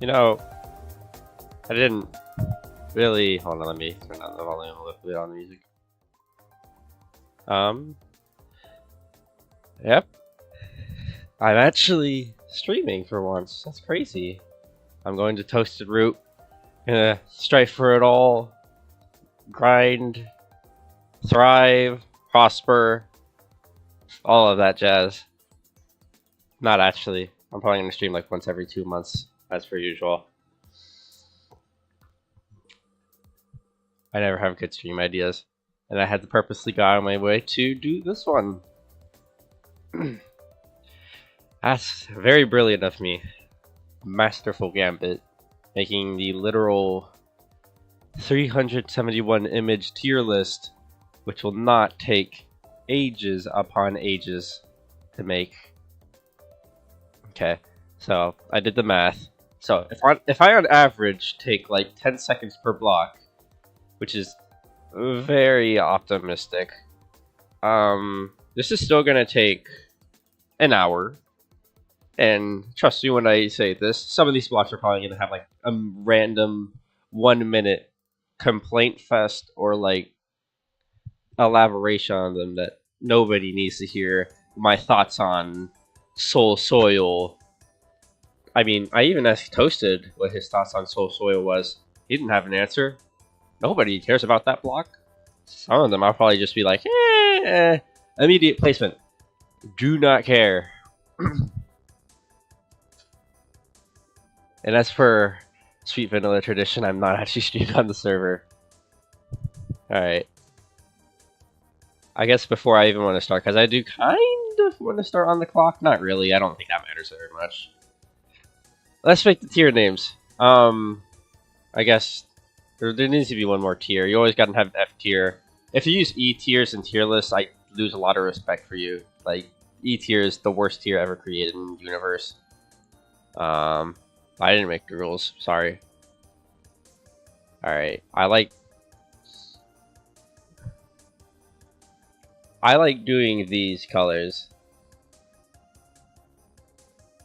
You know, I didn't really. Hold on, let me turn down the volume a little bit on the music. Yep. I'm actually streaming for once. That's crazy. I'm going to Toasted Root. Gonna strive for it all. Grind. Thrive. Prosper. All of that jazz. Not actually. I'm probably gonna stream like once every 2 months, as per usual. I never have good stream ideas, and I had to purposely go out of my way to do this one. That's very brilliant of me. Masterful gambit. Making the literal 371 image tier list, which will not take ages upon ages to make. Okay, so I did the math. So if I on average take like 10 seconds per block, which is very optimistic, this is still gonna take an hour. And trust me when I say this, some of these blocks are probably gonna have like a random 1 minute complaint fest or like elaboration on them that nobody needs to hear. My thoughts on Soul Soil. I mean, I even asked Toasted what his thoughts on Soul Soil was. He didn't have an answer. Nobody cares about that block. Some of them I'll probably just be like, immediate placement. Do not care. And as for Sweet Vanilla Tradition, I'm not actually streaming on the server. Alright. I guess before I even want to start, because I do kind of want to start on the clock. Not really, I don't think that matters very much. Let's make the tier names. I guess there needs to be one more tier. You always gotta have F tier. If you use E tiers and tier lists, I lose a lot of respect for you. Like, E tier is the worst tier ever created in the universe. I didn't make the rules, sorry. Alright, I like doing these colors.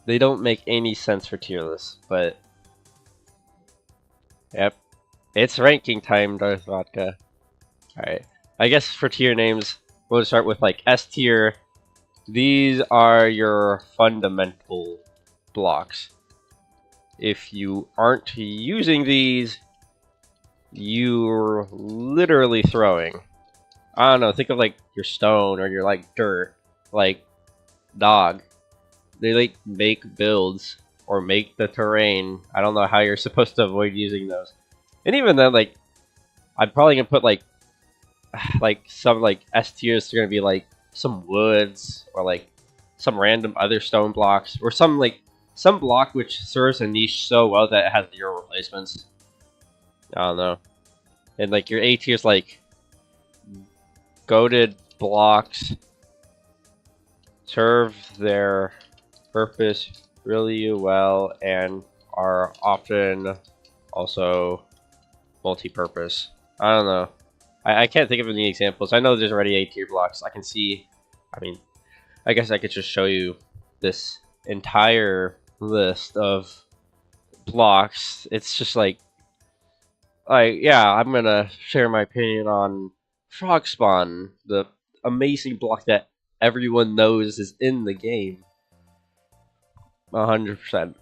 They don't make any sense for tier lists, but yep. It's ranking time, Darth Vodka. Alright. I guess for tier names, we'll start with like S tier. These are your fundamental blocks. If you aren't using these, you're literally throwing. I don't know, think of like your stone or your like dirt, like dog. They like make builds or make the terrain. I don't know how you're supposed to avoid using those. And even then, like, I'm probably gonna put like some like S tiers are gonna be like some woods or like some random other stone blocks or some block which serves a niche so well that it has 0 replacements. I don't know. And like your A tiers like goated blocks serve their purpose really well and are often also multi-purpose. I don't know. I can't think of any examples. I know there's already A tier blocks. I can see. I mean, I guess I could just show you this entire list of blocks. It's just like yeah, I'm gonna share my opinion on Frog Spawn, the amazing block that everyone knows is in the game. 100%.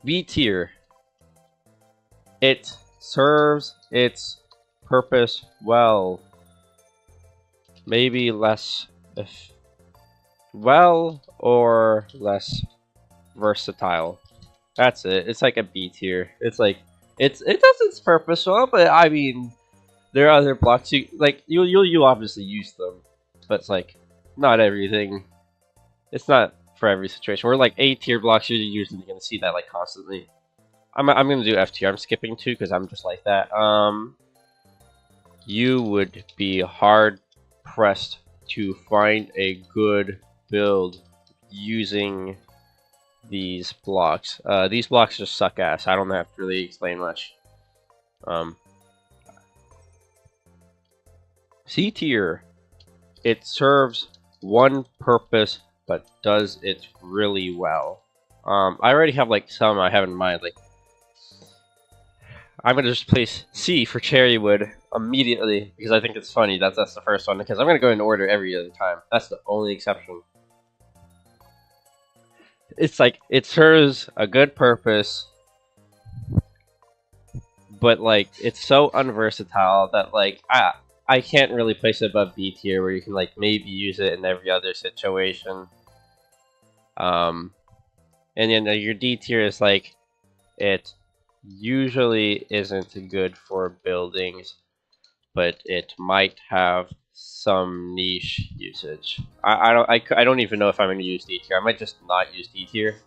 B tier. It serves its purpose well. Maybe less well or less versatile. That's it. It's like a B tier. It's like it does its purpose well, but I mean there are other blocks you'll obviously use them, but it's like not everything. It's not for every situation. We're like A tier blocks, you're usually gonna see that like constantly. I'm gonna do F tier. I'm skipping 2 because I'm just like that. You would be hard pressed to find a good build using these blocks. These blocks just suck ass. I don't have to really explain much. C tier. It serves one purpose, but does it really well. I already have like some I have in mind. Like, I'm gonna just place C for cherry wood immediately because I think it's funny. That's the first one because I'm gonna go in order every other time. That's the only exception. It's like it serves a good purpose, but like it's so unversatile that like I can't really place it above B tier where you can like maybe use it in every other situation. And then your D tier is like it usually isn't good for buildings, but it might have some niche usage. I don't even know if I'm going to use D tier. I might just not use D tier.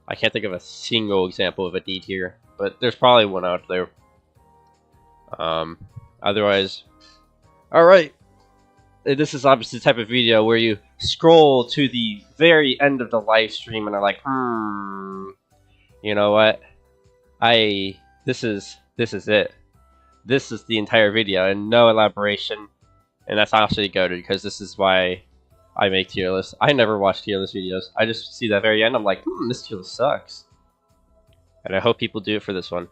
I can't think of a single example of a D tier, but there's probably one out there. Otherwise, all right. This is obviously the type of video where you scroll to the very end of the live stream and are like, you know what? This is it. This is the entire video and no elaboration. And that's actually good because this is why I make tier lists. I never watch tier list videos. I just see that very end. I'm like, this tier list sucks. And I hope people do it for this one.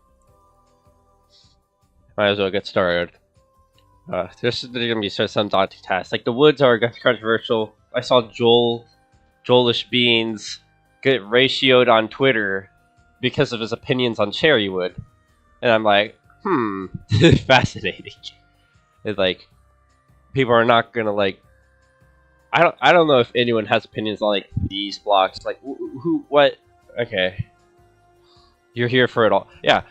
Might as well get started. There's gonna be some daunting tasks. Like the woods are controversial. I saw Joelish Beans get ratioed on Twitter because of his opinions on cherry wood, and I'm like, fascinating. It's like people are not gonna like. I don't know if anyone has opinions on like these blocks. Like who what? Okay. You're here for it all. Yeah,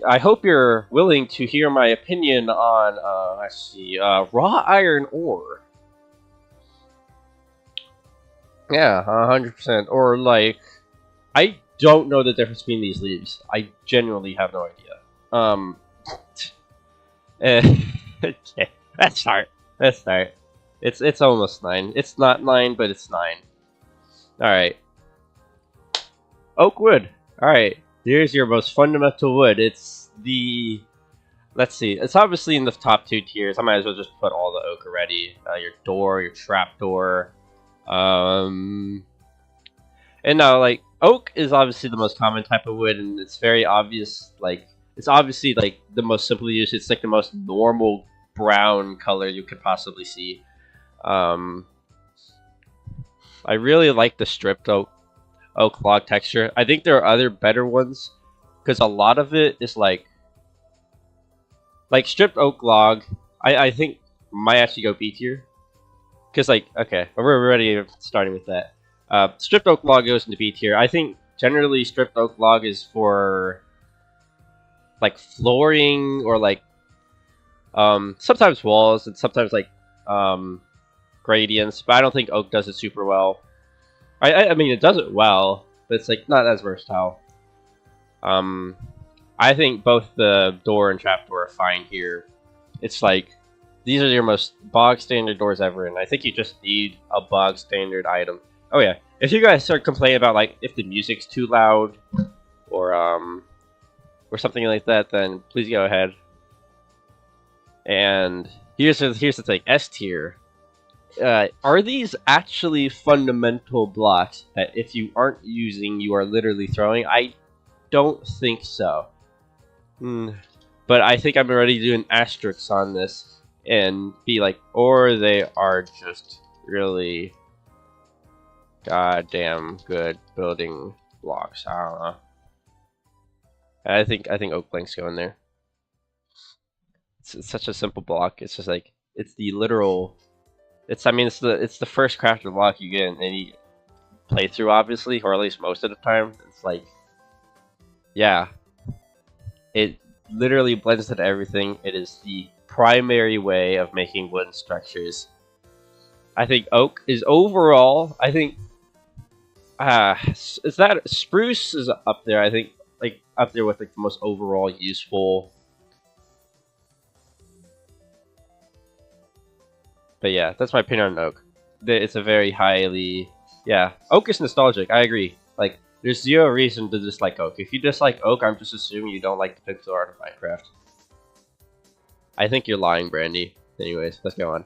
I hope you're willing to hear my opinion on, let's see, raw iron ore. Yeah, 100%. Or, like, I don't know the difference between these leaves. I genuinely have no idea. Okay, let's start. It's almost 9. It's not 9, but it's 9. Alright. Oak wood. Alright. Here's your most fundamental wood. It's the... Let's see. It's obviously in the top 2 tiers. I might as well just put all the oak already. Your door, your trap door. And now, like, oak is obviously the most common type of wood, and it's very obvious. Like, it's obviously, like, the most simply used. It's, like, the most normal brown color you could possibly see. I really like the stripped oak log texture. I think there are other better ones because a lot of it is like stripped oak log. I think might actually go B tier because like okay, we're already starting with that. Stripped oak log goes into B tier. I think generally stripped oak log is for like flooring or like sometimes walls and sometimes like gradients, but I don't think oak does it super well. I mean, it does it well, but it's like not as versatile. I think both the door and trapdoor are fine here. It's like these are your most bog standard doors ever, and I think you just need a bog standard item. Oh yeah, if you guys start complaining about like if the music's too loud or something like that, then please go ahead. And here's the thing: S tier. Are these actually fundamental blocks that if you aren't using, you are literally throwing? I don't think so. But I think I'm ready to do an asterisk on this and be like, or they are just really goddamn good building blocks. I don't know. I think oak planks go in there. It's such a simple block. It's just like it's the literal. It's the first crafted block you get in any playthrough, obviously, or at least most of the time. It's like, yeah, it literally blends into everything. It is the primary way of making wooden structures. I think oak is overall. I think is that spruce is up there. I think like up there with like the most overall useful. But yeah, that's my opinion on oak. It's a very highly... Yeah, oak is nostalgic, I agree. Like, there's zero reason to dislike oak. If you dislike oak, I'm just assuming you don't like the pixel art of Minecraft. I think you're lying, Brandy. Anyways, let's go on.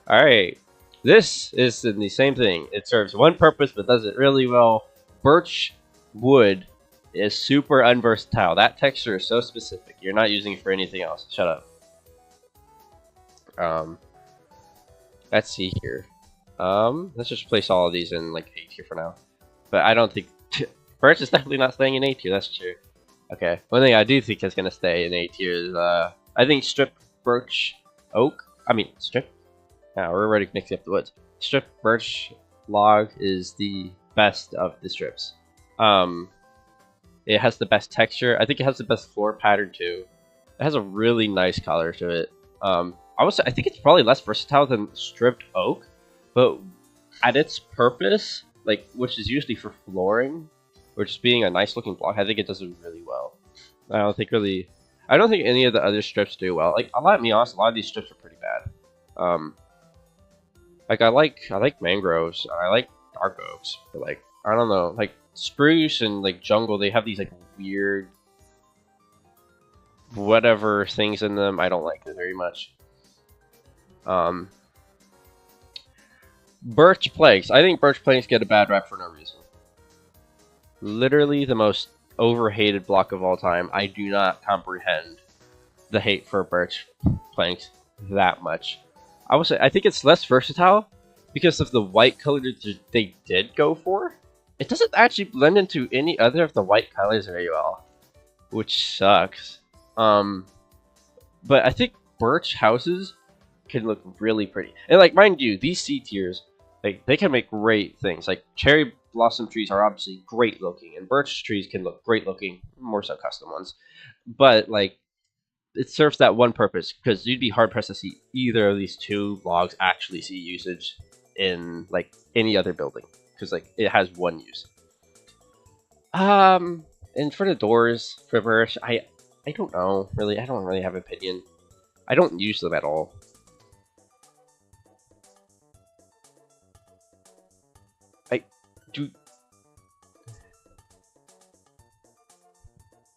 Alright, this is the same thing. It serves one purpose, but does it really well. Birch wood is super unversatile. That texture is so specific. You're not using it for anything else. Shut up. Let's see here. Let's just place all of these in like A tier for now. But I don't think birch is definitely not staying in A tier. That's true. Okay, one thing I do think is gonna stay in A tier is I think strip birch oak. I mean strip. Now we're already mixing up the woods. Strip birch log is the best of the strips. It has the best texture. I think it has the best floor pattern too. It has a really nice color to it. I think it's probably less versatile than stripped oak, but at its purpose, like which is usually for flooring or just being a nice looking block, I think it does it really well. I don't think any of the other strips do well. Like, I'll be honest, a lot of these strips are pretty bad. Like I like mangroves, I like dark oaks, but like I don't know, like spruce and like jungle, they have these like weird whatever things in them. I don't like it very much. Birch planks. I think birch planks get a bad rap for no reason. Literally the most overhated block of all time. I do not comprehend the hate for birch planks that much. I think it's less versatile because of the white color that they did go for. It doesn't actually blend into any other of the white colors very well, which sucks. But I think birch houses can look really pretty. And like, mind you, these C tiers, like they can make great things. Like cherry blossom trees are obviously great looking, and birch trees can look great looking, more so custom ones. But like, it serves that one purpose, because you'd be hard pressed to see either of these two logs actually see usage in like any other building, because like it has one use. And for the doors for birch, I don't know really. I don't really have an opinion. I don't use them at all.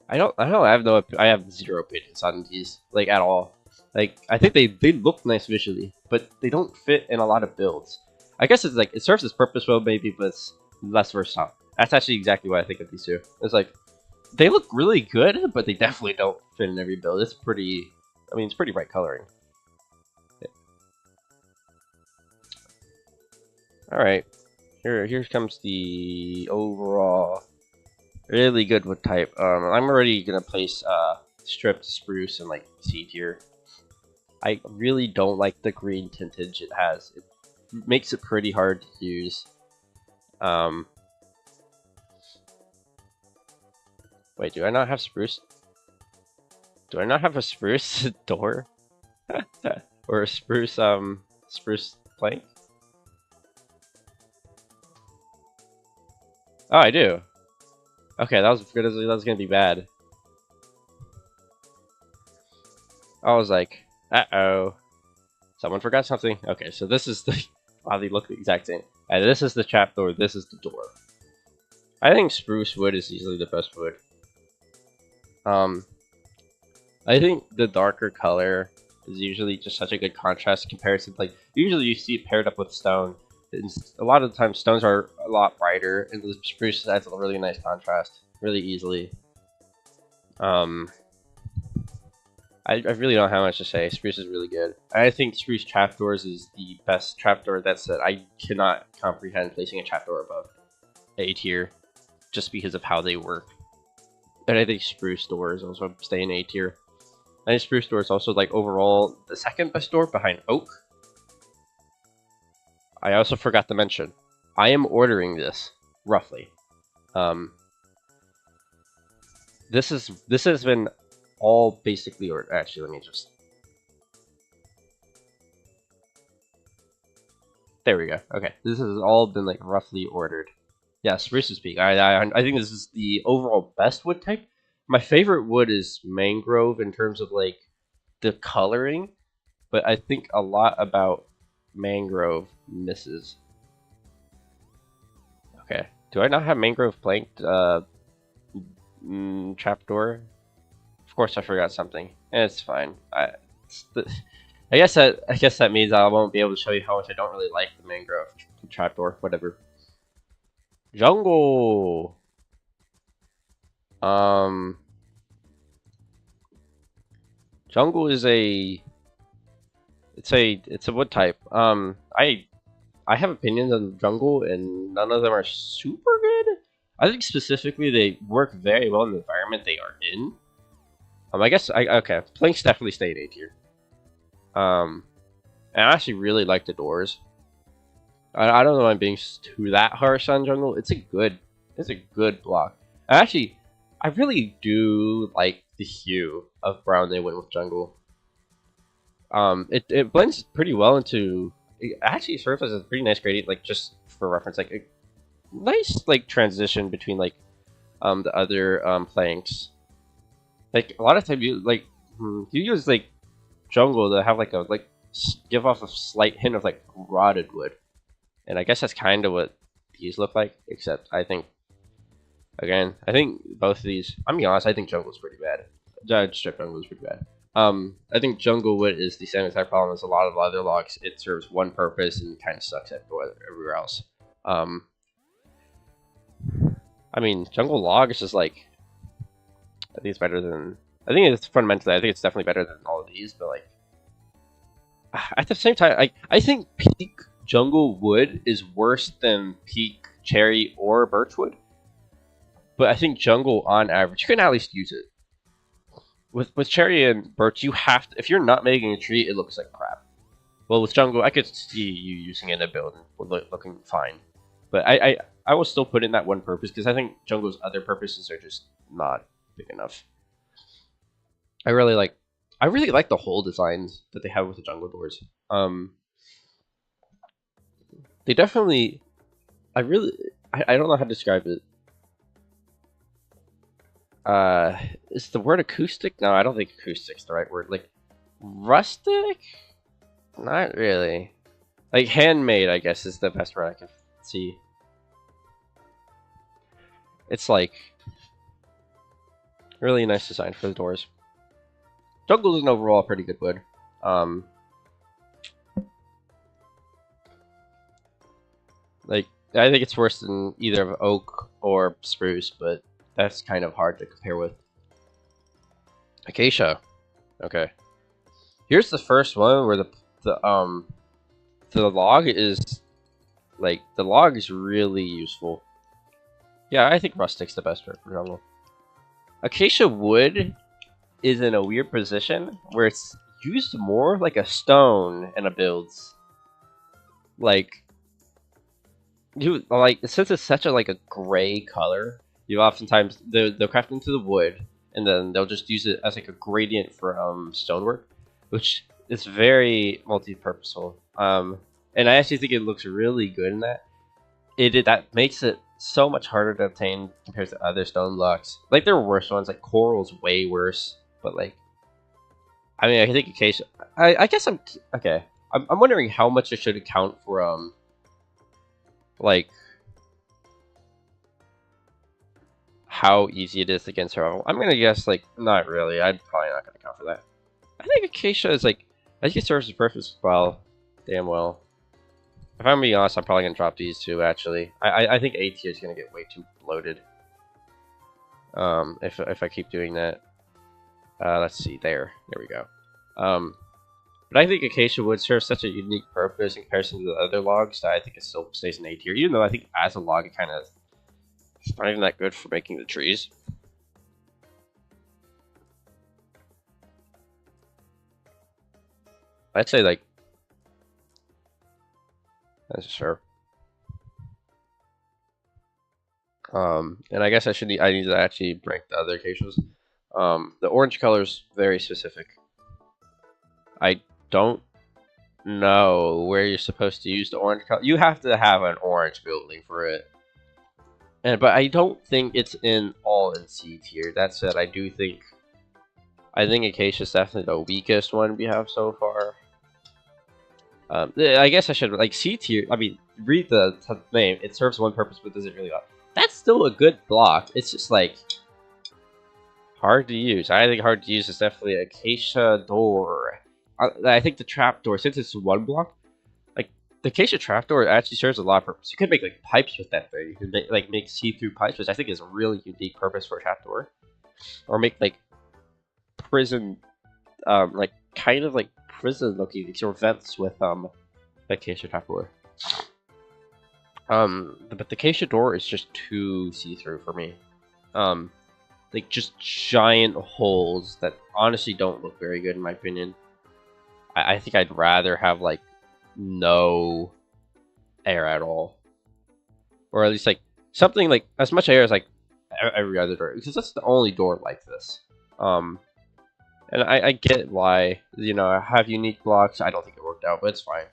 I have zero opinions on these, like, at all. Like, I think they look nice visually, but they don't fit in a lot of builds. I guess it's like, it serves its purpose well maybe, but it's less versatile. That's actually exactly what I think of these two. It's like, they look really good, but they definitely don't fit in every build. It's pretty, I mean, it's pretty bright coloring. Yeah. Alright, here comes the overall really good wood type. I'm already gonna place stripped spruce and like C tier. I really don't like the green tintage it has. It makes it pretty hard to use. Wait, do I not have spruce? Do I not have a spruce door? Or a spruce spruce plank? Oh, I do. Okay, that was gonna be bad. I was like, uh-oh. Someone forgot something. Okay, so this is the... Wow, they look the exact same. And this is the trapdoor, this is the door. I think spruce wood is easily the best wood. I think the darker color is usually just such a good contrast comparison. Like, usually you see it paired up with stone. And a lot of the time, stones are a lot brighter, and the spruce adds a really nice contrast really easily. I really don't have much to say. Spruce is really good. I think spruce trapdoors is the best trapdoor. That said, I cannot comprehend placing a trapdoor above A tier just because of how they work. And I think spruce doors also stay in A tier. I think spruce door is also like overall the second best door behind oak. I also forgot to mention, I am ordering this roughly. This has been all basically ordered. Actually, let me just. There we go. Okay, this has all been like roughly ordered. Yeah, spruce is peak. I think this is the overall best wood type. My favorite wood is mangrove in terms of like the coloring, but I think a lot about mangrove misses. Okay, do I not have mangrove planked trapdoor? Of course, I forgot something. It's fine. I guess that means I won't be able to show you how much I don't really like the mangrove trapdoor. Whatever. Jungle. Um, jungle is it's a wood type. I have opinions on jungle, and none of them are super good. I think specifically they work very well in the environment they are in. I guess okay. Planks definitely stay in A tier. And I actually really like the doors. I don't know if I'm being too that harsh on jungle. It's a good block. I really do like the hue of brown they went with jungle. It blends pretty well into. It actually serves as a pretty nice gradient, like just for reference, like a nice like transition between like the other planks. Like a lot of times you use like jungle to have like a give off a slight hint of like rotted wood, and I guess that's kind of what these look like. Except I think both of these. I'm being honest. I think jungle's pretty bad. Strip jungle is pretty bad. I think jungle wood is the same exact problem as a lot of other logs. It serves one purpose and kind of sucks everywhere else. I mean, jungle log is just like I think it's better than. I think it's fundamentally. I think it's definitely better than all of these, but like at the same time, I think peak jungle wood is worse than peak cherry or birchwood. But I think jungle, on average, you can at least use it. With cherry and birch, you have to. If you're not making a tree, it looks like crap. Well, with jungle, I could see you using it in a build and looking fine. But I will still put in that one purpose because I think jungle's other purposes are just not big enough. I really like the whole designs that they have with the jungle doors. They definitely. I don't know how to describe it. Is the word acoustic? No, I don't think acoustic's the right word. Like, rustic? Not really. Like, handmade, I guess, is the best word I can see. It's like really nice design for the doors. Jungle is an overall pretty good wood. Like, I think it's worse than either oak or spruce, but that's kind of hard to compare with. Acacia. Okay. Here's the first one where the log is like the log is really useful. Yeah, I think rustic's the best for jungle. Acacia wood is in a weird position where it's used more like a stone in a builds. Like since it's such a like a gray color, you oftentimes they'll craft into the wood and then they'll just use it as like a gradient for stonework, which is very multi-purposeful. And I actually think it looks really good in that. That makes it so much harder to obtain compared to other stone blocks. Like there are worse ones, like coral's way worse, but like I mean I think acacia. I guess I'm okay. I'm wondering how much it should account for like how easy it is against survival. I'm gonna guess like not really. I'm probably not gonna count for that. I think acacia is like I think it serves the purpose well, damn well. If I'm being honest, I'm probably gonna drop these two. Actually, I think A tier is gonna get way too bloated. If I keep doing that, let's see. There we go. But I think acacia wood serves such a unique purpose in comparison to the other logs that I think it still stays in A tier. Even though I think as a log, it kind of it's not even that good for making the trees. I'd say like that's sure. And I guess I need to actually rank the other acacias. The orange color is very specific. I don't know where you're supposed to use the orange color. You have to have an orange building for it. But I don't think it's all in C tier. That said, I think acacia is definitely the weakest one we have so far. I guess I should like C tier. I mean, read the name. It serves one purpose, but does it really? That's still a good block. It's just like hard to use. I think hard to use is definitely acacia door. I think the trap door, since it's one block, like the acacia trapdoor actually serves a lot of purpose. You could make like pipes with that thing. You could make see-through pipes, which I think is a really unique purpose for a trapdoor. Or make like prison, like kind of like prison looking sort of vents with the acacia trapdoor. But the acacia door is just too see-through for me. Like just giant holes that honestly don't look very good in my opinion. I think I'd rather have like no air at all, or at least like something like as much air as like every other door, because that's the only door like this. And I get why, you know, I have unique blocks. I don't think it worked out, but it's fine.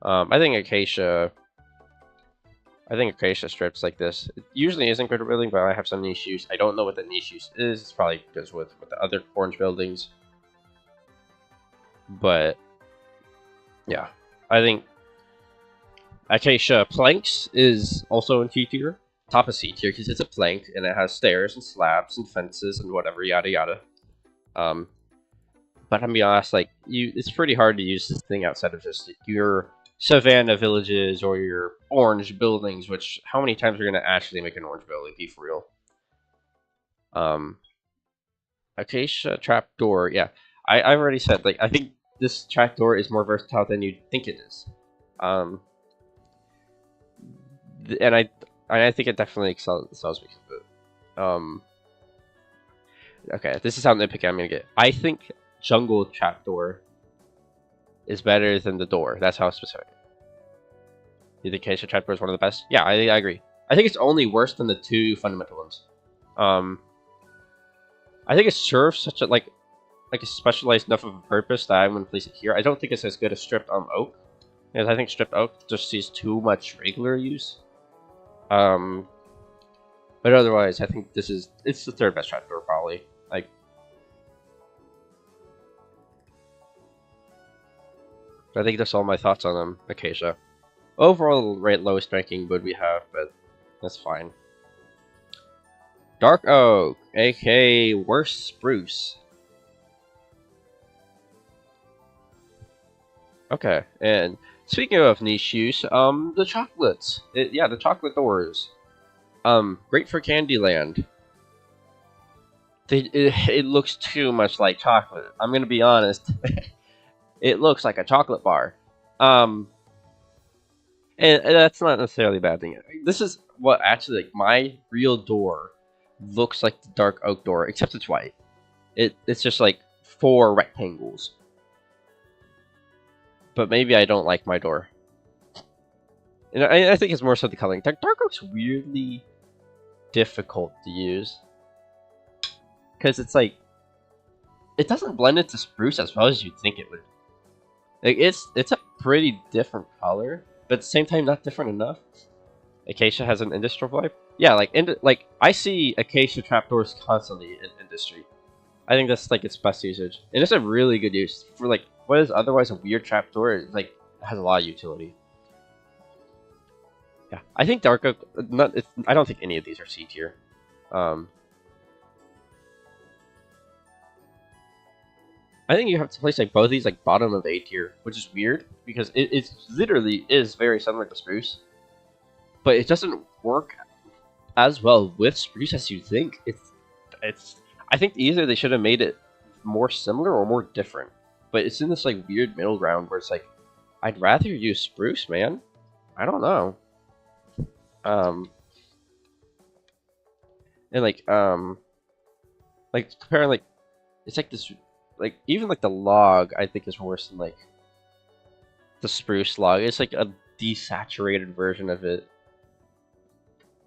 I think acacia strips like this, it usually isn't good at building, but I have some niche use. I don't know what the niche use is. It's probably goes with the other orange buildings. But yeah, I think acacia planks is also in C tier, top of C tier, because it's a plank and it has stairs and slabs and fences and whatever, yada yada. But I'm be honest, like it's pretty hard to use this thing outside of just your savannah villages or your orange buildings. Which how many times are you gonna actually make an orange building? Be for real. Acacia trapdoor, yeah. I've already said, like, I think this trapdoor is more versatile than you'd think it is. And I think it definitely excels because of it. Okay, this is how nitpicky I'm gonna get. I think jungle trapdoor is better than the door. That's how specific. You think acacia trapdoor is one of the best? Yeah, I agree. I think it's only worse than the two fundamental ones. I think it serves such a like a specialized enough of a purpose that I'm gonna place it here. I don't think it's as good as stripped oak, because I think stripped oak just sees too much regular use. But otherwise, I think it's the third best trapdoor probably. Like, I think that's all my thoughts on acacia. Overall, right lowest ranking would we have, but that's fine. Dark oak, aka worst spruce. Okay, and speaking of niche use, the chocolates. Yeah, the chocolate doors. Great for Candyland. It looks too much like chocolate. I'm gonna be honest. It looks like a chocolate bar. And that's not necessarily a bad thing. This is what actually, like, my real door looks like the dark oak door, except it's white. It's just like 4 rectangles. But maybe I don't like my door. And I think it's more so the coloring. Dark oak's weirdly difficult to use, because it's like it doesn't blend into spruce as well as you'd think it would. Like it's a pretty different color, but at the same time not different enough. Acacia has an industrial vibe. Yeah, like I see acacia trapdoors constantly in industry. I think that's like its best usage, and it's a really good use for like what is otherwise a weird trapdoor. It like has a lot of utility. Yeah, I think dark oak. I don't think any of these are C tier. I think you have to place like both of these like bottom of A tier, which is weird because it literally is very similar to spruce, but it doesn't work as well with spruce as you think. It's. I think either they should have made it more similar or more different, but it's in this like weird middle ground where it's like I'd rather use spruce, man. I don't know. And like comparing like it's like this. Like, even, like, the log, I think, is worse than, like, the spruce log. It's, like, a desaturated version of it.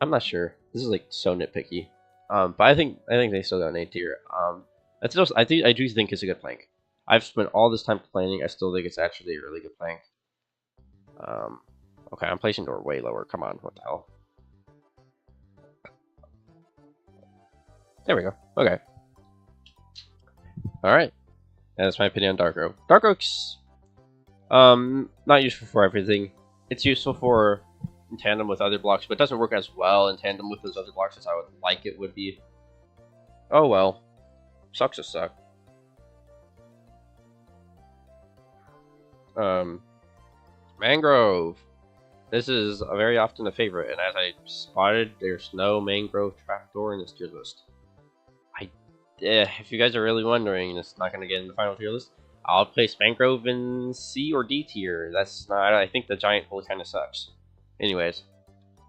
I'm not sure. This is, like, so nitpicky. But I think they still got an A tier. I do think it's a good plank. I've spent all this time planning. I still think it's actually a really good plank. Okay, I'm placing door way lower. Come on, what the hell? There we go. Okay. Alright. That's my opinion on Dark Oak. Dark Oak's not useful for everything. It's useful for in tandem with other blocks, but it doesn't work as well in tandem with those other blocks as I would like it would be. Oh well. Sucks to suck. Mangrove. This is very often a favorite, and as I spotted, there's no mangrove trapdoor in this tier list. If you guys are really wondering, it's not going to get in the final tier list. I'll place mangrove in C or D tier. That's not. I think the giant hole kind of sucks. Anyways,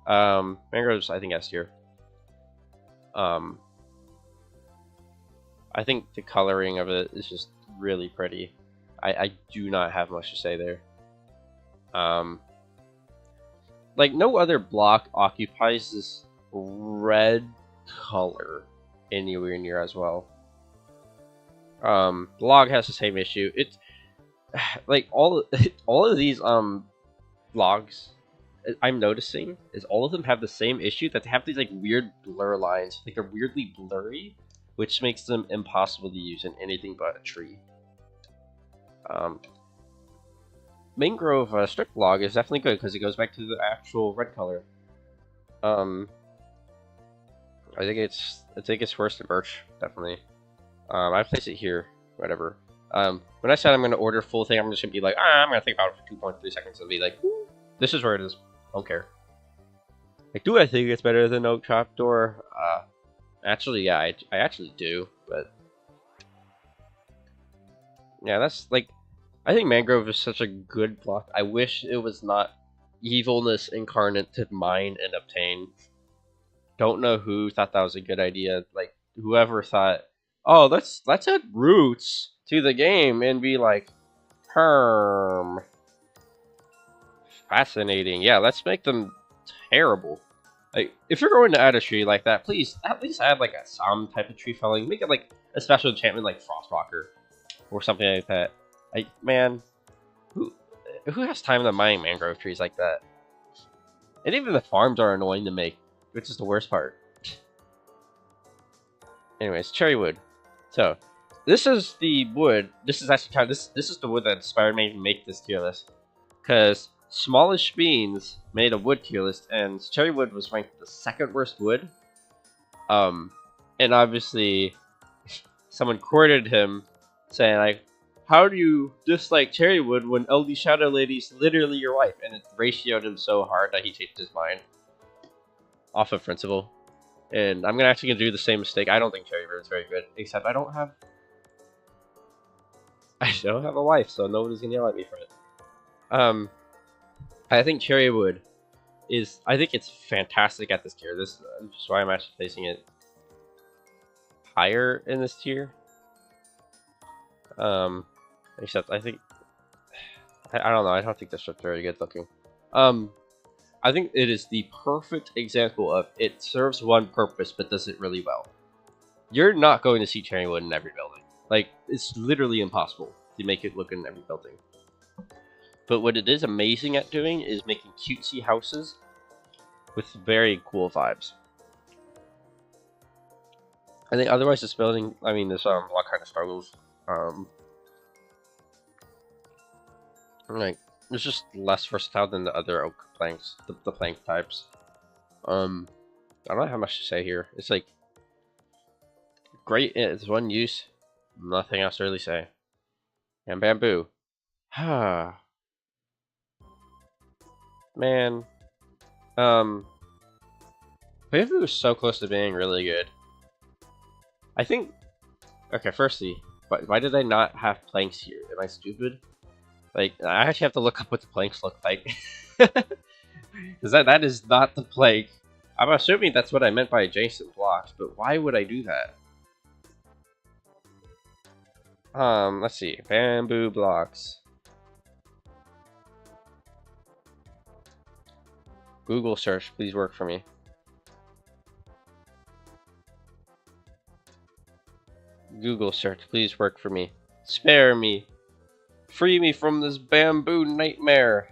mangroves I think S tier. I think the coloring of it is just really pretty. I do not have much to say there. Like no other block occupies this red color anywhere near as well. The log has the same issue. It's like all of these logs I'm noticing is all of them have the same issue, that they have these like weird blur lines. Like they're weirdly blurry, which makes them impossible to use in anything but a tree. Mangrove strip log is definitely good because it goes back to the actual red color. I think it's worse than birch, definitely. I place it here, whatever. When I said I'm gonna order full thing, I'm just gonna be like, I'm gonna think about it for 2.3 seconds and be like, this is where it is. Don't care. Like, do I think it's better than oak trapdoor? Actually, yeah, I actually do, but yeah, that's like, I think mangrove is such a good block. I wish it was not evilness incarnate to mine and obtain. Don't know who thought that was a good idea. Like, whoever thought, oh, let's add roots to the game and be like, perm. Fascinating. Yeah, let's make them terrible. Like, if you're going to add a tree like that, please at least add like some type of tree felling. Make it like a special enchantment like Frostwalker or something like that. Like, man, who has time to mine mangrove trees like that? And even the farms are annoying to make, which is the worst part. Anyways, cherry wood. So, this is the wood. This is actually this is the wood that inspired me to make this tier list. Because Smallish Beans made a wood tier list, and cherry wood was ranked the second worst wood. And obviously, someone quoted him saying like, "How do you dislike cherry wood when LD Shadow Lady's literally your wife?" And it ratioed him so hard that he changed his mind off of principle. And I'm actually gonna do the same mistake. I don't think cherry wood is very good, except I don't have a wife, so nobody's gonna yell at me for it. I think cherry wood is. I think it's fantastic at this tier. This is just why I'm actually placing it higher in this tier. Except I think I don't know. I don't think this looks very good looking. I think it is the perfect example of it serves one purpose but does it really well. You're not going to see cherry wood in every building. Like, it's literally impossible to make it look in every building. But what it is amazing at doing is making cutesy houses with very cool vibes. I think otherwise this building, I mean, this lot kind of struggles. Like, it's just less versatile than the other oak planks, the plank types. I don't have much to say here. It's like great. It's one use. Nothing else to really say. And bamboo. Man. Bamboo is so close to being really good. I think. Okay, firstly, why did I not have planks here? Am I stupid? Like, I actually have to look up what the planks look like. Because that is not the plank. I'm assuming that's what I meant by adjacent blocks, but why would I do that? Let's see. Bamboo blocks. Google search, please work for me. Google search, please work for me. Spare me. Free me from this bamboo nightmare.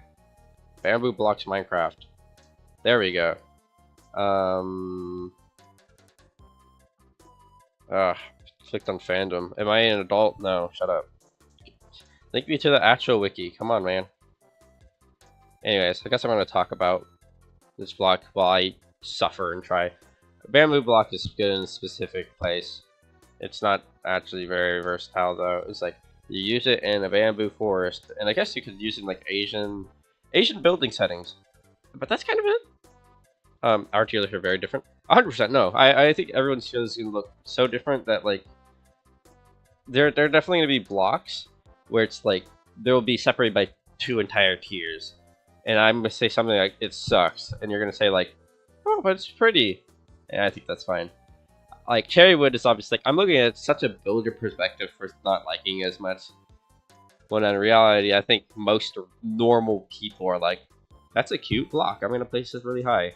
Bamboo blocks Minecraft. There we go. Clicked on fandom. Am I an adult? No, shut up. Link me to the actual wiki. Come on, man. Anyways, I guess I'm going to talk about this block while I suffer and try. A bamboo block is good in a specific place. It's not actually very versatile, though. It's like, you use it in a bamboo forest, and I guess you could use it in like Asian Asian building settings. But that's kind of it. Our tiers are very different. 100% no. I think everyone's tiers is gonna look so different that like they're definitely gonna be blocks where it's like they'll be separated by 2 entire tiers. And I'm gonna say something like it sucks, and you're gonna say like, oh, but it's pretty. And I think that's fine. Like Cherrywood is obviously like, I'm looking at such a builder perspective for not liking as much. When in reality, I think most normal people are like, that's a cute block. I'm gonna place this really high.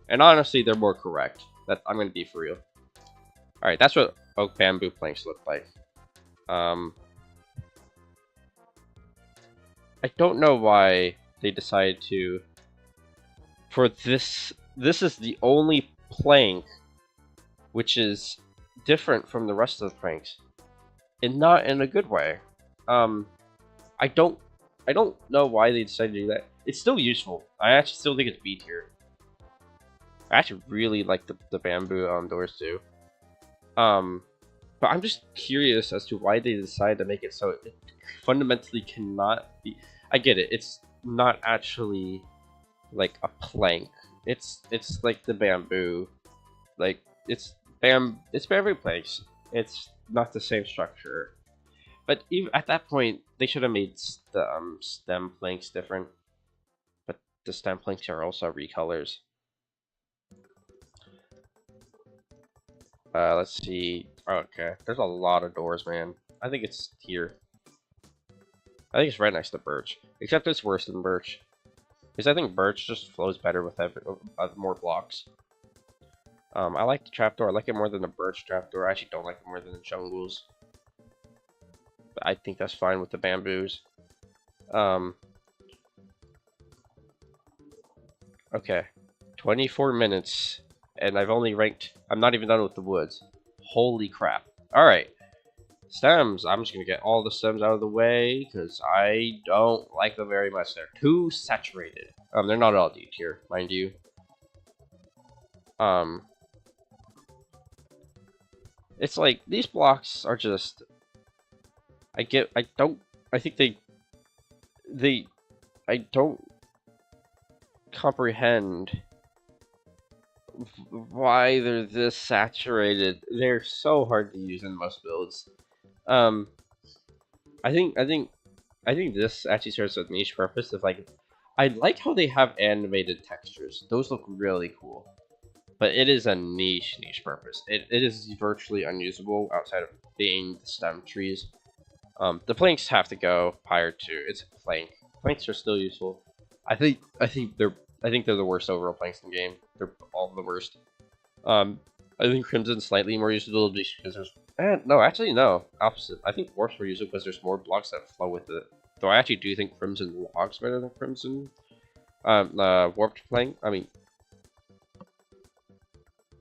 And honestly, they're more correct. That I'm gonna be for real. All right, that's what oak bamboo planks look like. I don't know why they decided to. For this is the only plank which is different from the rest of the planks, and not in a good way. I don't know why they decided to do that. It's still useful. I actually still think it's B tier. I actually really like the bamboo doors too. But I'm just curious as to why they decided to make it so it fundamentally cannot be. I get it. It's not actually like a plank. It's like the bamboo. Like it's bamboo planks. It's not the same structure. But even at that point, they should have made the stem planks different. But the stem planks are also recolors. Let's see. Okay, there's a lot of doors, man. I think it's here. I think it's right next to birch. Except it's worse than birch. Because I think birch just flows better with more blocks. I like the trapdoor. I like it more than the birch trapdoor. I actually don't like it more than the jungles. But I think that's fine with the bamboos. Okay. 24 minutes. And I've only ranked... I'm not even done with the woods. Holy crap. Alright. Stems. I'm just going to get all the stems out of the way. Because I don't like them very much. They're too saturated. They're not all D tier, mind you. It's like, these blocks are just... I think I don't comprehend why they're this saturated. They're so hard to use in most builds. I think this actually serves a niche purpose of like, I like how they have animated textures. Those look really cool. But it is a niche purpose. It is virtually unusable outside of being the stem trees. The planks have to go higher too. It's a plank. Planks are still useful. I think they're the worst overall planks in the game. They're all the worst. I think Crimson's slightly more usable because there's no, opposite. I think Warp's more useful because there's more blocks that flow with it. Though I actually do think Crimson logs better than Crimson. Warped plank. I mean,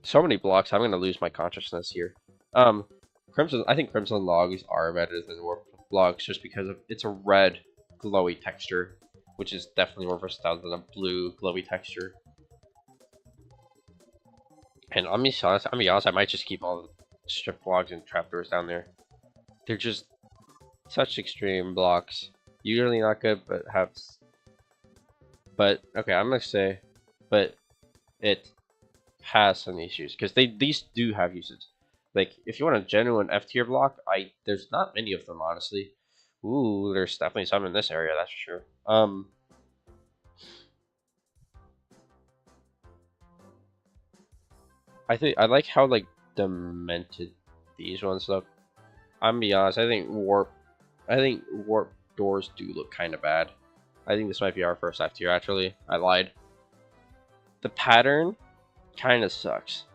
so many blocks. I'm gonna lose my consciousness here. Crimson. I think Crimson logs are better than Warped blocks just because of it's a red glowy texture, which is definitely more versatile than a blue glowy texture. And I'm be honest, I might just keep all the strip blocks and trapdoors down there. They're just such extreme blocks. Usually not good, but okay, I'm gonna say, but it has some issues because these do have uses. Like if you want a genuine F tier block, there's not many of them honestly. Ooh, there's definitely some in this area, that's for sure. I like how like demented these ones look. I'm gonna be honest, I think warp doors do look kind of bad. I think this might be our first F tier actually. I lied. The pattern kind of sucks.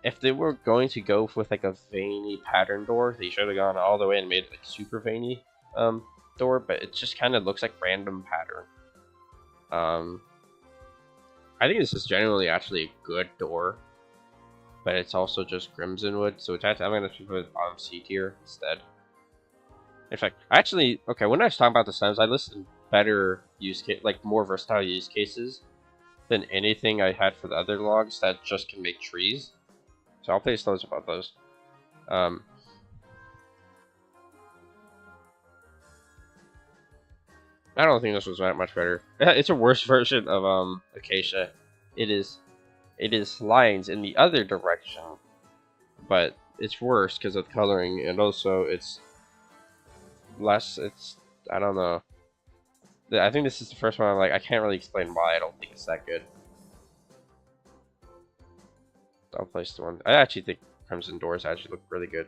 If they were going to go with like a veiny pattern door, they should have gone all the way and made it like super veiny door, but it just kind of looks like random pattern. I think this is generally actually a good door, but it's also just Crimson Wood, so I'm gonna put it on C tier instead. In fact, actually, okay, when I was talking about the stems, I listed better use case, like more versatile use cases than anything I had for the other logs that just can make trees. So I'll place those about those. I don't think this was that much better. It's a worse version of Acacia. It is lines in the other direction, but it's worse because of coloring, and also it's less. It's I don't know. I think this is the first one I'm like, I can't really explain why I don't think it's that good. I'll place the one. I actually think Crimson Doors actually look really good.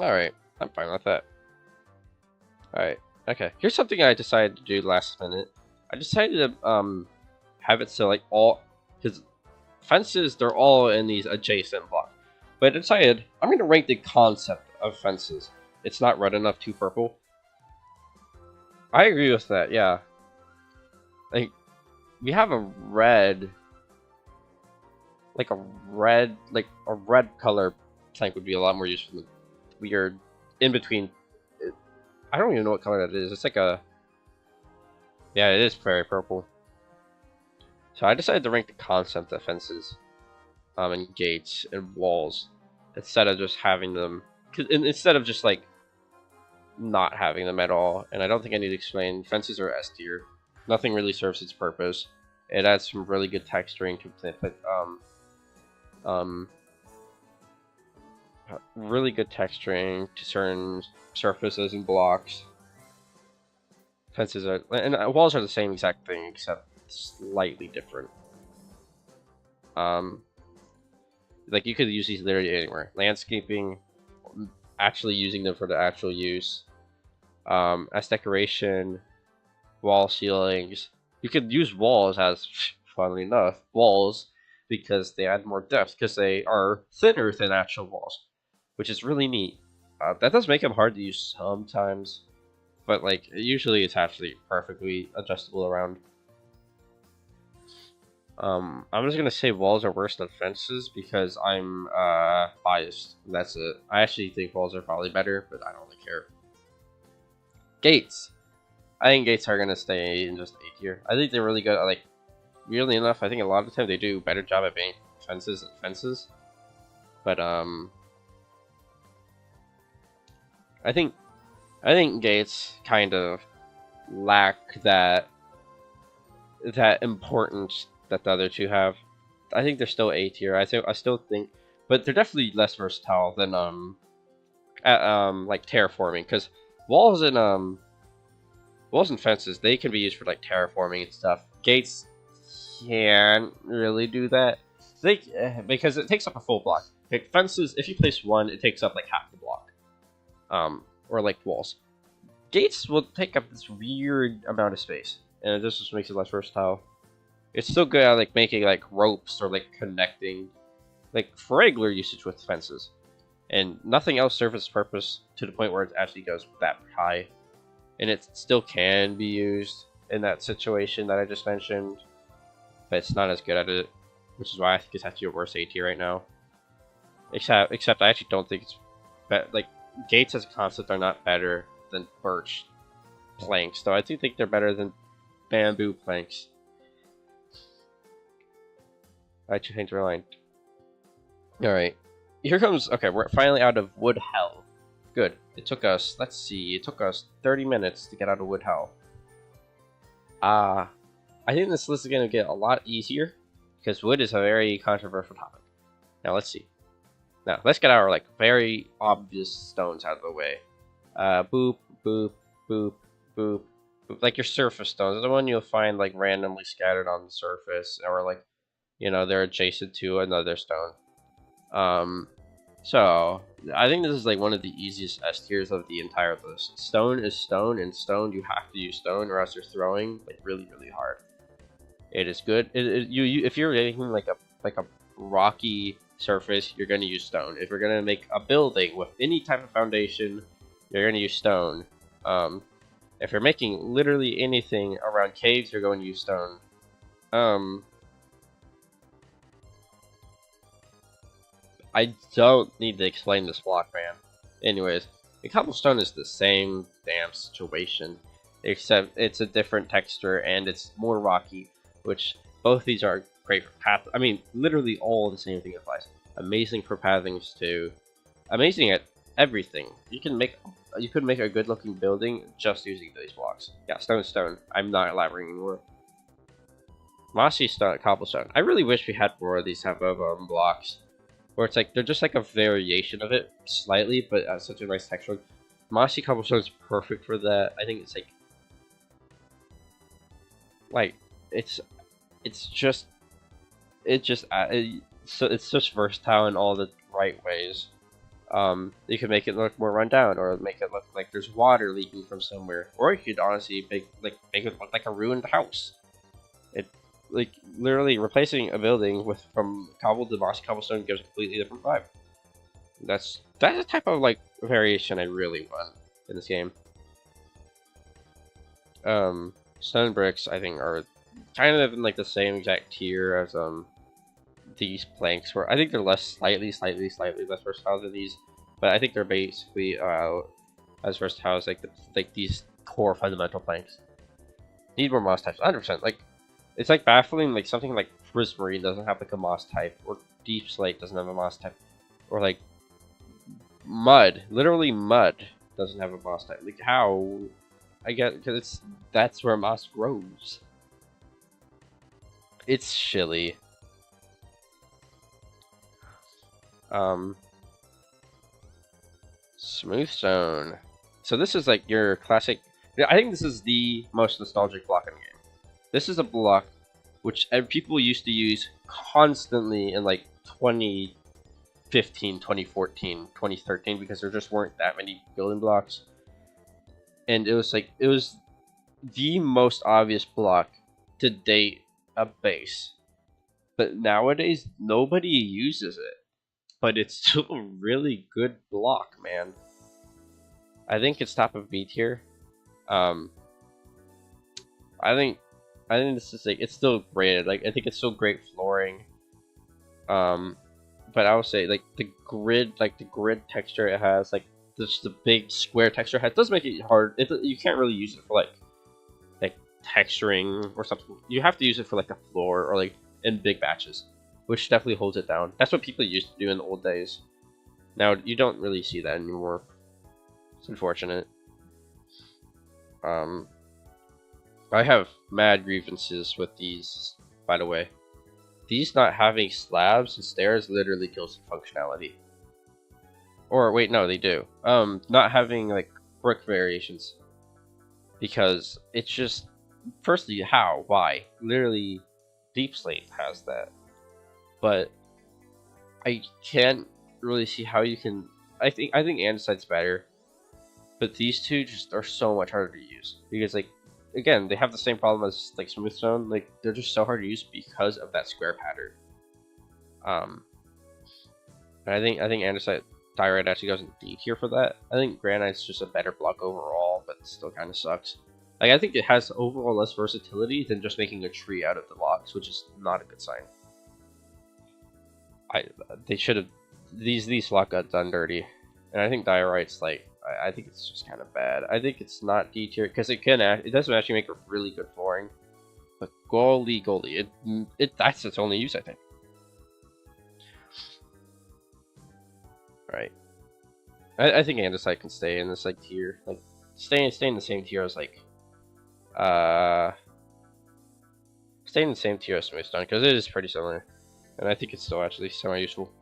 Alright, I'm fine with that. Alright, okay. Here's something I decided to do last minute. I decided to have it so like all, because fences, they're all in these adjacent blocks. But I decided I'm going to rank the concept of fences. It's not red enough to purple. I agree with that, yeah. Like, we have a red, like a red color plank would be a lot more useful than weird in between. I don't even know what color that is. It's like a, yeah, it is very purple. So I decided to rank the concept of fences, and gates and walls, instead of just having them, instead of just like not having them at all. And I don't think I need to explain. Fences are S tier. Nothing really serves its purpose. It adds some really good texturing to really good texturing to certain surfaces and blocks. Fences are, and walls are the same exact thing except slightly different. Like you could use these literally anywhere. Landscaping, actually using them for the actual use, as decoration, wall ceilings. You could use walls as, funnily enough, walls, because they add more depth because they are thinner than actual walls, which is really neat. That does make them hard to use sometimes, but like usually it's actually perfectly adjustable around. I'm just gonna say walls are worse than fences because I'm biased. That's it. I actually think walls are probably better, but I don't really care. Gates. I think gates are gonna stay in just A tier. I think they're really good. Like, weirdly enough, I think a lot of the time they do a better job at being fences than fences. But I think gates kind of lack that importance that the other two have. I think they're still A tier. I still think, but they're definitely less versatile than like terraforming, because walls and fences, they can be used for like terraforming and stuff. Gates can't really do that. Because it takes up a full block. Like fences, if you place one, it takes up like half the block. Or like walls. Gates will take up this weird amount of space, and this just makes it less versatile. It's still good at like making like ropes or like connecting, like for regular usage with fences, and nothing else serves its purpose to the point where it actually goes that high. And it still can be used in that situation that I just mentioned, but it's not as good at it, which is why I think it's actually a worse A tier right now. Except I actually don't think it's like gates as a concept are not better than birch planks, though I do think they're better than bamboo planks. I actually think they're aligned. Alright. Here comes, okay, we're finally out of wood hell. Good. It took us, let's see, it took us 30 minutes to get out of wood hell. I think this list is going to get a lot easier, because wood is a very controversial topic. Now, let's see. Now, let's get our, like, very obvious stones out of the way. Boop, boop, boop, boop, boop. Like your surface stones, the one you'll find, like, randomly scattered on the surface, or, like, you know, they're adjacent to another stone. So, I think this is, like, one of the easiest S tiers of the entire list. Stone is stone, and stone, you have to use stone, or else you're throwing, like, really, really hard. It is good. If you're making, like a rocky surface, you're going to use stone. If you're going to make a building with any type of foundation, you're going to use stone. If you're making literally anything around caves, you're going to use stone. I don't need to explain this block, man. Anyways, the cobblestone is the same damn situation, except it's a different texture and it's more rocky, which both these are great for path. I mean, literally all the same thing applies. Amazing for pathings too. Amazing at everything. You could make a good looking building just using these blocks. Yeah, stone. I'm not elaborating anymore. Mossy stone, cobblestone. I really wish we had more of these type of blocks, where it's like they're just like a variation of it, slightly, but such a nice texture. Mossy cobblestone is perfect for that. I think it's like it's just so it's just versatile in all the right ways. You could make it look more run down, or make it look like there's water leaking from somewhere, or you could honestly make it look like a ruined house. It like literally replacing a building from cobble to mossy cobblestone gives a completely different vibe. That's a type of like variation I really want in this game. Stone bricks I think are kind of in like the same exact tier as these planks, where I think they're slightly less versatile than these, but I think they're basically as versatile as like these core fundamental planks. Need more moss types, 100%. Like it's like baffling, like something like prismarine doesn't have like a moss type, or deep slate doesn't have a moss type, or like literally mud doesn't have a moss type. Like how? I get, because that's where moss grows. It's chilly. Smooth stone. So this is like your classic. I think this is the most nostalgic block in the game. This is a block which people used to use constantly in like 2015, 2014, 2013, because there just weren't that many building blocks. And it was the most obvious block to date a base. But nowadays, nobody uses it. But it's still a really good block, man. I think it's top of B tier. I think this is like, it's still great. Like I think it's still great flooring. But I would say like the grid texture it has, like just the big square texture it has, does make it hard. You can't really use it for like texturing or something. You have to use it for like the floor or like in big batches, which definitely holds it down. That's what people used to do in the old days. Now you don't really see that anymore. It's unfortunate. I have mad grievances with these, by the way. These not having slabs and stairs literally kills the functionality. Or wait, no, they do. Not having like brick variations, because it's just, firstly, how, why? Literally, Deep Slate has that, but I can't really see how you can. I think andesite's better, but these two just are so much harder to use, because like, again, they have the same problem as like smooth stone. Like they're just so hard to use because of that square pattern. I think andesite diorite actually goes in D tier for that. I think granite's just a better block overall, but still kind of sucks. Like I think it has overall less versatility than just making a tree out of the blocks, which is not a good sign. They should have, these block got done dirty, and I think diorite's like, I think it's just kind of bad. I think it's not D tier because it doesn't actually make a really good flooring, but golly, that's its only use, I think. Right. I think andesite can stay in this like tier, like stay in the same tier as like stay in the same tier as smooth stone, because it is pretty similar, and I think it's still actually semi useful.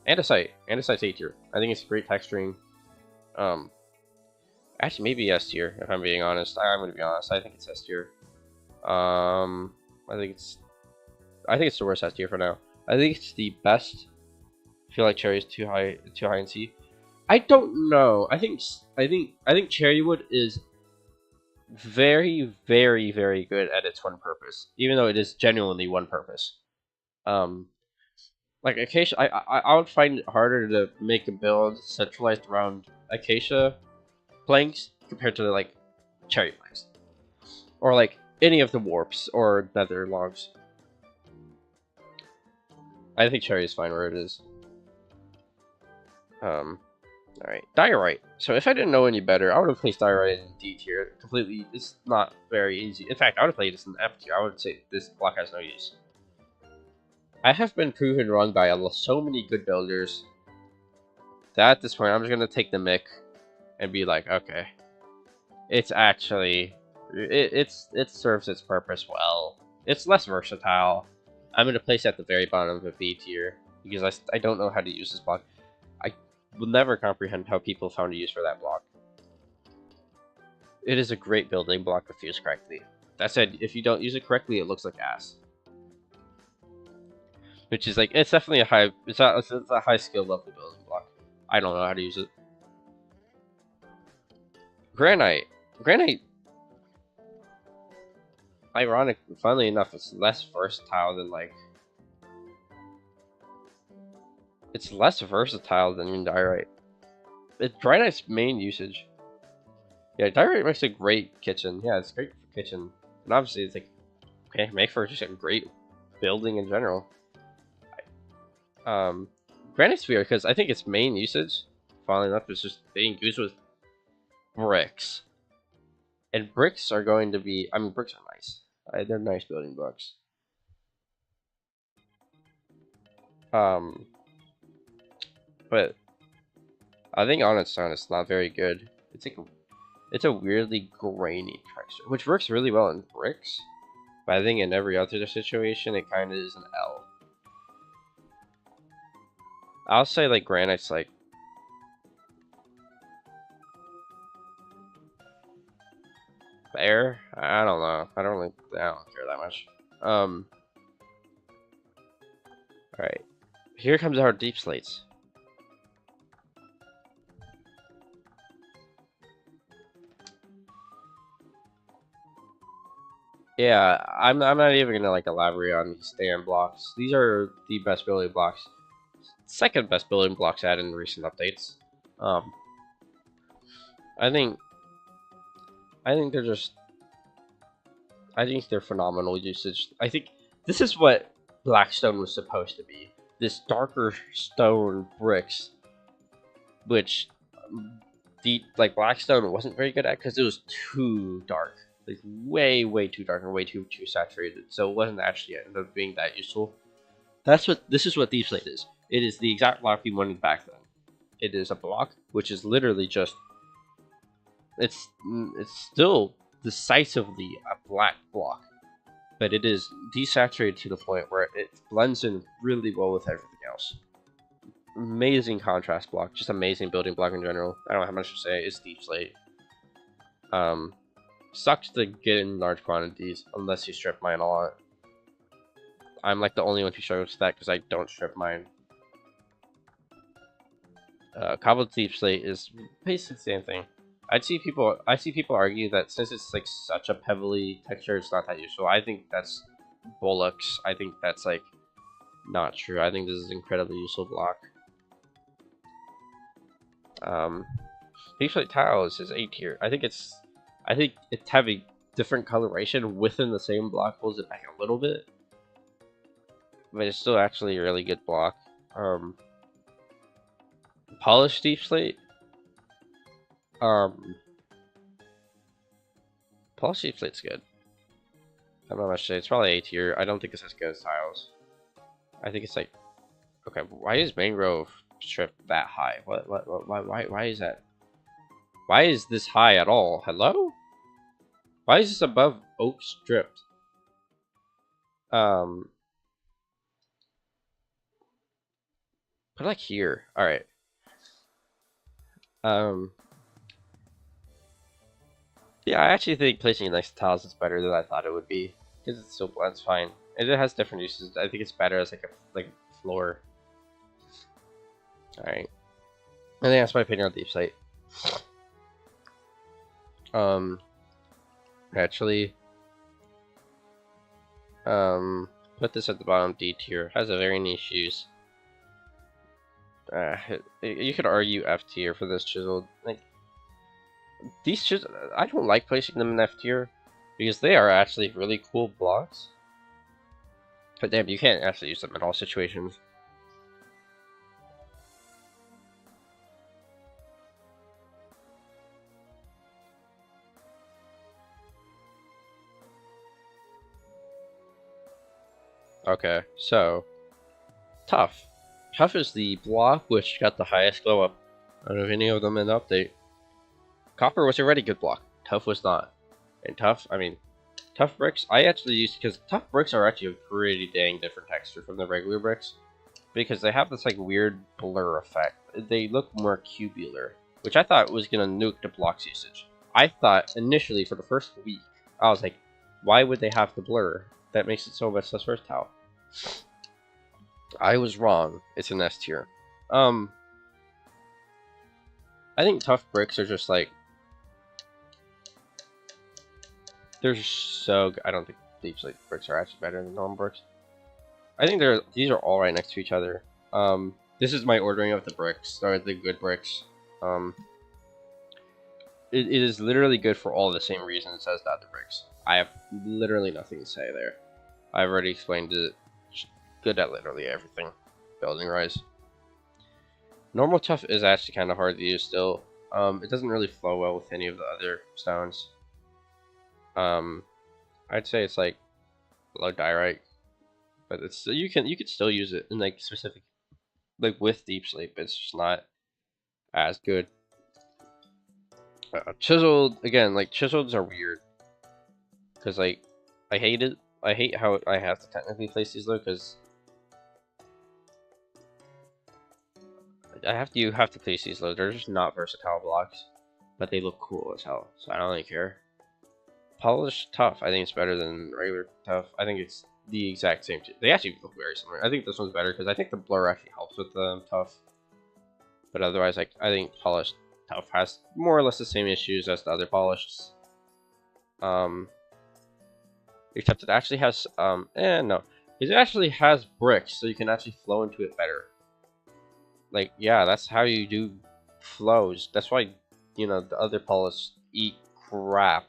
Andesite's A tier. I think it's great texturing. Actually maybe S tier if I'm being honest. I'm gonna be honest. I think it's S tier. I think it's the worst S tier for now. I think it's the best. I feel like cherry is too high in C. I don't know. I think cherrywood is very, very, very good at its one purpose, even though it is genuinely one purpose. Like acacia, I would find it harder to make a build centralized around acacia planks compared to like cherry planks, or like any of the warps or nether logs. I think cherry is fine where it is. Alright, diorite. So if I didn't know any better, I would have placed diorite in D tier. Completely, it's not very easy. In fact, I would have played this in F tier. I would say this block has no use. I have been proven wrong by so many good builders. At this point, I'm just gonna take the mic and be like, okay, it's actually it serves its purpose well. It's less versatile. I'm gonna place it at the very bottom of a B tier because I don't know how to use this block. I will never comprehend how people found a use for that block. It is a great building block if used correctly. That said, if you don't use it correctly, it looks like ass. Which is like, it's definitely a high, it's a high skill level building block. I don't know how to use it. Granite. Granite, ironic, funnily enough, it's less versatile than like, it's less versatile than diorite. It's granite's main usage. Yeah, diorite makes a great kitchen. Yeah, it's great for kitchen. And obviously, it's like, okay, make for just a great building in general. Granite's weird because I think its main usage, funnily enough, is just being used with bricks. And bricks are going to be, I mean, bricks are nice. They're nice building blocks. But I think on its own, it's not very good. It's like, it's a weirdly grainy texture, which works really well in bricks. But I think in every other situation, it kind of is an L. I'll say like granite's like fair. I don't know. I don't care that much. Alright. Here comes our deep slates. Yeah, I'm not even gonna like elaborate on these stand blocks. These are the best building blocks. Second best building blocks added in recent updates. I think they're just, I think they're phenomenal usage. I think this is what Blackstone was supposed to be. This darker stone bricks, which like Blackstone wasn't very good at because it was too dark. Like way too dark and way too saturated. So it wasn't actually ended up being that useful. This is what Deep Slate is. It is the exact block we wanted back then. It is a block which is literally just, it's still decisively a black block, but it is desaturated to the point where it blends in really well with everything else. Amazing contrast block, just amazing building block in general. I don't have much to say. It's Deep Slate. Sucks to get in large quantities unless you strip mine a lot. I'm like the only one who struggles with that because I don't strip mine. Cobbled Deep Slate is basically the same thing. I see people argue that since it's like such a pebbly texture, it's not that useful. I think that's bollocks. I think that's like not true. I think this is an incredibly useful block. Deep Slate tiles is A tier. I think it's having different coloration within the same block holds it back a little bit, but it's still actually a really good block. Polished Deep Slate. Polished Deep Slate's good. I don't know much to say. It's probably A tier. I don't think it's as good as tiles. I think it's like, okay, why is mangrove stripped that high? Why is that? Why is this high at all? Hello? Why is this above oak stripped? Put it like here. All right. Yeah, I actually think placing it next to tiles is better than I thought it would be because it still blends fine, and it has different uses. I think it's better as like a floor. All right. I think that's my opinion on Deep Slate. Actually, put this at the bottom, D tier. Has a very niche use. You could argue F tier for this chiseled. Like these chisels, I don't like placing them in F tier because they are actually really cool blocks. But damn, you can't actually use them in all situations. Okay, so tough. Tough is the block which got the highest glow up out of any of them in the update. Copper was already good block. Tough was not. And tough, I mean, tough bricks, I actually used, because tough bricks are actually a pretty dang different texture from the regular bricks. Because they have this like weird blur effect. They look more cubular, which I thought was going to nuke the blocks usage. I thought initially for the first week, I was like, why would they have the blur? That makes it so much less versatile. I was wrong. It's an S tier. I think tough bricks are just like, they're so. I don't think deep slate bricks are actually better than normal bricks. I think these are all right next to each other. This is my ordering of the bricks. Or the good bricks. It is literally good for all the same reasons as the other bricks. I have literally nothing to say there. I've already explained it. Just good at literally everything. Building rise. Normal tough is actually kind of hard to use still. It doesn't really flow well with any of the other stones. I'd say it's like low diorite, but it's you could still use it in like specific, like with deep sleep. It's just not as good. Chiseled again, like chiseleds are weird because like I hate it. I hate how I have to technically place these low because you have to place these low. They're just not versatile blocks, but they look cool as hell. So I don't really care. Polished tough, I think it's better than regular tough. I think it's the exact same. They actually look very similar. I think this one's better because I think the blur actually helps with the tough. But otherwise, like I think polished tough has more or less the same issues as the other polished. Except it actually has no, it actually has bricks, so you can actually flow into it better. Like yeah, that's how you do flows. That's why you know the other polished eat crap.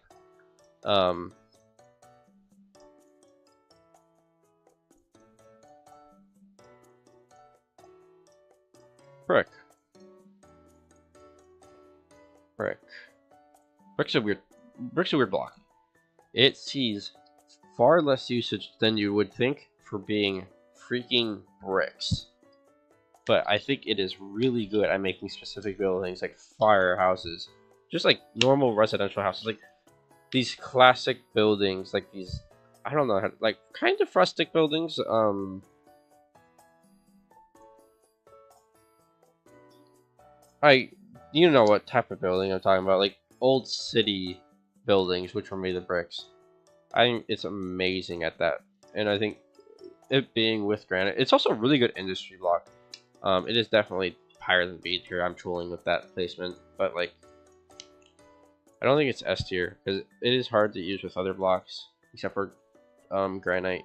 Brick. Brick's a weird block. It sees far less usage than you would think for being freaking bricks. But I think it is really good at making specific buildings like firehouses. Just like normal residential houses, like these classic buildings, like these, I don't know, like kind of rustic buildings. You know what type of building I'm talking about, like old city buildings which were made of bricks. I think it's amazing at that, and I think it being with granite, it's also a really good industry block. It is definitely higher than B tier. I'm trolling with that placement, but like, I don't think it's S tier because it is hard to use with other blocks except for granite.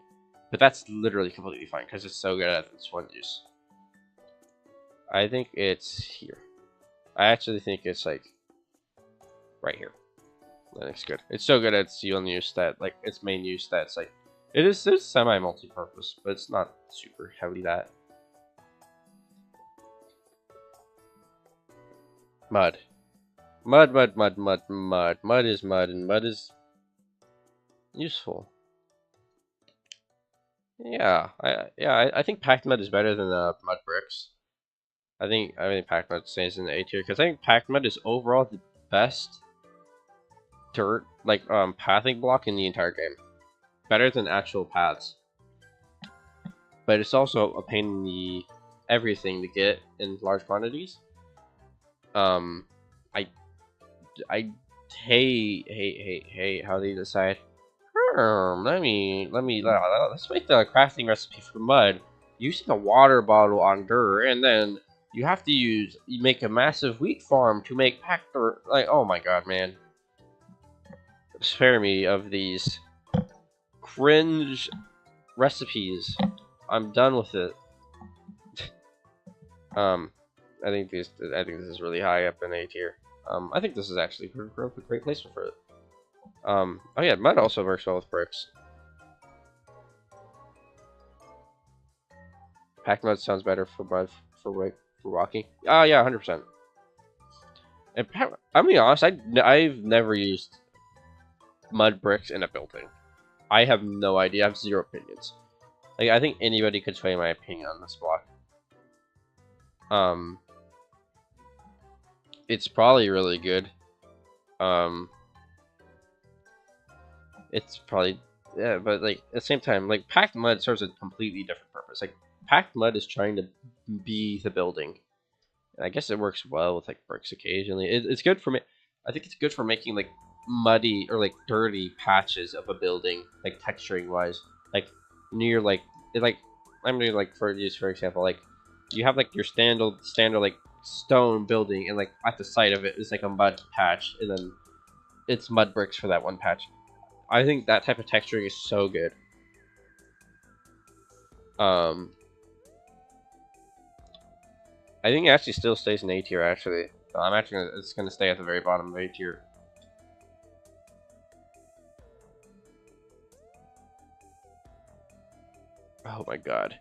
But that's literally completely fine because it's so good at this one use. I think it's here. I actually think it's like right here. That looks good. It's so good at its one use that like its main use that's like it's semi multi-purpose, but it's not super heavily that. Mud is mud, and mud is useful. Yeah, I think packed mud is better than mud bricks. I think packed mud stays in the A tier because I think packed mud is overall the best dirt like pathing block in the entire game. Better than actual paths. But it's also a pain in the everything to get in large quantities. I hate how they decide. Let's make the crafting recipe for mud using a water bottle on dirt, and then you have to you make a massive wheat farm to make packed dirt. Like, oh my god, man! Spare me of these cringe recipes. I'm done with it. I think this is really high up in A tier. I think this is actually a great placement for it. Oh yeah, mud also works well with bricks. Packed mud sounds better for mud for walking. Oh yeah, 100%. And I'm being honest, I've never used mud bricks in a building. I have no idea. I have zero opinions. Like I think anybody could sway my opinion on this block. it's probably really good. It's probably, yeah, but like at the same time, like packed mud serves a completely different purpose. Like packed mud is trying to be the building. And I guess it works well with like bricks occasionally. It's good for me. I think it's good for making like muddy or like dirty patches of a building, like texturing wise, like near like I'm doing like for example, like you have like your standard like stone building, and like at the side of it is like a mud patch, and then it's mud bricks for that one patch. I think that type of texturing is so good. I think it actually still stays in A tier. Actually, I'm actually it's gonna stay at the very bottom of A tier. Oh my god.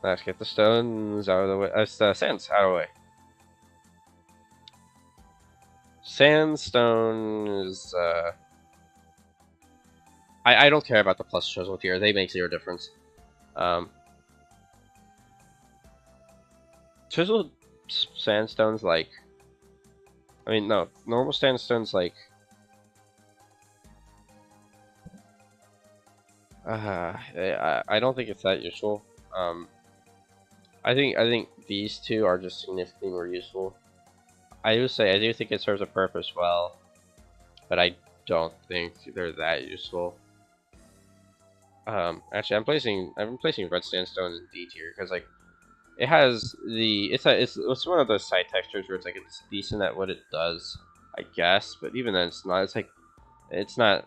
Let's get the stones out of the way. Sands out of the way. Sandstone is I don't care about the plus chisel tier. They make zero difference. Chiseled sandstone's like, I mean, no, normal sandstone's like, I don't think it's that useful. I think these two are just significantly more useful. I would say I do think it serves a purpose well, but I don't think they're that useful. Actually, I'm placing red sandstone in D tier because like it has the it's one of those side textures where it's like it's decent at what it does, I guess. But even then, it's not. It's like it's not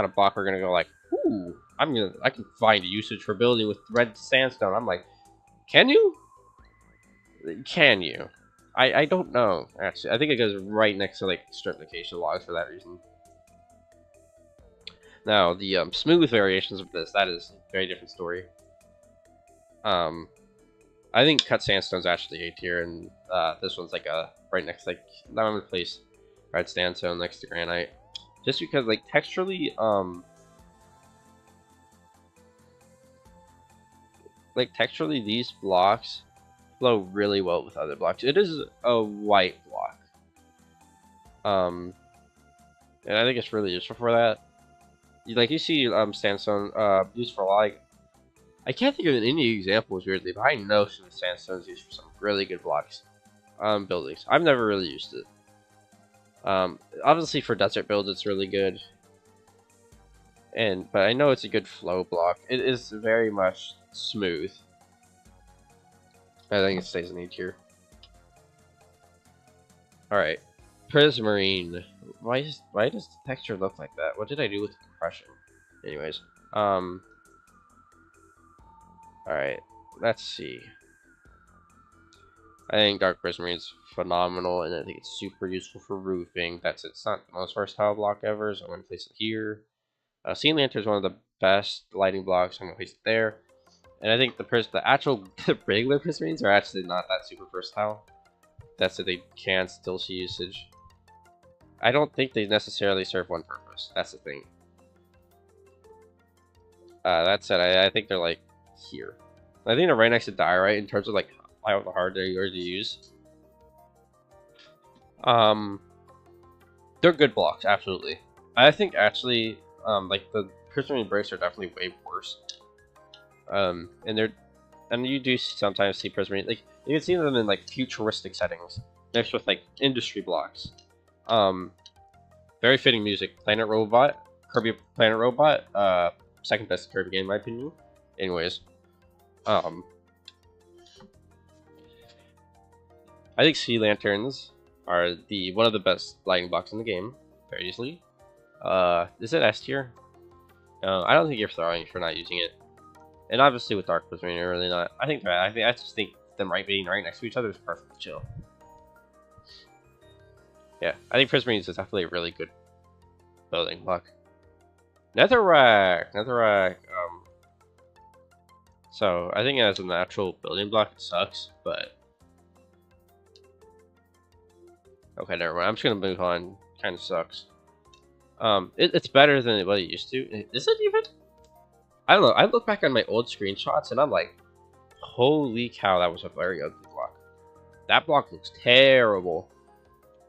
a block we're gonna go like, ooh, I can find usage for building with red sandstone. I'm like, can you? Can you? I don't know actually. I think it goes right next to like strip location logs for that reason. Now, the smooth variations of this, that is a very different story. I think cut sandstone's actually A tier, and this one's like right next, like I'm gonna place red sandstone next to granite, just because like texturally, these blocks flow really well with other blocks. It is a white block, and I think it's really useful for that. You see sandstone used for like, I can't think of any examples weirdly, but I know some sandstone's used for some really good blocks buildings. I've never really used it. Obviously for desert builds it's really good, but I know it's a good flow block. It is very much smooth. I think it stays in A tier. Alright. Prismarine. Why does the texture look like that? What did I do with compression? Anyways, alright, let's see. I think dark prismarine's phenomenal, and I think it's super useful for roofing. It's not the most versatile block ever, so I'm gonna place it here. Sea lantern is one of the best lighting blocks. I'm gonna place it there. And I think the actual regular prismarines are actually not that super versatile. That's that they can still see usage. I don't think they necessarily serve one purpose. That's the thing. That said, I think they're like here. I think they're right next to diorite in terms of like how hard they are to use. They're good blocks, absolutely. I think actually, like the prismarine bricks are definitely way worse. And you do sometimes see prismarine, like you can see them in like futuristic settings mixed with like industry blocks. Very fitting music. Planet Robot, Kirby Planet Robot, second best Kirby game in my opinion. Anyways, I think sea lanterns are one of the best lighting blocks in the game, very easily. Is it S tier? I don't think you're throwing for not using it. And obviously with dark prismarine, you're really not. I just think them being right next to each other is perfect chill. Yeah, I think prismarine is definitely a really good building block. Netherrack. So I think as an actual building block, it sucks, but okay, never mind. I'm just gonna move on. Kind of sucks. It's better than what it used to. Is it even? I don't know. I look back on my old screenshots and I'm like, Holy cow, that was a very ugly block. That block looks terrible.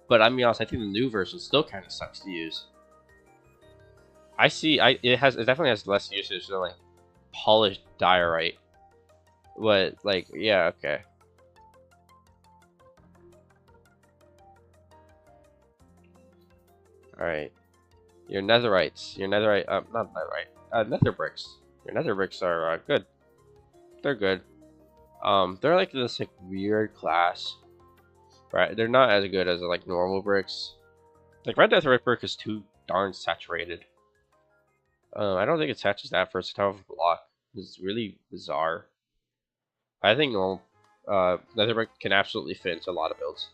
But I mean, honest, I think the new version still kind of sucks to use. It definitely has less usage than like polished diorite. But like, yeah, okay. All right, your netherites, not netherite, nether bricks. Your nether bricks are good. They're good. They're like this like weird class, right? They're not as good as like normal bricks. Like red netherite brick is too darn saturated. I don't think it saturates that for a type of block. It's really bizarre. I think normal nether brick can absolutely fit into a lot of builds.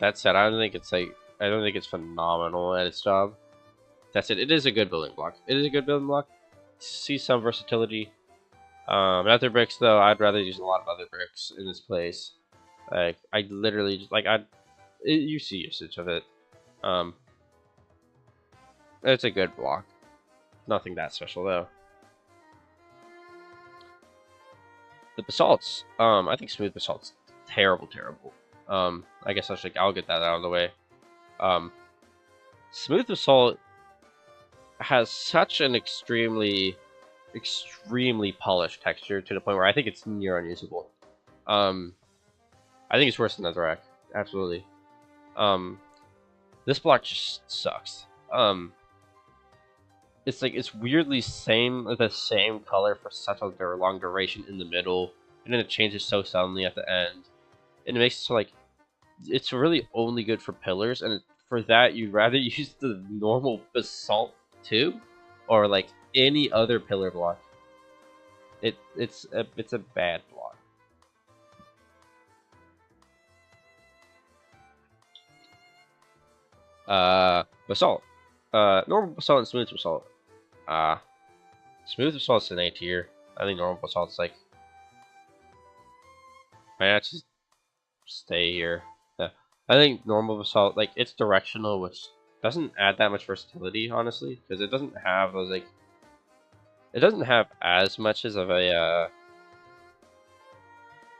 That said, I don't think it's phenomenal at its job. That's it. It is a good building block. It is a good building block. See some versatility. Nether bricks though, I'd rather use a lot of other bricks in this place. Like I literally just you see usage of it. It's a good block. Nothing that special though. The basalts. I think smooth basalt's terrible. I guess I'll get that out of the way. Smooth basalt has such an extremely polished texture to the point where I think it's near unusable. I think it's worse than netherrack. Absolutely. This block just sucks. It's weirdly the same color for such a long duration in the middle, and then it changes so suddenly at the end, and it makes it so like it's really only good for pillars, and for that you'd rather use the normal basalt too, or like any other pillar block. It's a bad block. Basalt. Normal basalt and smooth basalt. Smooth basalt's an A tier. I think normal basalt's like might actually stay here. Yeah. I think normal basalt, like, it's directional, which doesn't add that much versatility, honestly, because it doesn't have those, like, it doesn't have as much as of a,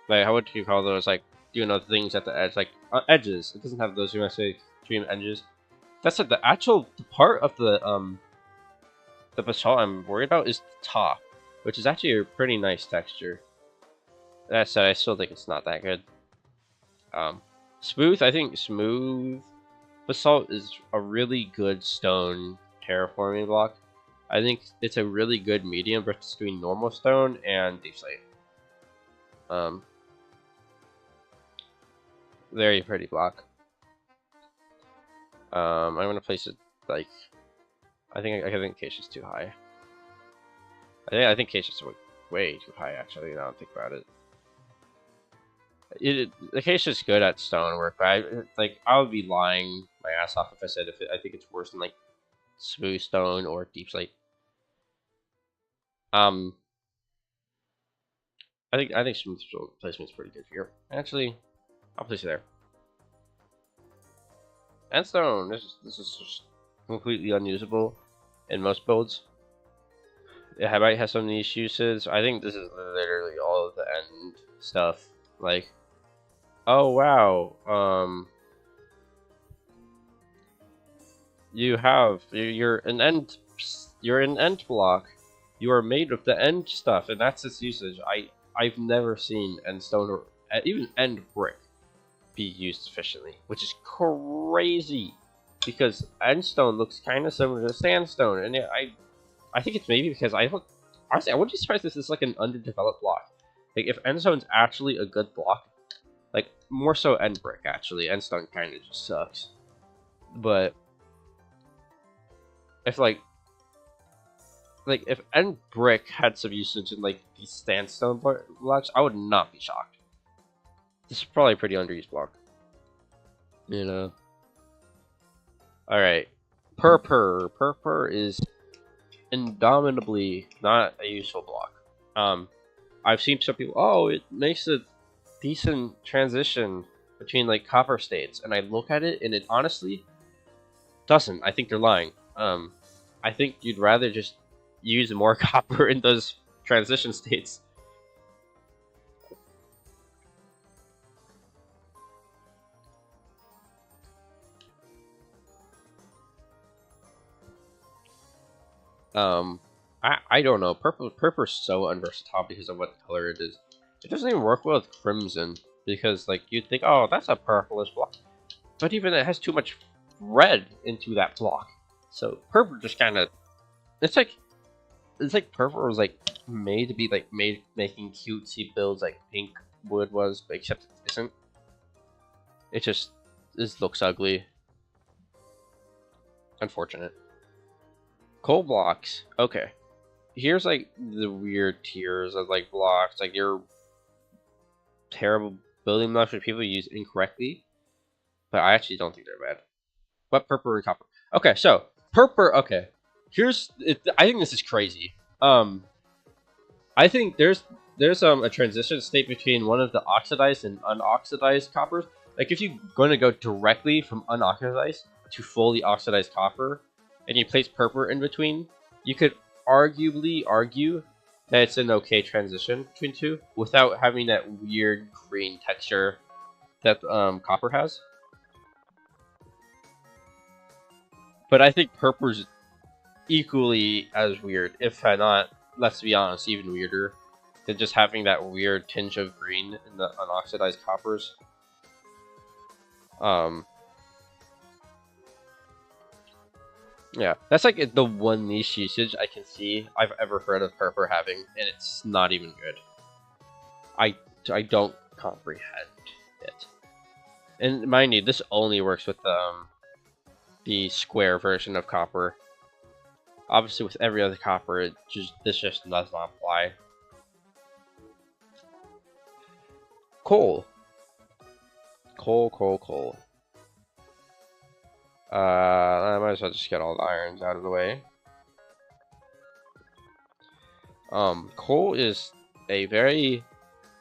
like, how would you call those, like, things at the edge, like, edges. It doesn't have those, extreme edges. That's like the part of the basalt I'm worried about is the top, which is actually a pretty nice texture. That said, I still think it's not that good. Smooth, I think smooth basalt is a really good stone terraforming block. I think it's a really good medium between normal stone and deep slate. Very pretty block. I'm gonna place it like I think Cache is too high. I think Cache is way too high actually. Now I think about it. The Cache is good at stonework, but I would be lying my ass off if I said I think it's worse than like smooth stone or deep slate. I think smooth placement's pretty good here. Actually, I'll place it there. And stone. This is just completely unusable in most builds. It might have some niche uses. I think this is literally all of the end stuff. Like, oh wow, you're an end block. You are made of the end stuff, and that's its usage. I've never seen end stone or even end brick be used efficiently, which is crazy because end stone looks kind of similar to sandstone, and I think it's maybe because honestly I wouldn't be surprised if this is like an underdeveloped block. Like if end stone's actually a good block, like more so end brick actually. End stone kind of just sucks, but if like if end brick had some usage in like these sandstone blocks, I would not be shocked. This is probably a pretty underused block. You know. Alright. Purpur is indomitably not a useful block. I've seen some people, oh, it makes a decent transition between like copper states, and I look at it and it honestly doesn't. I think they're lying. I think you'd rather just use more copper in those transition states. I don't know. Purple's so unversatile because of what color it is. It doesn't even work well with crimson because like you'd think, oh, that's a purplish block, but even it has too much red into that block. So purple just kind of, it's like purple was like made to be like making cutesy builds like pink wood was, but except it isn't. It just looks ugly. Unfortunate. Coal blocks. Okay. Here's like the weird tiers of like blocks, like your terrible building blocks that people use incorrectly, but I actually don't think they're bad. But purple and copper. Okay, so purple. Okay, here's it. I think this is crazy. I think there's a transition state between one of the oxidized and unoxidized coppers. Like if you're going to go directly from unoxidized to fully oxidized copper, and you place purple in between, you could arguably argue that it's an okay transition between two without having that weird green texture that copper has. But I think purple's equally as weird, if not, let's be honest, even weirder than just having that weird tinge of green in the unoxidized coppers. Yeah, that's like the one niche usage I can see I've ever heard of purple having, and it's not even good. I don't comprehend it. And mind you, this only works with the square version of copper. Obviously, with every other copper, this just does not apply. Coal. Coal. I might as well just get all the irons out of the way. Coal is a very...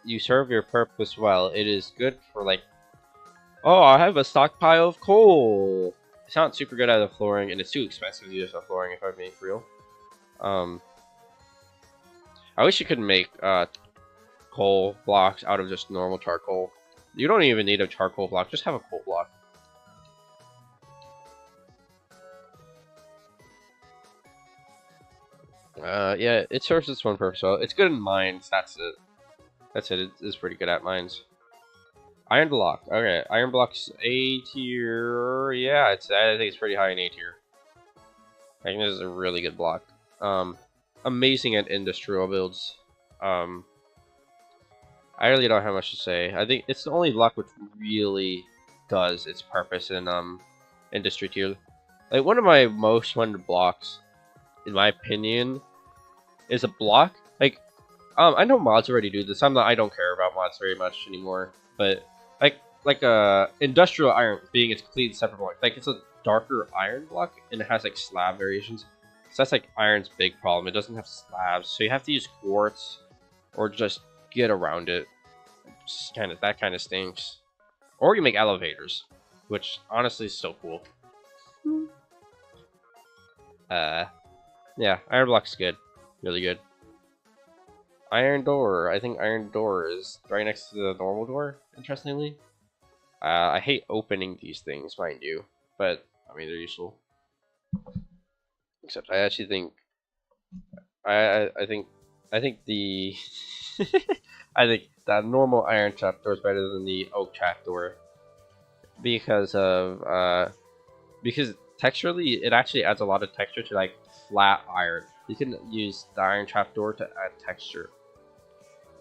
You serve your purpose well. It is good for like... Oh, I have a stockpile of coal! It's not super good out of the flooring, and it's too expensive to use the flooring if I'm being real. I wish you could make coal blocks out of just normal charcoal. You don't even need a charcoal block, just have a coal block. Yeah, it serves its one purpose well. It's good in mines, that's it. That's it, it's pretty good at mines. Iron block, okay, iron block's A tier. Yeah, I think it's pretty high in A tier. I think this is a really good block. Amazing at industrial builds. I really don't have much to say. I think it's the only block which really does its purpose in industry tier. Like one of my most wanted blocks, in my opinion, is a block. Like, I know mods already do this. I don't care about mods very much anymore. But like industrial iron being its complete separate block. Like it's a darker iron block and it has like slab variations. So that's like iron's big problem. It doesn't have slabs, so you have to use quartz or just get around it. Just that kind of stinks. Or you make elevators, which honestly is so cool. Yeah, iron block's good. Really good. Iron door. I think iron door is right next to the normal door, interestingly. I hate opening these things, mind you. But, I mean, they're useful. Except I actually think... I think the... I think that normal iron trapdoor is better than the oak trapdoor. Because of... because texturally, it actually adds a lot of texture to, like, flat iron. You can use the iron trapdoor to add texture,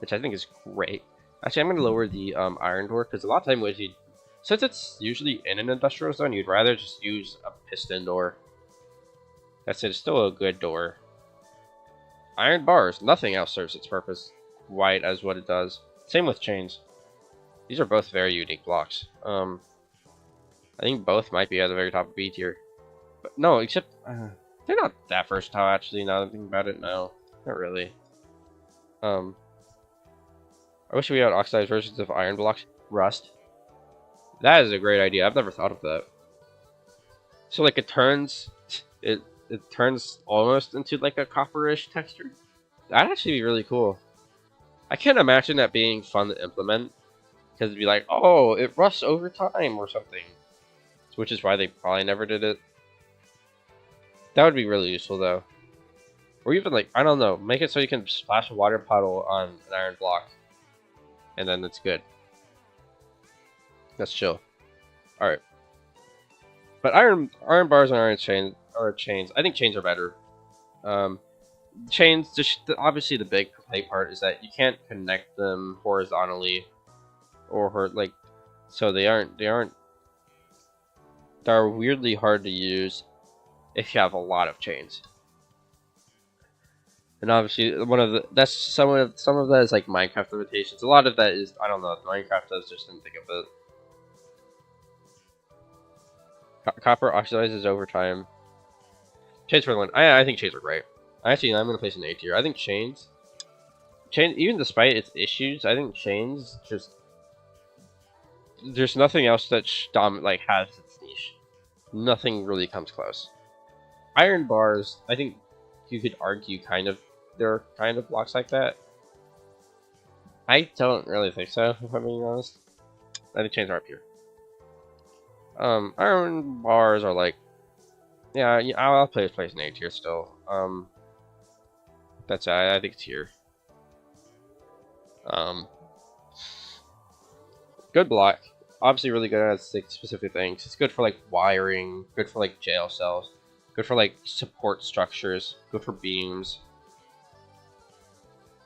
which I think is great. Actually, I'm going to lower the iron door, because a lot of time when you... Since it's usually in an industrial zone, you'd rather just use a piston door. That's it, it's still a good door. Iron bars, nothing else serves its purpose quite as what it does. Same with chains. These are both very unique blocks. I think both might be at the very top of B tier. But no, except... they're not that versatile, actually, now that I'm thinking about it. No, not really. I wish we had oxidized versions of iron blocks. Rust. That is a great idea. I've never thought of that. So, like, it turns... it turns almost into like a copperish texture. That'd actually be really cool. I can't imagine that being fun to implement, because it'd be like, oh, it rusts over time or something, which is why they probably never did it. That would be really useful though. Or even like, I don't know, make it so you can splash a water puddle on an iron block, and then it's good. That's chill. All right. But iron bars and iron chains. I think chains are better. Chains, just obviously the big complaint part is that you can't connect them horizontally, or like, so they're weirdly hard to use if you have a lot of chains. And obviously, some of that is like Minecraft limitations. A lot of that is, I don't know, Minecraft does, just didn't think of it. Copper oxidizes over time. Chains for the win. I think chains are great. Actually, I'm gonna place an A tier. I think chains, even despite its issues, I think chains just, there's nothing else that like has its niche. Nothing really comes close. Iron bars, I think you could argue they're kind of blocks like that. I don't really think so, if I'm being honest. I think chains are up here. Iron bars are like, yeah, I'll place an A tier still. That's I think it's here. Good block. Obviously really good at specific things. It's good for like wiring, good for like jail cells, good for like support structures, good for beams.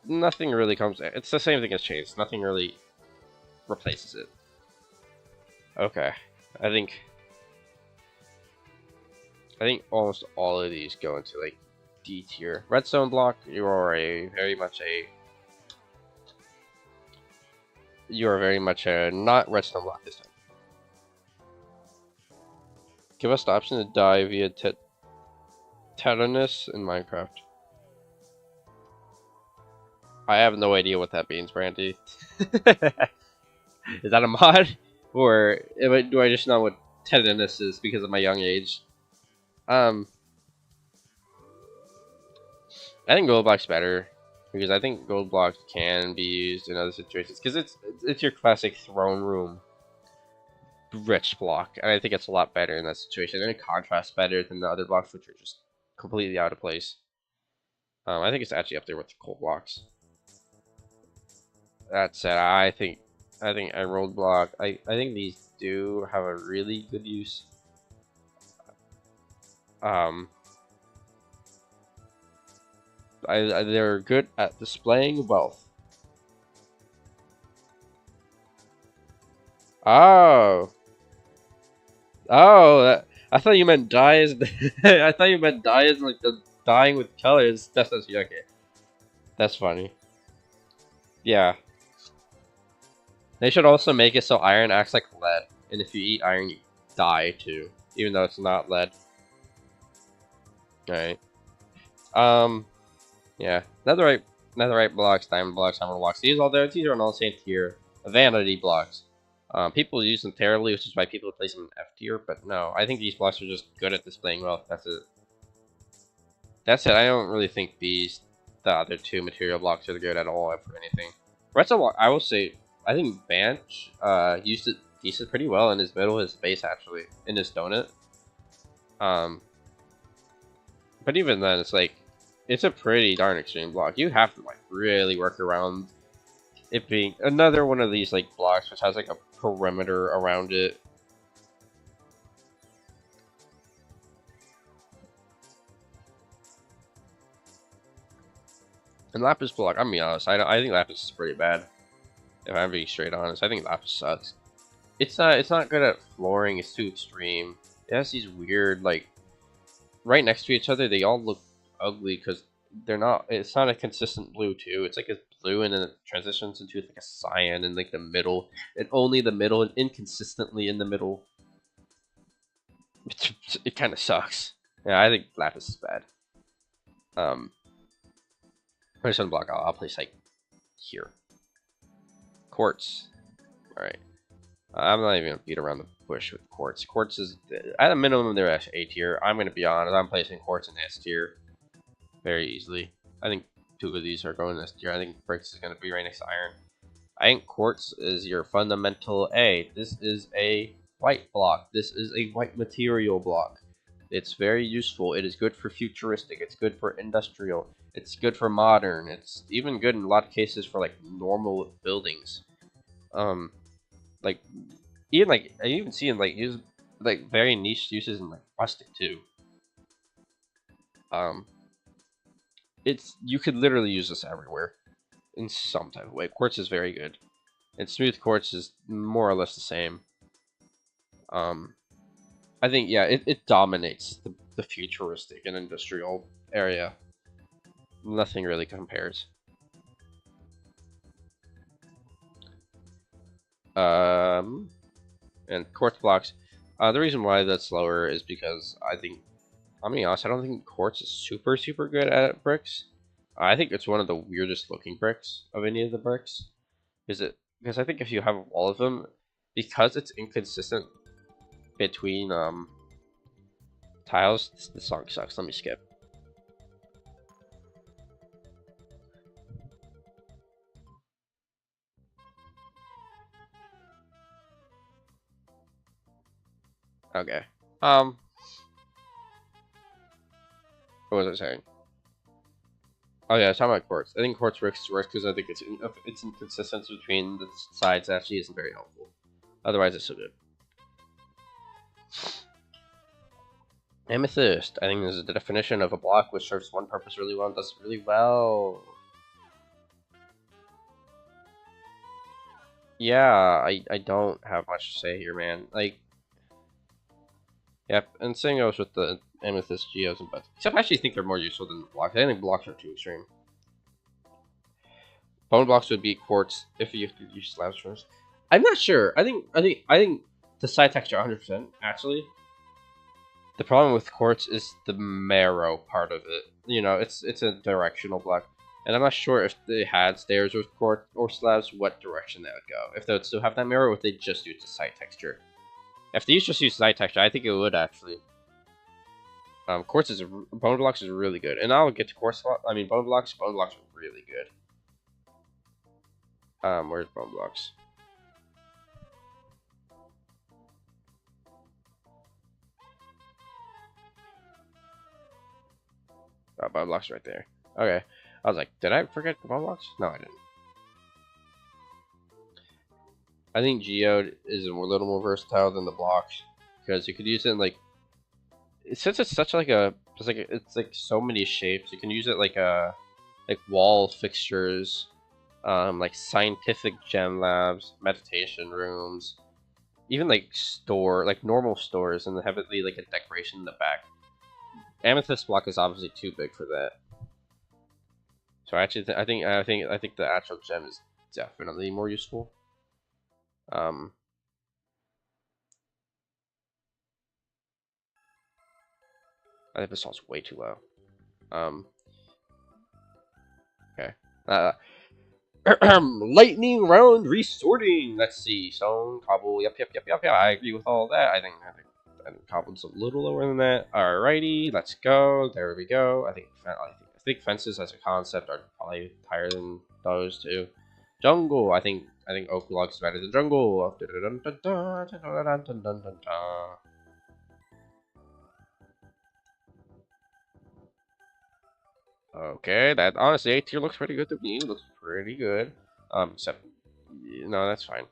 Nothing really comes. It's the same thing as chains. Nothing really replaces it. Okay, I think almost all of these go into like D tier. Redstone block, you are very much a not redstone block this time. Give us the option to die via tetanus in Minecraft. I have no idea what that means, Brandy. Is that a mod? Or do I just know what tetanus is because of my young age? I think gold block's better, because I think gold blocks can be used in other situations, because it's your classic throne room rich block, and I think it's a lot better in that situation, and it contrasts better than the other blocks, which are just completely out of place. I think it's actually up there with the coal blocks. That said, I think emerald block, I think these do have a really good use. They're good at displaying wealth. Oh, I thought you meant dye as I thought you meant dye as like the dyeing with colors. That's okay. That's funny. Yeah. They should also make it so iron acts like lead, and if you eat iron, you die too, even though it's not lead. Alright. Yeah. Netherite blocks, diamond blocks, hammer blocks. These are all the same tier. Vanity blocks. People use them terribly, which is why people place them in F tier, but no, I think these blocks are just good at displaying wealth. That's it. That's it. I don't really think the other two material blocks are good at all for anything. Redstone block, I will say, I think Banch used it pretty well in his base actually, in his donut. But even then, it's like, it's a pretty darn extreme block. You have to like really work around it being another one of these like blocks which has like a perimeter around it. And Lapis block, I'm gonna be honest, I think Lapis is pretty bad. If I'm being straight honest, I think Lapis sucks. It's not good at flooring, it's too extreme. It has these weird, like, right next to each other, they all look ugly because it's not a consistent blue too. It's like a blue and then it transitions into like a cyan in like the middle, and only the middle, and inconsistently in the middle. It kind of sucks. Yeah, I think Lapis is bad. Redstone block, I'll place like here. Quartz. Alright. I'm not even gonna beat around the bush with quartz. Quartz is at a minimum they're at A tier. I'm gonna be honest. I'm placing quartz in S tier very easily. I think 2 of these are going in S tier. I think bricks is gonna be right next to iron. I think quartz is your fundamental A. This is a white block. This is a white material block. It's very useful. It is good for futuristic. It's good for industrial. It's good for modern. It's even good in a lot of cases for like normal buildings. Um, like even like I even see in like use like very niche uses in like rustic too. Um, it's you could literally use this everywhere in some type of way. Quartz is very good, and smooth quartz is more or less the same. Um, I think yeah, it dominates the futuristic and industrial area. Nothing really compares. Um, and quartz blocks. The reason why that's lower is because I'm being honest, I don't think quartz is super good at bricks. I think it's one of the weirdest looking bricks of any of the bricks. Is it? Because I think if you have all of them, because it's inconsistent between tiles, this song sucks. Let me skip. Okay. Um, what was I saying? Oh yeah, I was talking about quartz. I think quartz bricks works because I think its inconsistency between the sides actually isn't very helpful. Otherwise, it's so good. Amethyst. I think this is the definition of a block which serves one purpose really well and does it really well. Yeah, I don't have much to say here, man. Like, yep, and same goes with the amethyst geos and buds. Except I actually think they're more useful than the blocks. I think blocks are too extreme. Bone blocks would be quartz if you could use slabs first. I'm not sure. I think the side texture 100% actually. The problem with quartz is the marrow part of it. You know, it's a directional block, and I'm not sure if they had stairs with quartz or slabs, what direction they would go. If they would still have that marrow, or if they just use the side texture. If they just use side texture, I think it would actually. Quartz is bone blocks is really good, and I'll get to quartz. I mean, bone blocks. Bone blocks are really good. Where's bone blocks? Oh, bone blocks right there. Okay. I was like, did I forget the bone blocks? No, I didn't. I think Geode is a little more versatile than the blocks because you could use it in like since it's such like a it's like so many shapes. You can use it like like wall fixtures, like scientific gem labs, meditation rooms, even like normal stores, and have it be like a decoration in the back. Amethyst block is obviously too big for that. So actually, I think the actual gem is definitely more useful. Um, I think this is way too low. Okay. Lightning round resorting. Let's see. Stone, cobble. Yep. I agree with all that. I think cobble's a little lower than that. Alrighty, let's go. There we go. I think fences as a concept are probably higher than those two. Jungle. I think oak logs is better than jungle. Okay, that honestly A tier looks pretty good to me. Looks pretty good. Except no, that's fine.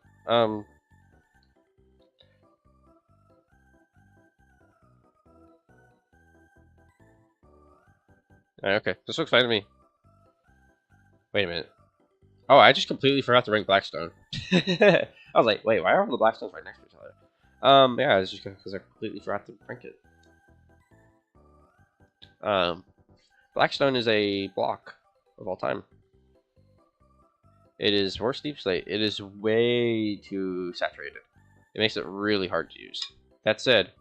Okay, this looks fine to me. Wait a minute. Oh, I just completely forgot to rank Blackstone. I was like, wait, why are all the Blackstones right next to each other? Yeah, it's just because I completely forgot to rank it. Blackstone is a block of all time. It is for steep slate. It is way too saturated. It makes it really hard to use. That said,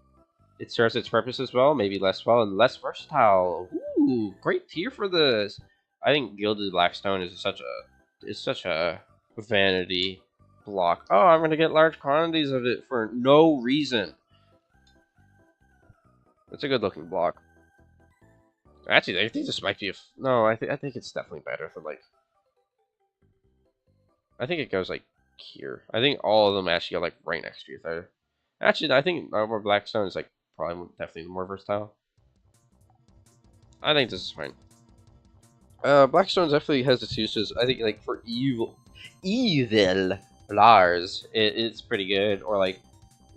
it serves its purpose as well, maybe less well, and less versatile. Ooh, great tier for this. I think Gilded Blackstone is such a vanity block. Oh, I'm gonna get large quantities of it for no reason. It's a good looking block. Actually, I think this might be no. I think it's definitely better for like. I think it goes like here. I think all of them actually go like right next to each other. Actually, I think more Blackstone is like probably definitely more versatile. I think this is fine. Blackstone definitely has its uses. I think like for evil Lars, it's pretty good. Or like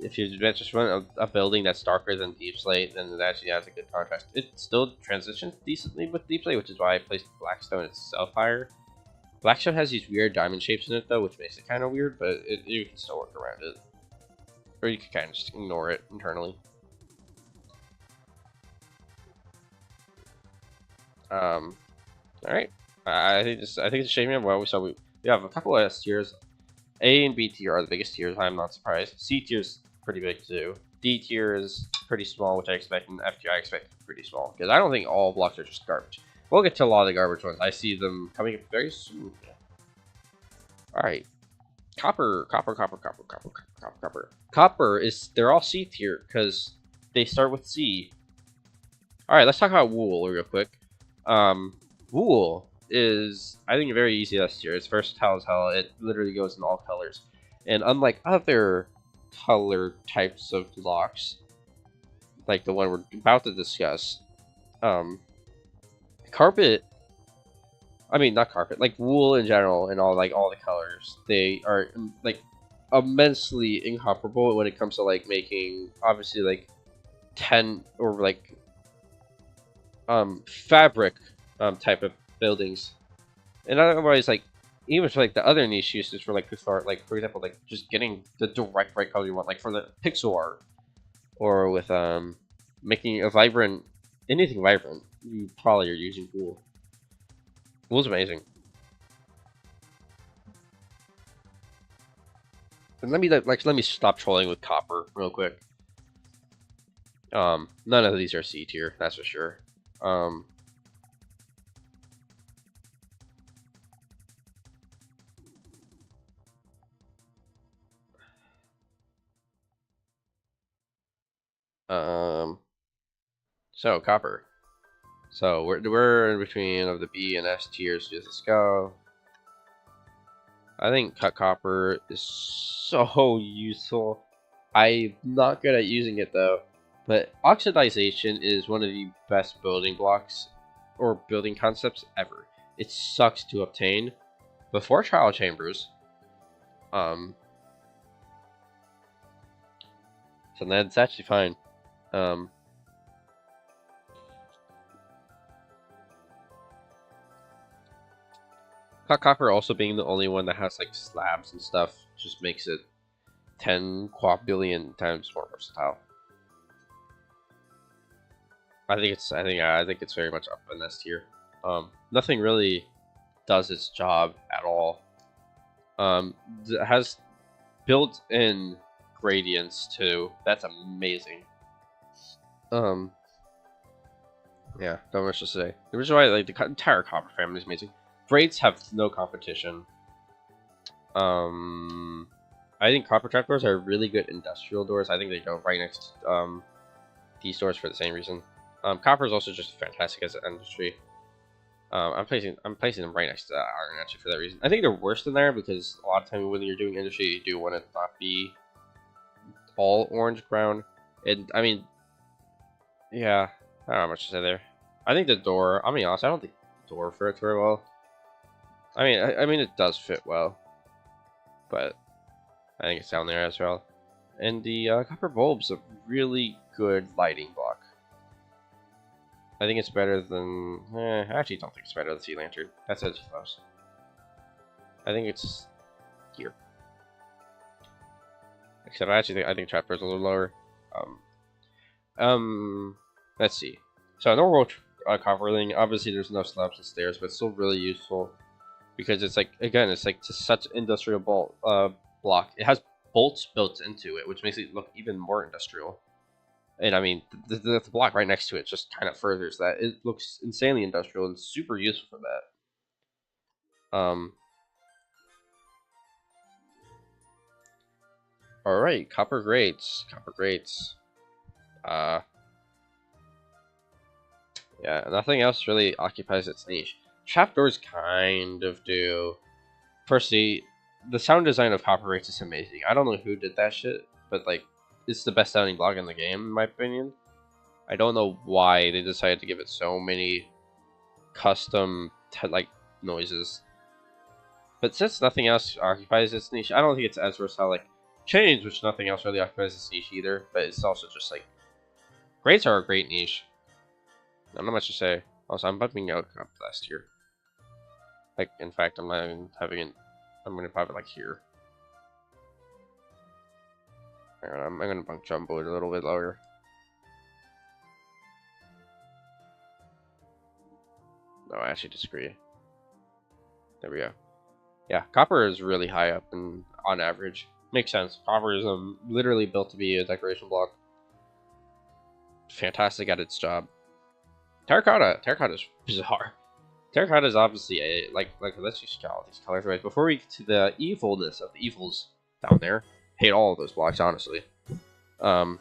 if you just run a building that's darker than Deep Slate, then it actually has a good contrast. It still transitions decently with Deep Slate, which is why I placed Blackstone itself higher. Blackstone has these weird diamond shapes in it though, which makes it kind of weird, but you can still work around it. Or you can kind of just ignore it internally. All right. I think it's shaping up well. So we have a couple of S tiers. A and B tier are the biggest tiers. I'm not surprised. C tier is pretty big too. D tier is pretty small, which I expect, and F tier I expect pretty small because I don't think all blocks are just garbage. We'll get to a lot of the garbage ones. I see them coming up very soon. All right. Copper is they're all C tier because they start with C. All right, let's talk about wool real quick. Wool is, I think, very easy S tier. It's versatile as hell. It literally goes in all colors. And unlike other color types of blocks, like the one we're about to discuss, carpet, I mean, not carpet, like wool in general and all the colors, they are like immensely incomparable when it comes to like making, obviously, like 10 or like fabric type of buildings. And otherwise, like even for like the other niche uses for like art, like for example, like just getting the direct right color you want, like for the pixel art, or with making a vibrant anything vibrant, you probably are using wool. Wool's amazing. And let me stop trolling with copper real quick. None of these are C tier, that's for sure. So copper. So we're in between of the B and S tiers. Just let's go. I think cut copper is so useful. I'm not good at using it though, but oxidization is one of the best building blocks or building concepts ever. It sucks to obtain before trial chambers. So that's actually fine. Cut copper also being the only one that has like slabs and stuff just makes it 10 quadrillion times more versatile. I think it's very much up in S tier. Nothing really does its job at all. It has built-in gradients too. That's amazing. Yeah, don't much to say. The reason why like the entire copper family is amazing. Braids have no competition. I think copper trapdoors are really good industrial doors. I think they go right next to these doors for the same reason. Copper is also just fantastic as an industry. I'm placing them right next to iron actually for that reason. I think they're worse than there because a lot of times when you're doing industry, you do want it not be all orange brown. And I mean, yeah, I don't know much to say there. I think the door. I'll be honest, I don't think the door fits very well. I mean, it does fit well, but I think it's down there as well. And the copper bulb's a really good lighting block. I think it's better than. I actually don't think it's better than Sea Lantern. That's edge close. I think it's here. Except I think Trapdoor's a little lower. Let's see. So normal copper ring. Obviously, there's no slabs and stairs, but it's still really useful because it's like it's like just such industrial block. It has bolts built into it, which makes it look even more industrial. And I mean, the block right next to it just kind of furthers that. It looks insanely industrial and super useful for that. Alright, copper grates. Copper grates. Yeah, nothing else really occupies its niche. Trapdoors kind of do. Firstly, the sound design of copper grates is amazing. I don't know who did that shit, but like, it's the best sounding block in the game, in my opinion. I don't know why they decided to give it so many custom like noises. But since nothing else occupies its niche, I don't think it's as versatile like chains, which nothing else really occupies its niche either. But it's also just like grates are a great niche. Not much to say. Also, I'm bumping out up last year. Like, in fact, I'm not even having it. I'm gonna pop it like here. Hang on, I'm gonna bump jumbo it a little bit lower. No, I actually disagree. There we go. Yeah, copper is really high up and on average. Makes sense. Copper is literally built to be a decoration block. Fantastic at its job. Terracotta is bizarre. Terracotta is obviously a let's just get all these colors right before we get to the evilness of the evils down there. Hate all of those blocks, honestly. So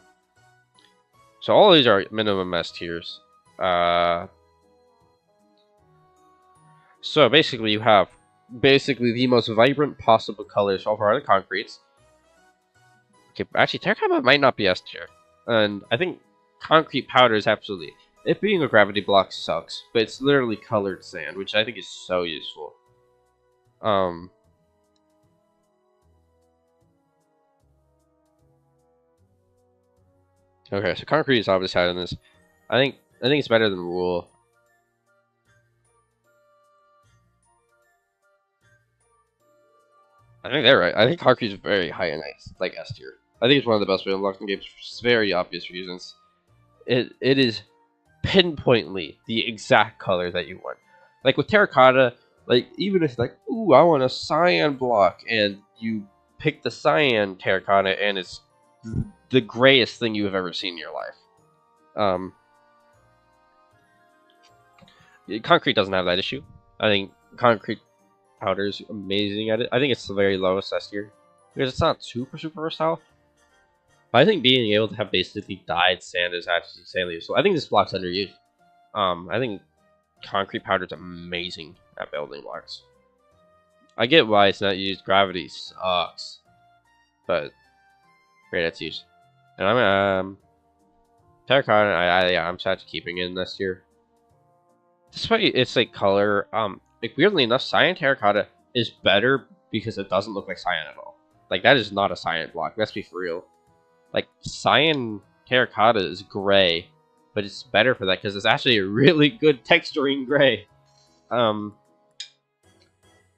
all of these are minimum S tiers. So basically, you have the most vibrant possible colors of our other concretes. Okay, actually, terracotta might not be S tier, and I think concrete powder is absolutely. It being a gravity block sucks, but it's literally colored sand, which I think is so useful. Okay, so concrete is obviously higher than this. I think it's better than wool. I think they're right. I think concrete is very high in like S tier. I think it's one of the best building blocks in games for very obvious reasons. It is pinpointly the exact color that you want. Like with terracotta, like even if like, ooh, I want a cyan block, and you pick the cyan terracotta, and it's the grayest thing you have ever seen in your life. Concrete doesn't have that issue. I think concrete powder is amazing at it. I think it's the very lowest S tier because it's not super versatile. But I think being able to have basically dyed sand is actually insanely useful. I think this block's underused. I think concrete powder is amazing at building blocks. I get why it's not used. Gravity sucks, but great, it's used. And I'm terracotta. I'm sad to keeping it in this year. Despite its like color, like weirdly enough, cyan terracotta is better because it doesn't look like cyan at all. Like that is not a cyan block. Let's be for real. Like cyan terracotta is gray, but it's better for that because it's actually a really good texturing gray. And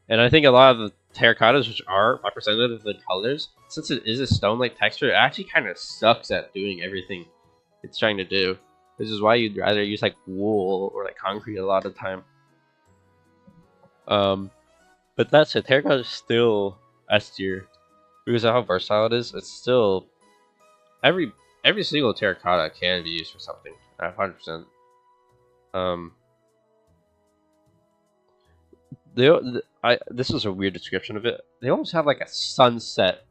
I think a lot of the terracottas, which are representative of the colors, since it is a stone-like texture, it actually kind of sucks at doing everything it's trying to do. This is why you'd rather use like wool or like concrete a lot of the time. But that said, terracotta is still S tier because of how versatile it is. It's still every single terracotta can be used for something. 100%. This is a weird description of it. They almost have like a sunset,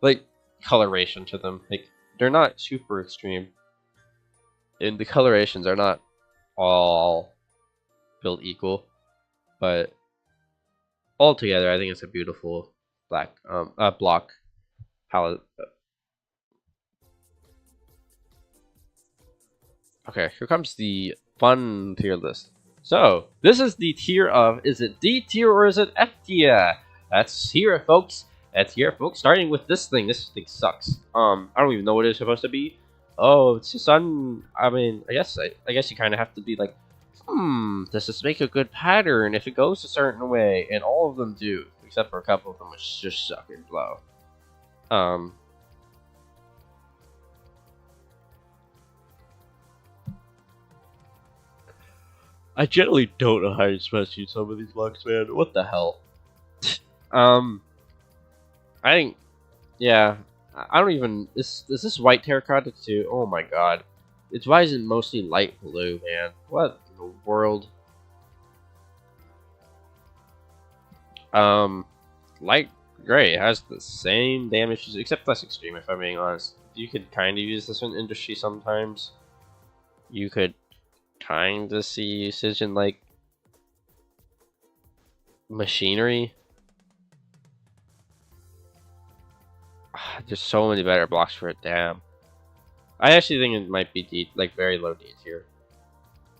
like coloration to them. Like they're not super extreme, and the colorations are not all built equal, but altogether, I think it's a beautiful black block palette. Okay, here comes the fun tier list. So, this is the tier of, is it D tier or is it F tier? That's here, folks. That's here, folks. Starting with this thing. This thing sucks. I don't even know what it's supposed to be. Oh, it's just I mean, I guess you kind of have to be like, does this make a good pattern if it goes a certain way? And all of them do, except for a couple of them which just suck and blow. I generally don't know how you're supposed to use some of these blocks, man. What the hell? I think, yeah, I don't even. Is this white terracotta too? Oh my god, why is it mostly light blue, man? What in the world? Light Gray has the same damn issues, except less extreme, if I'm being honest. You could kind of use this in industry sometimes. You could kind of see usage in, like, machinery. There's so many better blocks for it, damn. I actually think it might be D, like, very low D tier.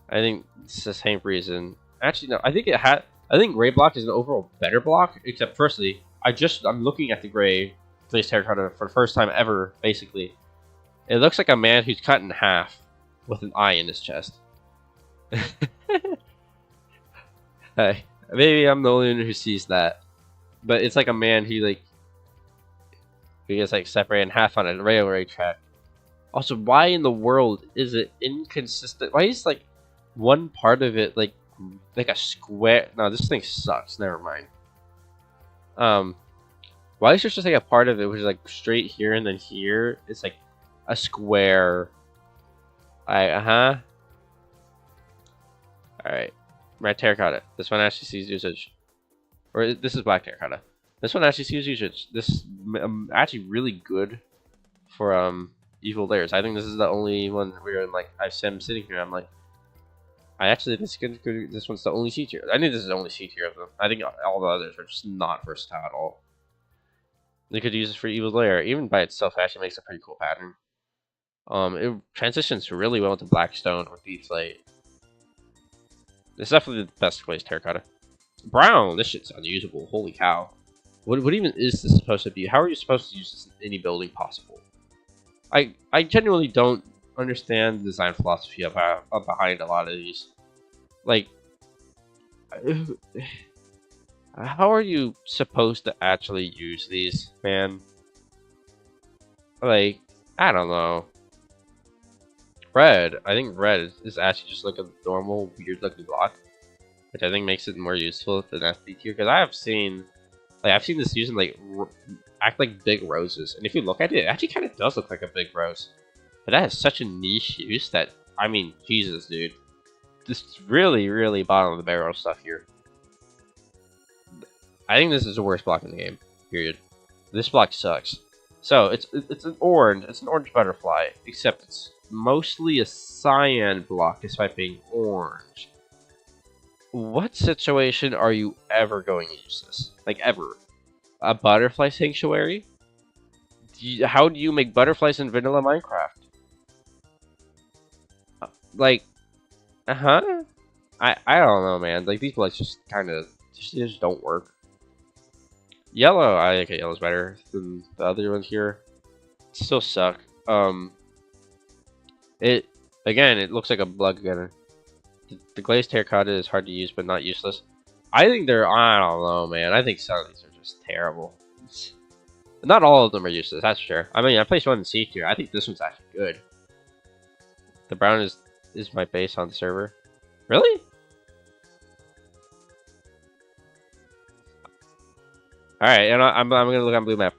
I think it's the same reason. Actually, no, I think gray block is an overall better block, except firstly, I'm looking at the gray glazed terracotta for the first time ever, basically. It looks like a man who's cut in half with an eye in his chest. Hey, maybe I'm the only one who sees that. But it's like a man who gets like separated in half on a railway track. Also, why in the world is it inconsistent? Why is like one part of it like a square? No, this thing sucks. Never mind. Why is there just like a part of it which is like straight here and then here? It's like a square. Alright. Red terracotta. This one actually sees usage. Or this is black terracotta. This one actually sees usage. This is actually really good for evil layers. I think this is the only one where like I'm sitting here. I'm like, this one's the only C tier. I think this is the only C tier of them. I think all the others are just not versatile at all. They could use this for evil layer. Even by itself, it actually makes a pretty cool pattern. It transitions really well into Blackstone or Deep Slate. It's definitely the best glazed terracotta. Brown, this shit's unusable. Holy cow! What even is this supposed to be? How are you supposed to use this in any building possible? I genuinely don't understand the design philosophy of behind a lot of these. Like, how are you supposed to actually use these, man? Like, I don't know. Red. I think red is actually just like a normal, weird-looking block, which I think makes it more useful than SD tier. Because I've seen this using act like big roses, and if you look at it, it actually kind of does look like a big rose. But that has such a niche use that, I mean, Jesus, dude, this is really, really bottom of the barrel stuff here. I think this is the worst block in the game. Period. This block sucks. So it's an orange. It's an orange butterfly, except it's mostly a cyan block despite being orange. What situation are you ever going to use this? Like, ever? A butterfly sanctuary? How do you make butterflies in vanilla Minecraft? I don't know, man. Like, these blocks just kind of just don't work. Yellow, I think yellow's better than the other ones here. Still suck. It looks like a blood gunner. The glazed terracotta is hard to use, but not useless. I think I don't know, man. I think some of these are just terrible. Not all of them are useless, that's for sure. I mean, I placed one in C tier. I think this one's actually good. The brown is my base on the server. Really? Alright, and I'm gonna look on blue map.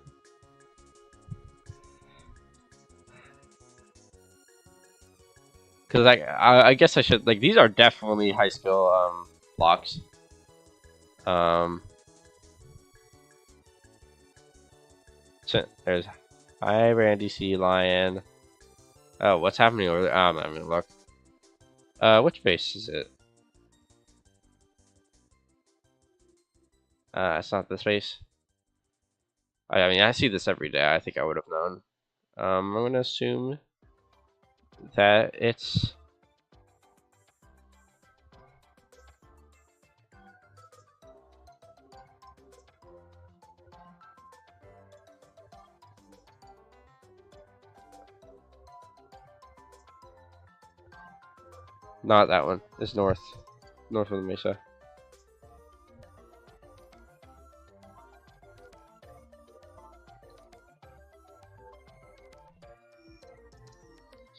Because I guess I should, like, these are definitely high skill blocks. So there's hi Randy Sea Lion. Oh, what's happening over there? I'm not gonna look. Which base is it? It's not this base. I mean, I see this every day. I think I would have known. I'm gonna assume that it's not that one. It's north of the mesa.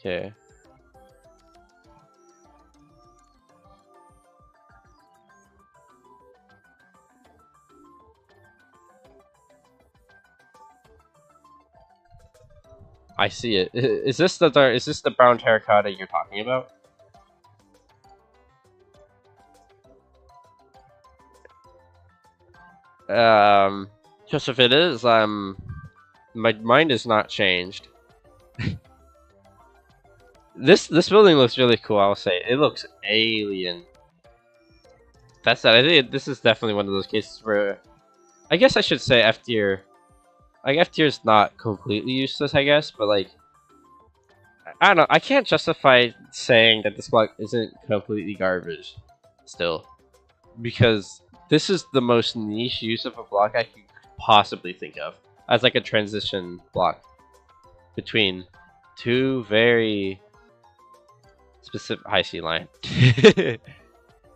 Okay. I see it. Is this the brown terracotta you're talking about? Just if it is, my mind is not changed. This building looks really cool. I'll say it looks alien. That's that. I think this is definitely one of those cases where, I guess I should say F tier. Like F tier is not completely useless, I guess, but like, I don't know. I can't justify saying that this block isn't completely garbage, still, because this is the most niche use of a block I could possibly think of as like a transition block between two very specific high C line.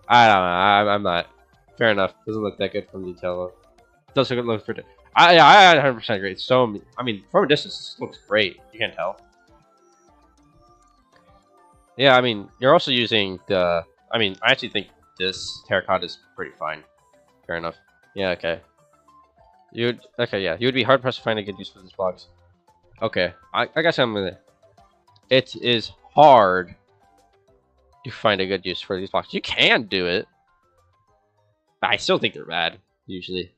I don't know. I'm not. Fair enough. Doesn't look that good from detail though. Doesn't look for. I 100% agree. So I mean, from a distance, this looks great. You can't tell. Yeah, I mean, you're also using the. I mean, I actually think this terracotta is pretty fine. Fair enough. Yeah. Okay. Okay. Yeah. You would be hard pressed to find a good use for these blocks. Okay. I guess I'm gonna. It is hard to find a good use for these blocks. You can do it. But I still think they're bad, usually.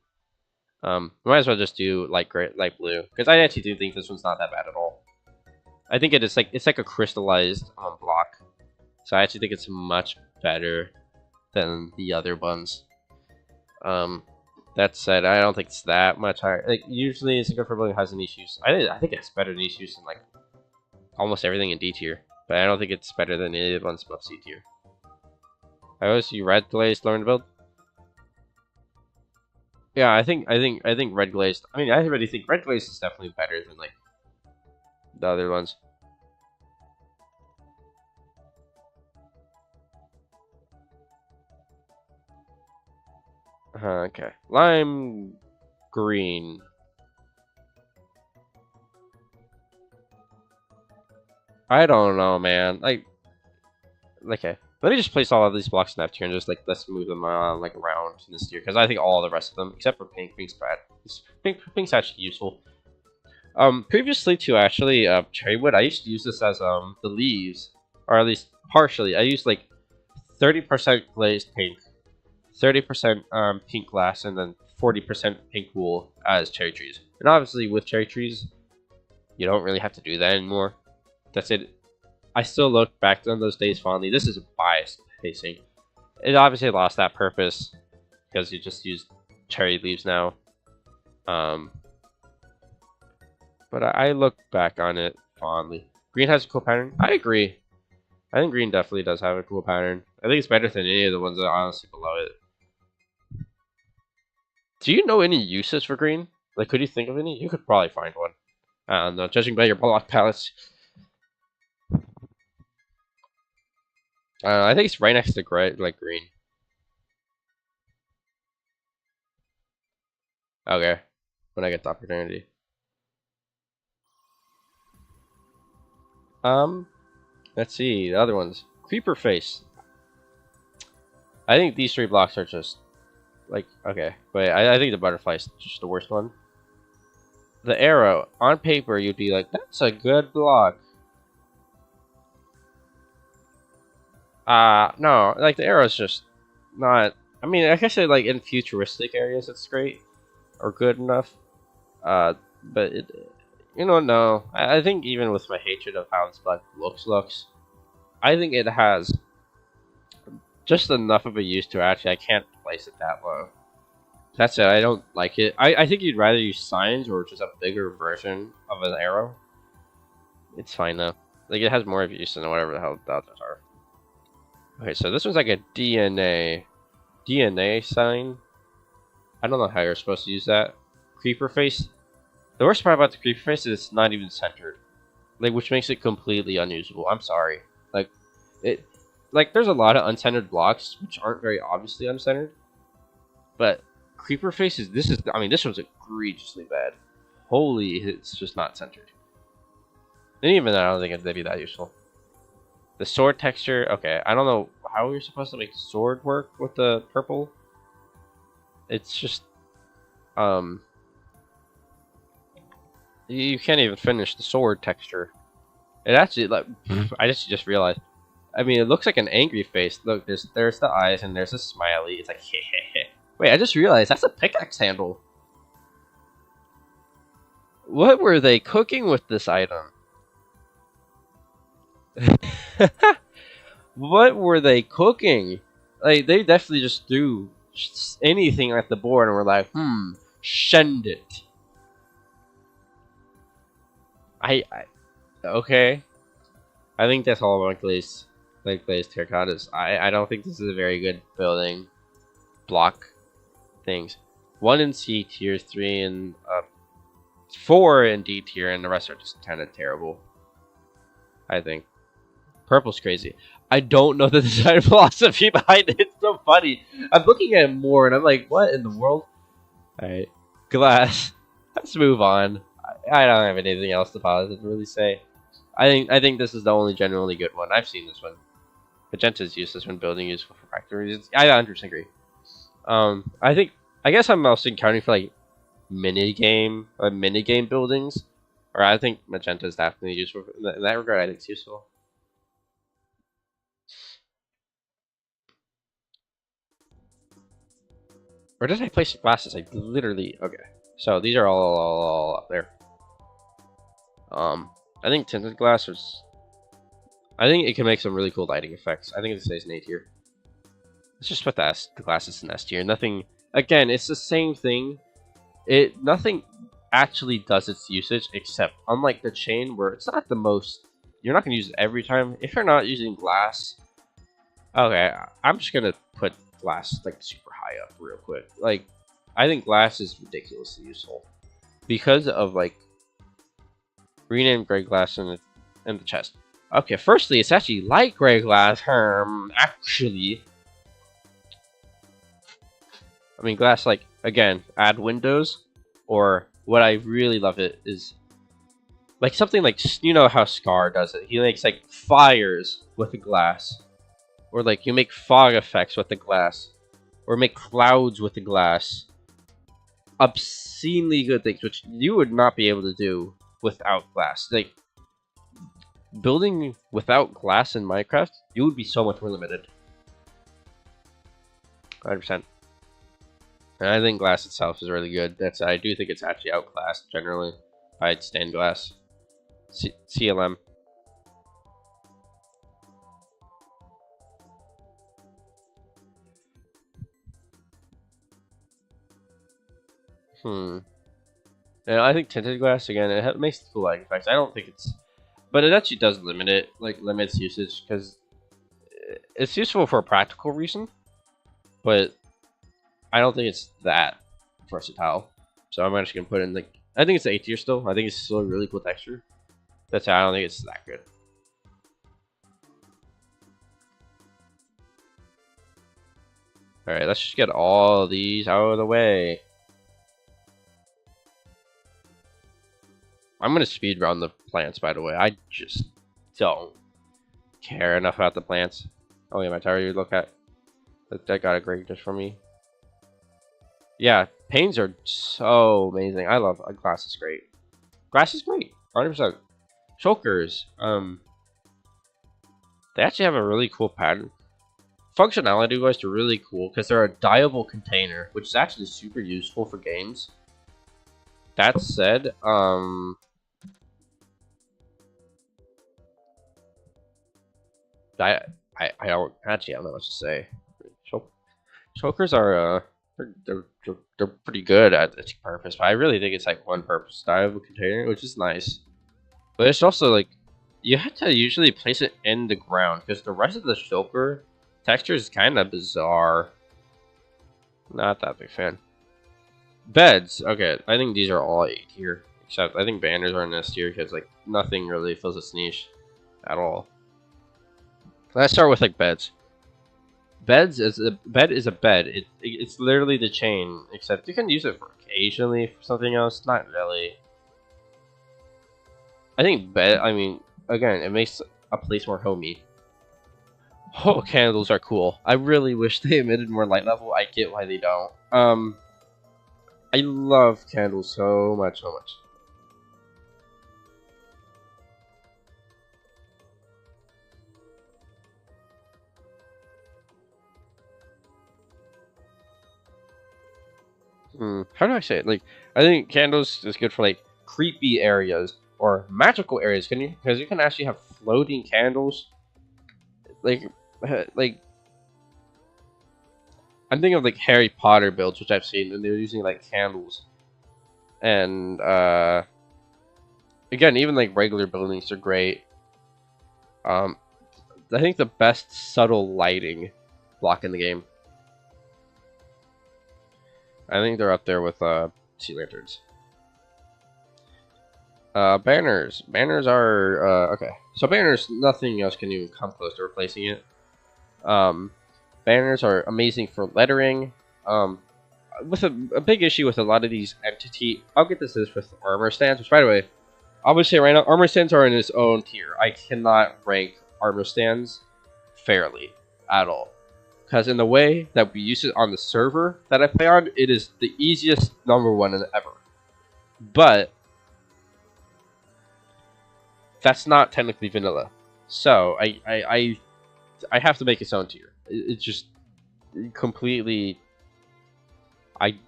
Might as well just do light blue. Because I actually do think this one's not that bad at all. I think it's like a crystallized block. So I actually think it's much better than the other ones. That said, I don't think it's that much higher. Like usually Single for Building has an niche use. I think it's better than niche use than like almost everything in D tier. But I don't think it's better than any of the ones above C tier. I always see red glazed learn to build. Yeah, I think red glazed. I mean, I already think red glazed is definitely better than like the other ones. Okay, lime green. I don't know, man. Like, okay. Let me just place all of these blocks in F tier and just like let's move them like around in this tier because I think all the rest of them, except for pink's bad. Pink's actually useful. Previously to actually cherrywood, I used to use this as the leaves, or at least partially. I used like 30% glazed pink, 30% pink glass, and then 40% pink wool as cherry trees. And obviously with cherry trees, you don't really have to do that anymore. That's it. I still look back on those days fondly. This is a biased pacing. It obviously lost that purpose because you just use cherry leaves now. But I look back on it fondly. Green has a cool pattern. I agree. I think green definitely does have a cool pattern. I think it's better than any of the ones that are honestly below it. Do you know any uses for green? Like, could you think of any? You could probably find one. I don't know, judging by your block palettes. I think it's right next to gray, like green. Okay, when I get the opportunity. Let's see the other ones. Creeper face. I think these three blocks are just like okay, but I think the butterfly is just the worst one. The arrow on paper, you'd be like, that's a good block. No, like the arrow is just not. I mean, I guess like in futuristic areas, it's great or good enough. But it, you know, no. I think even with my hatred of how this block looks, I think it has just enough of a use to actually I can't place it that low. That's it. I don't like it. I think you'd rather use signs or just a bigger version of an arrow. It's fine though. Like it has more of use than whatever the hell the others are. Okay, so this one's like a DNA sign. I don't know how you're supposed to use that. Creeper face. The worst part about the creeper face is it's not even centered, like which makes it completely unusable. I'm sorry. Like it, like there's a lot of uncentered blocks which aren't very obviously uncentered, but creeper face is this is. I mean, this one's egregiously bad. Holy, it's just not centered. And even then, I don't think it'd be that useful. The sword texture, okay, I don't know how you're supposed to make sword work with the purple. It's just, you can't even finish the sword texture. It actually, like, I just realized. I mean, it looks like an angry face. Look, there's the eyes and there's a smiley. It's like, hey. Wait, I just realized that's a pickaxe handle. What were they cooking with this item? What were they cooking? Like, they definitely just threw anything at the board and were like, send it. I okay. I think that's all about glazed terracottas. I don't think this is a very good building block things. 1 in C tier, 3 in 4 in D tier, and the rest are just kind of terrible. I think purple's crazy. I don't know the design philosophy behind it. It's so funny. I'm looking at it more and I'm like, what in the world? Alright. Glass. Let's move on. I don't have anything else to really say. I think this is the only genuinely good one. I've seen this one. Magenta is useless when building useful for practical reasons. I 100% agree. I guess I'm also accounting for like minigame buildings. Or I think magenta is definitely useful in that regard. I think it's useful. Or did I place glasses? I literally okay. So these are all up there. I think tinted glass was. I think it can make some really cool lighting effects. I think it stays in A tier. Let's just put the glasses in S tier. Nothing. Again, it's the same thing. Nothing actually does its usage except unlike the chain where it's not the most. You're not gonna use it every time. If you're not using glass, okay, I'm just gonna put glass like super high up real quick. Like, I think glass is ridiculously useful because of like rename gray glass in the chest. Okay, firstly, it's actually light gray glass. Actually, I mean glass. Like again, add windows, or what I really love it is like something like you know how Scar does it. He makes like fires with the glass, or like you make fog effects with the glass, or make clouds with the glass. Obscenely good things, which you would not be able to do without glass. Like building without glass in Minecraft, you would be so much more limited. 100%. And I think glass itself is really good. I do think it's actually outclassed generally by stained glass. CLM. And I think tinted glass again. It makes cool lighting effects. I don't think it's, but it actually does limit it, like limits usage because it's useful for a practical reason, but I don't think it's that versatile. So I'm actually gonna put in like I think it's A tier still. I think it's still a really cool texture. That's how I don't think it's that good. All right, let's just get all of these out of the way. I'm gonna speed run the plants, by the way. I just don't care enough about the plants. Oh yeah, my tower you look at. That got a great just for me. Yeah, panes are so amazing. I love glass is great. Glass is great. 100%. Chokers. They actually have a really cool pattern. Functionality wise, they're really cool because they're a dyeable container, which is actually super useful for games. That said, I don't actually I don't know what to say. Chokers are they're pretty good at its purpose, but I really think it's like one purpose dyeable container, which is nice. But it's also like you have to usually place it in the ground because the rest of the choker texture is kind of bizarre. Not that big fan. Beds, okay, I think these are all A tier, except I think banners are in S tier because like nothing really fills its niche at all. Let's start with like beds. Bed is a bed. It's literally the chain, except you can use it for occasionally for something else. Not really. I think bed. I mean, again, it makes a place more homey. Oh, candles are cool. I really wish they emitted more light level. I get why they don't. I love candles so much, so much. How do I say it? Like, I think candles is good for like creepy areas or magical areas, because you can actually have floating candles. Like I'm thinking of like Harry Potter builds, which I've seen, and they're using like candles. And again, even like regular buildings are great. I think the best subtle lighting block in the game. I think they're up there with sea lanterns. Banners. Banners are okay. So banners, nothing else can even come close to replacing it. Banners are amazing for lettering. With a big issue with a lot of these entity, I'll get this with armor stands, which by the way, I would say right now, armor stands are in its own tier. I cannot rank armor stands fairly at all. Because in the way that we use it on the server that I play on, it is the easiest #1 ever. But that's not technically vanilla. So I have to make its own tier. It's just completely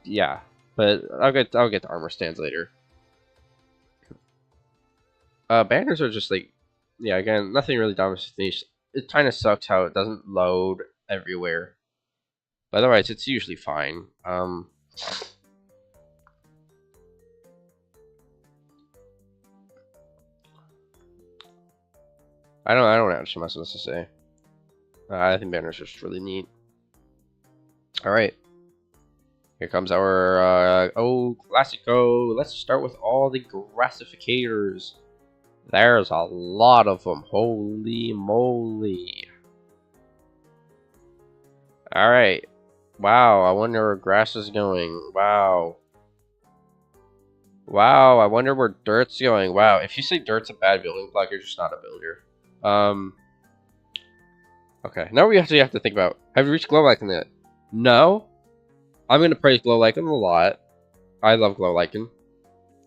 yeah. But I'll get to armor stands later. Banners are just like, yeah, again, nothing really dominates the niche. It kind of sucks how it doesn't load everywhere. But otherwise, it's usually fine. I don't actually much else to say. I think banners are just really neat. All right, here comes our classico. Let's start with all the grassificators. There's a lot of them. Holy moly! All right. Wow, I wonder where grass is going. Wow. Wow, I wonder where dirt's going. Wow, if you say dirt's a bad building block, you're just not a builder. Okay, now we actually have to think about, have you reached glow lichen yet? No. I'm going to praise glow lichen a lot. I love glow lichen.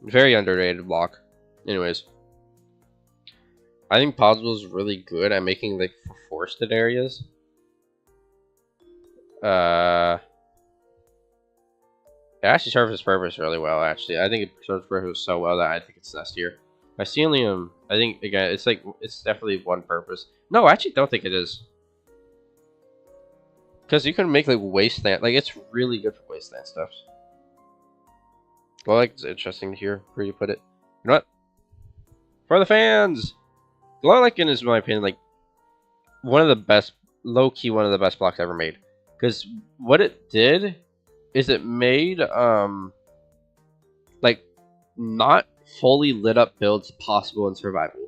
Very underrated block. Anyways. I think Possible is really good at making like forested areas. It actually serves its purpose really well, actually. I think it serves its purpose so well that I think it's S tier. Mycelium, I think, again, it's definitely one purpose. No, I actually don't think it is. Because you can make, like, wasteland. Like, it's really good for wasteland stuff. Well, like, it's interesting to hear where you put it. You know what? For the fans! Glow Lichen is, in my opinion, like, one of the best, low-key one of the best blocks ever made. Because what it did is it made, like, not fully lit up builds possible in survival.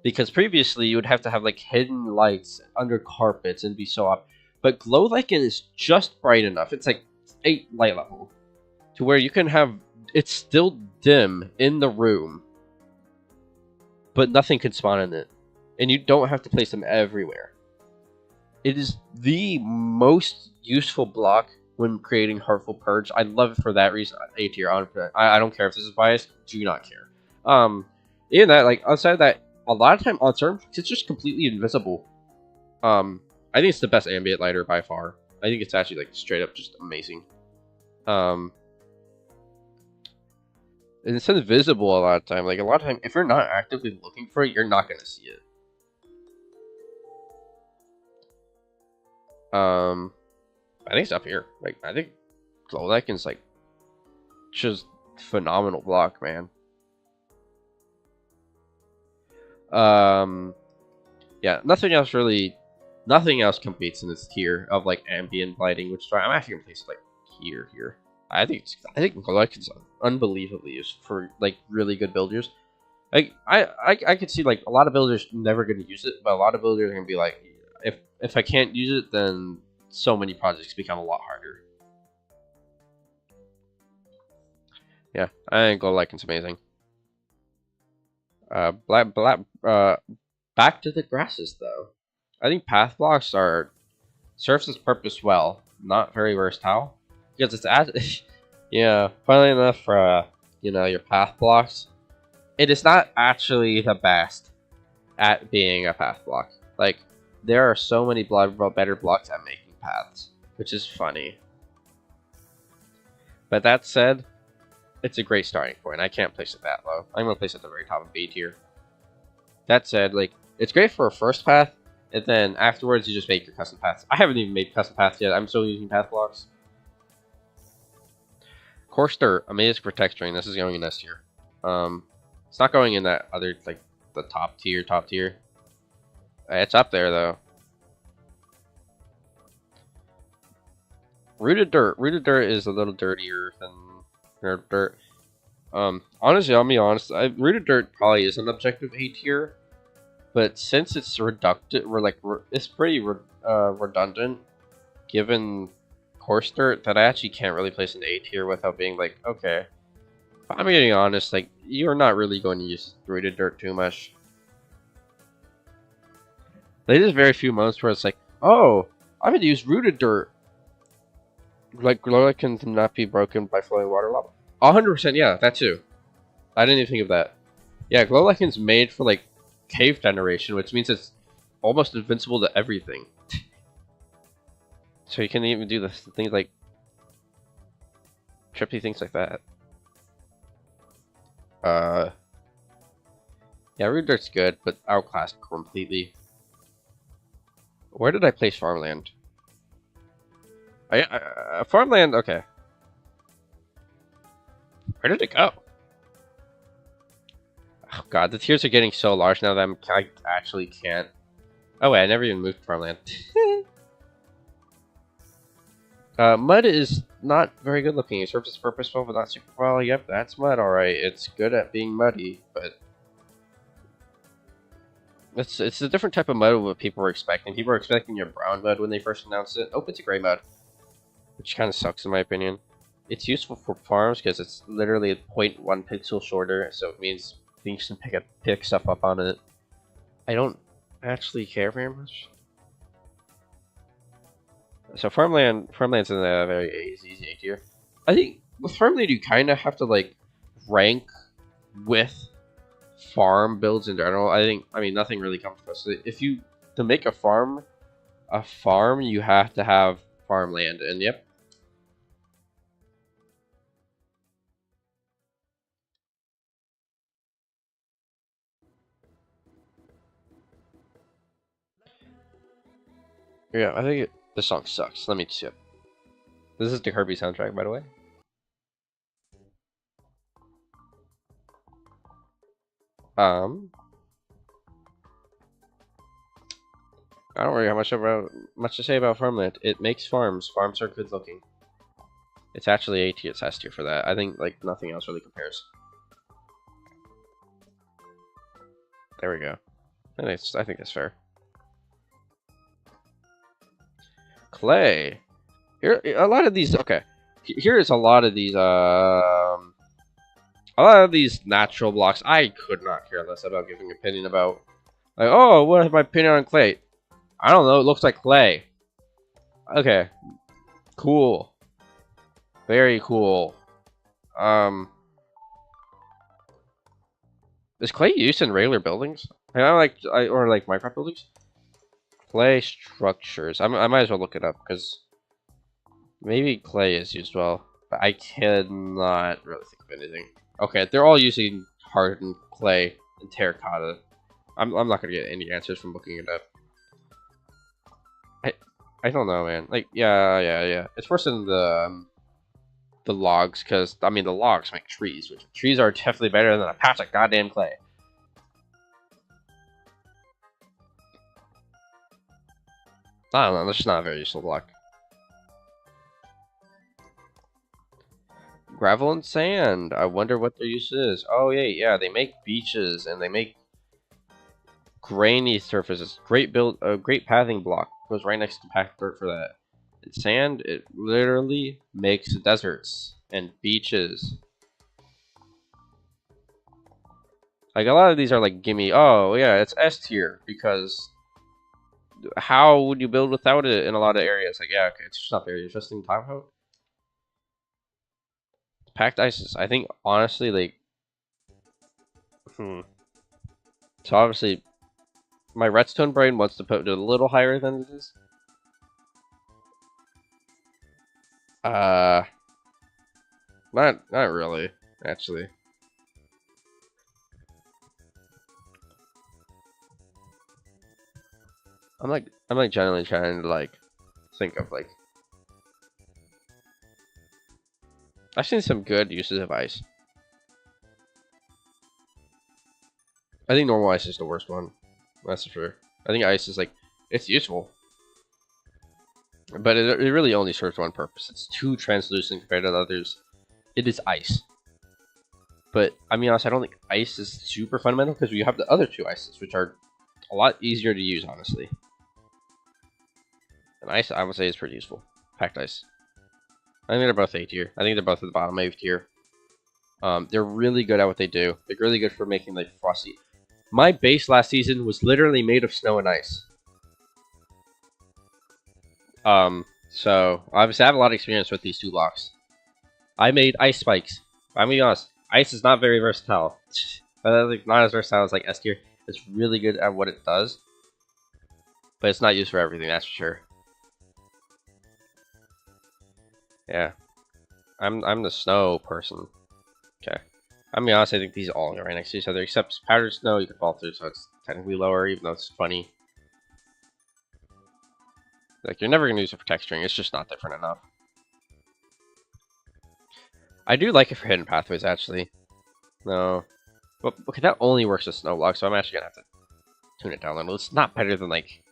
Because previously, you would have to have, like, hidden lights under carpets and be so up. But Glow Lichen is just bright enough. It's like 8 light level. To where you can have, it's still dim in the room. But nothing can spawn in it. And you don't have to place them everywhere. It is the most useful block when creating Heartful Purge. I love it for that reason. A tier. I don't care if this is biased. Do not care. Even that, like, outside of that, a lot of time on servers, it's just completely invisible. I think it's the best ambient lighter by far. I think it's actually, like, straight up just amazing. And it's invisible a lot of time. Like, a lot of time, if you're not actively looking for it, you're not going to see it. I think it's up here. Like, I think Glow Lichen's, like, just phenomenal block, man. Yeah, nothing else competes in this tier of, like, ambient lighting, which I'm actually gonna place it, like, here. I think Glow Lichen's unbelievably used for, like, really good builders. Like, I could see, like, a lot of builders never gonna use it, but a lot of builders are gonna be like, if I can't use it, then so many projects become a lot harder. Yeah, I think Glow Lichen's amazing. Back to the grasses though. I think path blocks serves its purpose well, not very versatile because it's yeah. Funnily enough, for you know, your path blocks, it is not actually the best at being a path block. Like, there are so many better blocks at making paths, which is funny. But that said, it's a great starting point. I can't place it that low. I'm gonna place it at the very top of A tier. That said, like, it's great for a first path, and then afterwards you just make your custom paths. I haven't even made custom paths yet. I'm still using path blocks. Coarse dirt, amazing for texturing. This is going in S tier. It's not going in that other, like, the top tier. It's up there though. Rooted dirt is a little dirtier than nerd dirt. Honestly, I'll be honest. Rooted dirt probably is an objective A tier, but since it's it's pretty redundant, given coarse dirt, that I actually can't really place an A tier without being like, okay. If I'm getting honest, like, you're not really going to use rooted dirt too much. There's very few moments where it's like, oh, I'm gonna use rooted dirt. Like, glow can not be broken by flowing water lava. 100%, yeah, that too. I didn't even think of that. Yeah, glow liken's made for, like, cave generation, which means it's almost invincible to everything. So you can even do the things like trippy things like that. Yeah, root dirt's good, but outclassed completely. Where did I place farmland? Farmland, okay. Where did it go? Oh god, the tiers are getting so large now that I actually can't. Oh wait, I never even moved farmland. Mud is not very good looking. It serves its purpose well, but not super well. Yep, that's mud, alright. It's good at being muddy, but it's a different type of mud what people were expecting. People were expecting your brown mud when they first announced it. Oh, it's a gray mud, which kind of sucks in my opinion. It's useful for farms because it's literally 0.1 pixel shorter, so it means things can pick stuff up on it. I don't actually care very much. So farmland's in a very easy A tier. I think with farmland you kind of have to like rank with farm builds in general. I mean nothing really comes close. If you to make a farm, you have to have farmland, and yep. Yeah, I think the song sucks. Let me skip. This is the Kirby soundtrack, by the way. I don't really have much to say about farmland. It makes farms. Farms are good looking. It's actually A tier, it's S tier for that. I think like nothing else really compares. There we go. I think that's fair. Clay. Here, a lot of these. Okay, here's a lot of these. A lot of these natural blocks. I could not care less about giving an opinion about. Like, oh, what is my opinion on clay? I don't know. It looks like clay. Okay, cool. Very cool. Is clay used in regular buildings? Or like Minecraft buildings? Clay structures. I might as well look it up because maybe clay is used well, but I cannot really think of anything. Okay, they're all using hardened clay and terracotta. I'm not gonna get any answers from looking it up. I don't know, man. Like yeah. It's worse than the logs, because I mean the logs make trees, which trees are definitely better than a patch of goddamn clay. I don't know. That's just not a very useful block. Gravel and sand. I wonder what their use is. Oh yeah. They make beaches and they make grainy surfaces. Great pathing block. Goes right next to packed dirt for that. And sand, it literally makes deserts and beaches. Like a lot of these are like gimme. Oh yeah, it's S tier because how would you build without it in a lot of areas? Like yeah, okay, it's just not very interesting to talk about. Packed ices. I think honestly, like, So obviously, my redstone brain wants to put it a little higher than it is. Not really. actually. I'm like generally trying to like think of like I've seen some good uses of ice. I think normal ice is the worst one. That's for sure. I think ice is like it's useful, but it really only serves one purpose. It's too translucent compared to the others. It is ice. But I mean, honestly, I don't think ice is super fundamental because we have the other two ices, which are a lot easier to use, honestly. And ice, I would say, is pretty useful. Packed ice. I think they're both A tier. I think they're both at the bottom A tier. They're really good at what they do. They're really good for making like frosty. My base last season was literally made of snow and ice. So obviously I have a lot of experience with these two blocks. I made ice spikes. I'm gonna be honest, ice is not very versatile. Like, not as versatile as like S tier. It's really good at what it does, but it's not used for everything. That's for sure. Yeah, I'm the snow person. Okay, I'm gonna be honest. I think these all go right next to each other, except powdered snow you can fall through, so it's technically lower, even though it's funny. Like you're never gonna use it for texturing. It's just not different enough. I do like it for hidden pathways, actually. No. But okay, that only works with snow blocks, so I'm actually gonna have to tune it down a little. It's not better than like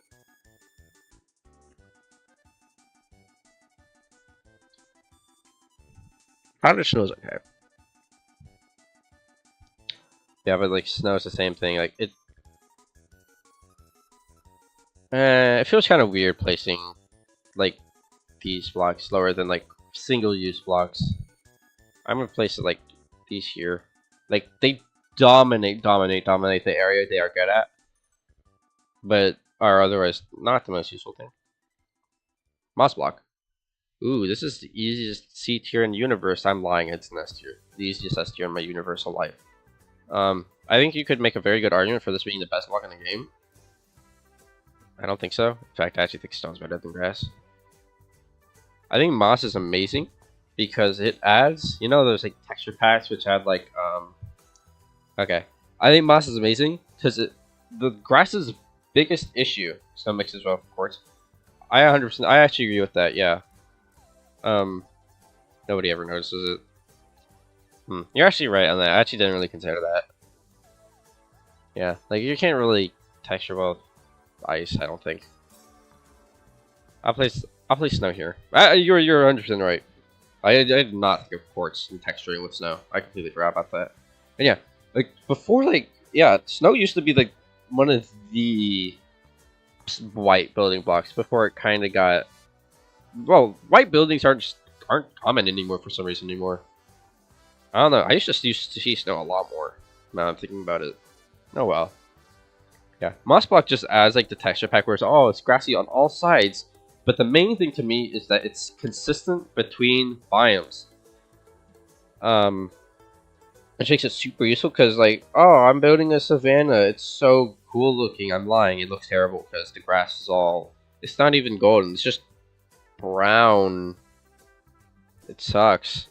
powdered snow is okay. Yeah, but like snow is the same thing. Like it feels kind of weird placing like these blocks lower than like single-use blocks. I'm gonna place it like these here. Like they dominate the area they are good at, but are otherwise not the most useful thing. Moss block. Ooh, this is the easiest C tier in the universe. I'm lying, it's an S tier. The easiest S tier in my universal life. I think you could make a very good argument for this being the best block in the game. I don't think so. In fact, I actually think stone's better than grass. I think moss is amazing because it adds, you know, those like texture packs which add like okay. I think moss is amazing because the grass's biggest issue, snow mix as well, of course. I 100%, I actually agree with that. Yeah. Nobody ever notices it. You're actually right on that. I actually didn't really consider that. Yeah, like you can't really texture well with ice, I don't think. I'll place snow here. You're 100% right. I did not think of quartz and texturing with snow. I completely forgot about that. And yeah, like before, like yeah, snow used to be like one of the white building blocks before it kind of got. Well, white buildings aren't common anymore for some reason anymore. I don't know. I used to see snow a lot more. Now I'm thinking about it. Oh well. Yeah, moss block just adds like the texture pack where it's grassy on all sides. But the main thing to me is that it's consistent between biomes. Which makes it super useful because like, oh, I'm building a savanna. It's so cool looking. I'm lying. It looks terrible because the grass is all. It's not even golden. It's just brown. It sucks.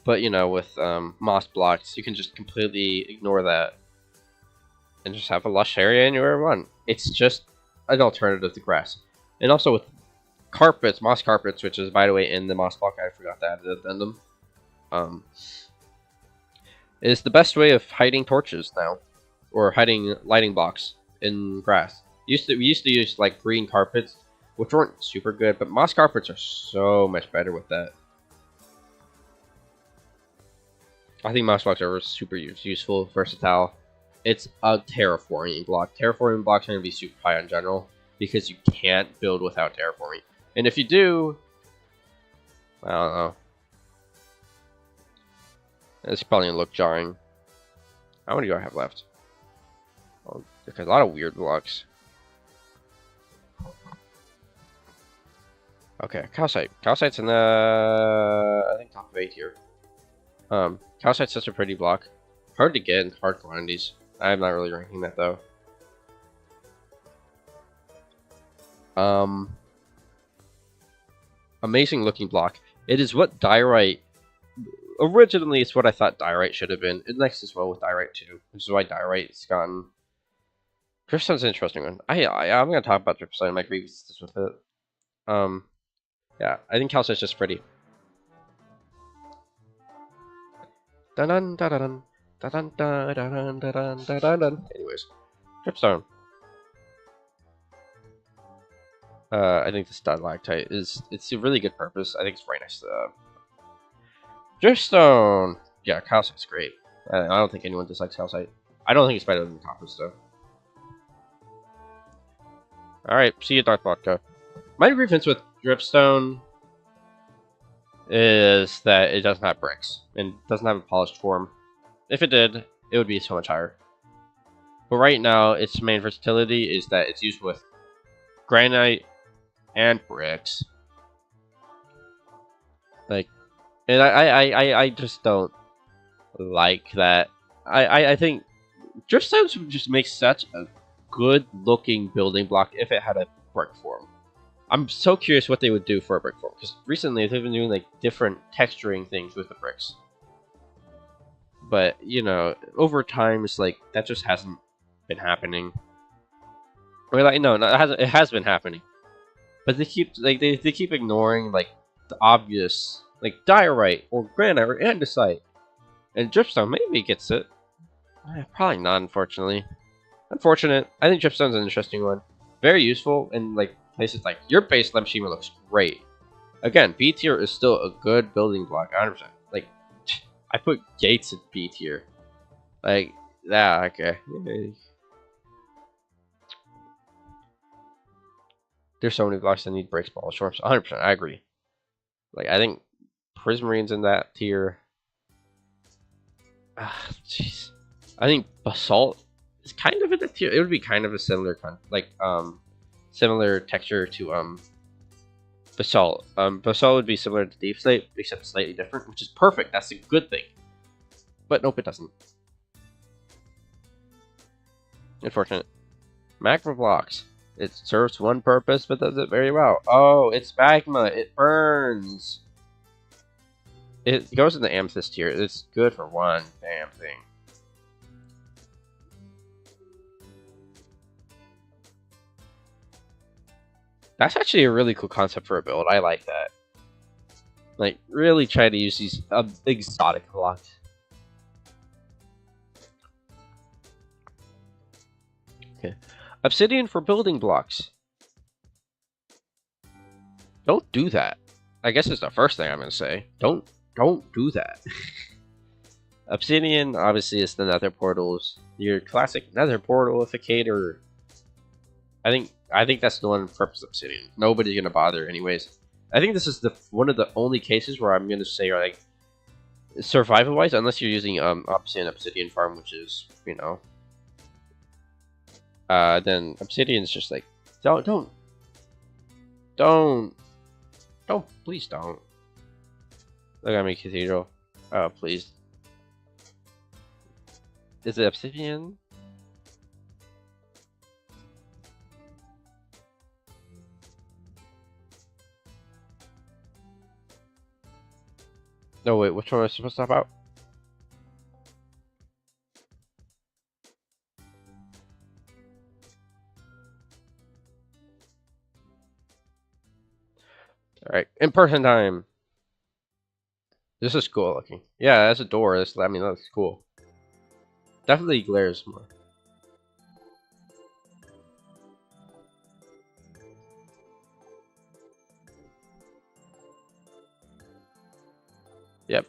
But you know, with moss blocks, you can just completely ignore that and just have a lush area anywhere you want. It's just an alternative to grass. And also with carpets, moss carpets, which is by the way in the moss block, I forgot to add the addendum. Is the best way of hiding torches now, or hiding lighting blocks in grass. We used to use like green carpets, which weren't super good, but moss carpets are so much better with that. I think moss blocks are super useful, versatile. It's a terraforming block. Terraforming blocks are going to be super high in general because you can't build without terraforming. And if you do, I don't know. It's probably going to look jarring. How many do I have left? Oh, there's a lot of weird blocks. Okay, calcite. Calcite's in the, I think, top of 8 here. Calcite's such a pretty block. Hard to get in hard quantities. I'm not really ranking that though. Amazing looking block. It is what diorite originally it's what I thought diorite should have been. It mixes well with diorite too, which is why diorite's gotten. Dripstone's an interesting one. I'm gonna talk about dripstone and my grievances with it. Yeah, I think calcite's just pretty. Dun dun dun dun dun dun dun dun dun dun. Anyways, dripstone. I think the stalactite it's a really good purpose. I think it's very nice. Dripstone. Yeah, calcite's great. I don't think anyone dislikes calcite. I don't think it's better than copper though. All right, see you, Dark Vodka. My grievance with dripstone is that it doesn't have bricks and doesn't have a polished form. If it did, it would be so much higher. But right now, its main versatility is that it's used with granite and bricks. Like, and I just don't like that. I think dripstones would just make such a good-looking building block if it had a brick form. I'm so curious what they would do for a brick form, because recently they've been doing like different texturing things with the bricks. But you know, over time, it's like that just hasn't been happening. Or like no, it hasn't. It has been happening, but they keep like they keep ignoring like the obvious like diorite or granite or andesite, and dripstone maybe gets it. Probably not, unfortunately. Unfortunate. I think dripstone's an interesting one. Very useful in like places like your base Lemshima looks great. Again, B tier is still a good building block, 100%. Like, I put gates at B tier. Like, yeah, okay. There's so many blocks that need bricks, balls, shorts. 100%, I agree. Like, I think Prismarine's in that tier. Ah, jeez. I think Basalt is kind of in the tier. It would be kind of a similar similar texture to basalt. Basalt would be similar to deep slate, except slightly different, which is perfect. That's a good thing. But nope, it doesn't. Unfortunate. Magma blocks. It serves one purpose, but does it very well. Oh, it's magma. It burns. It goes in the amethyst tier. It's good for one damn thing. That's actually a really cool concept for a build. I like that. Like, really try to use these exotic blocks. Okay. Obsidian for building blocks. Don't do that. I guess it's the first thing I'm going to say. Don't do that. Obsidian, obviously, is the nether portals. Your classic nether portalificator. I think that's the one purpose of obsidian. Nobody's gonna bother anyways. I think this is one of the only cases where I'm gonna say, like, survival wise, unless you're using obsidian farm, which is, you know, then obsidian's just like don't please don't. Look at me, cathedral. Oh please. Is it obsidian? No, wait, which one am I supposed to talk about? Alright, in-person time. This is cool looking. Yeah, that's a door. I mean, that's cool. Definitely glares more. Yep.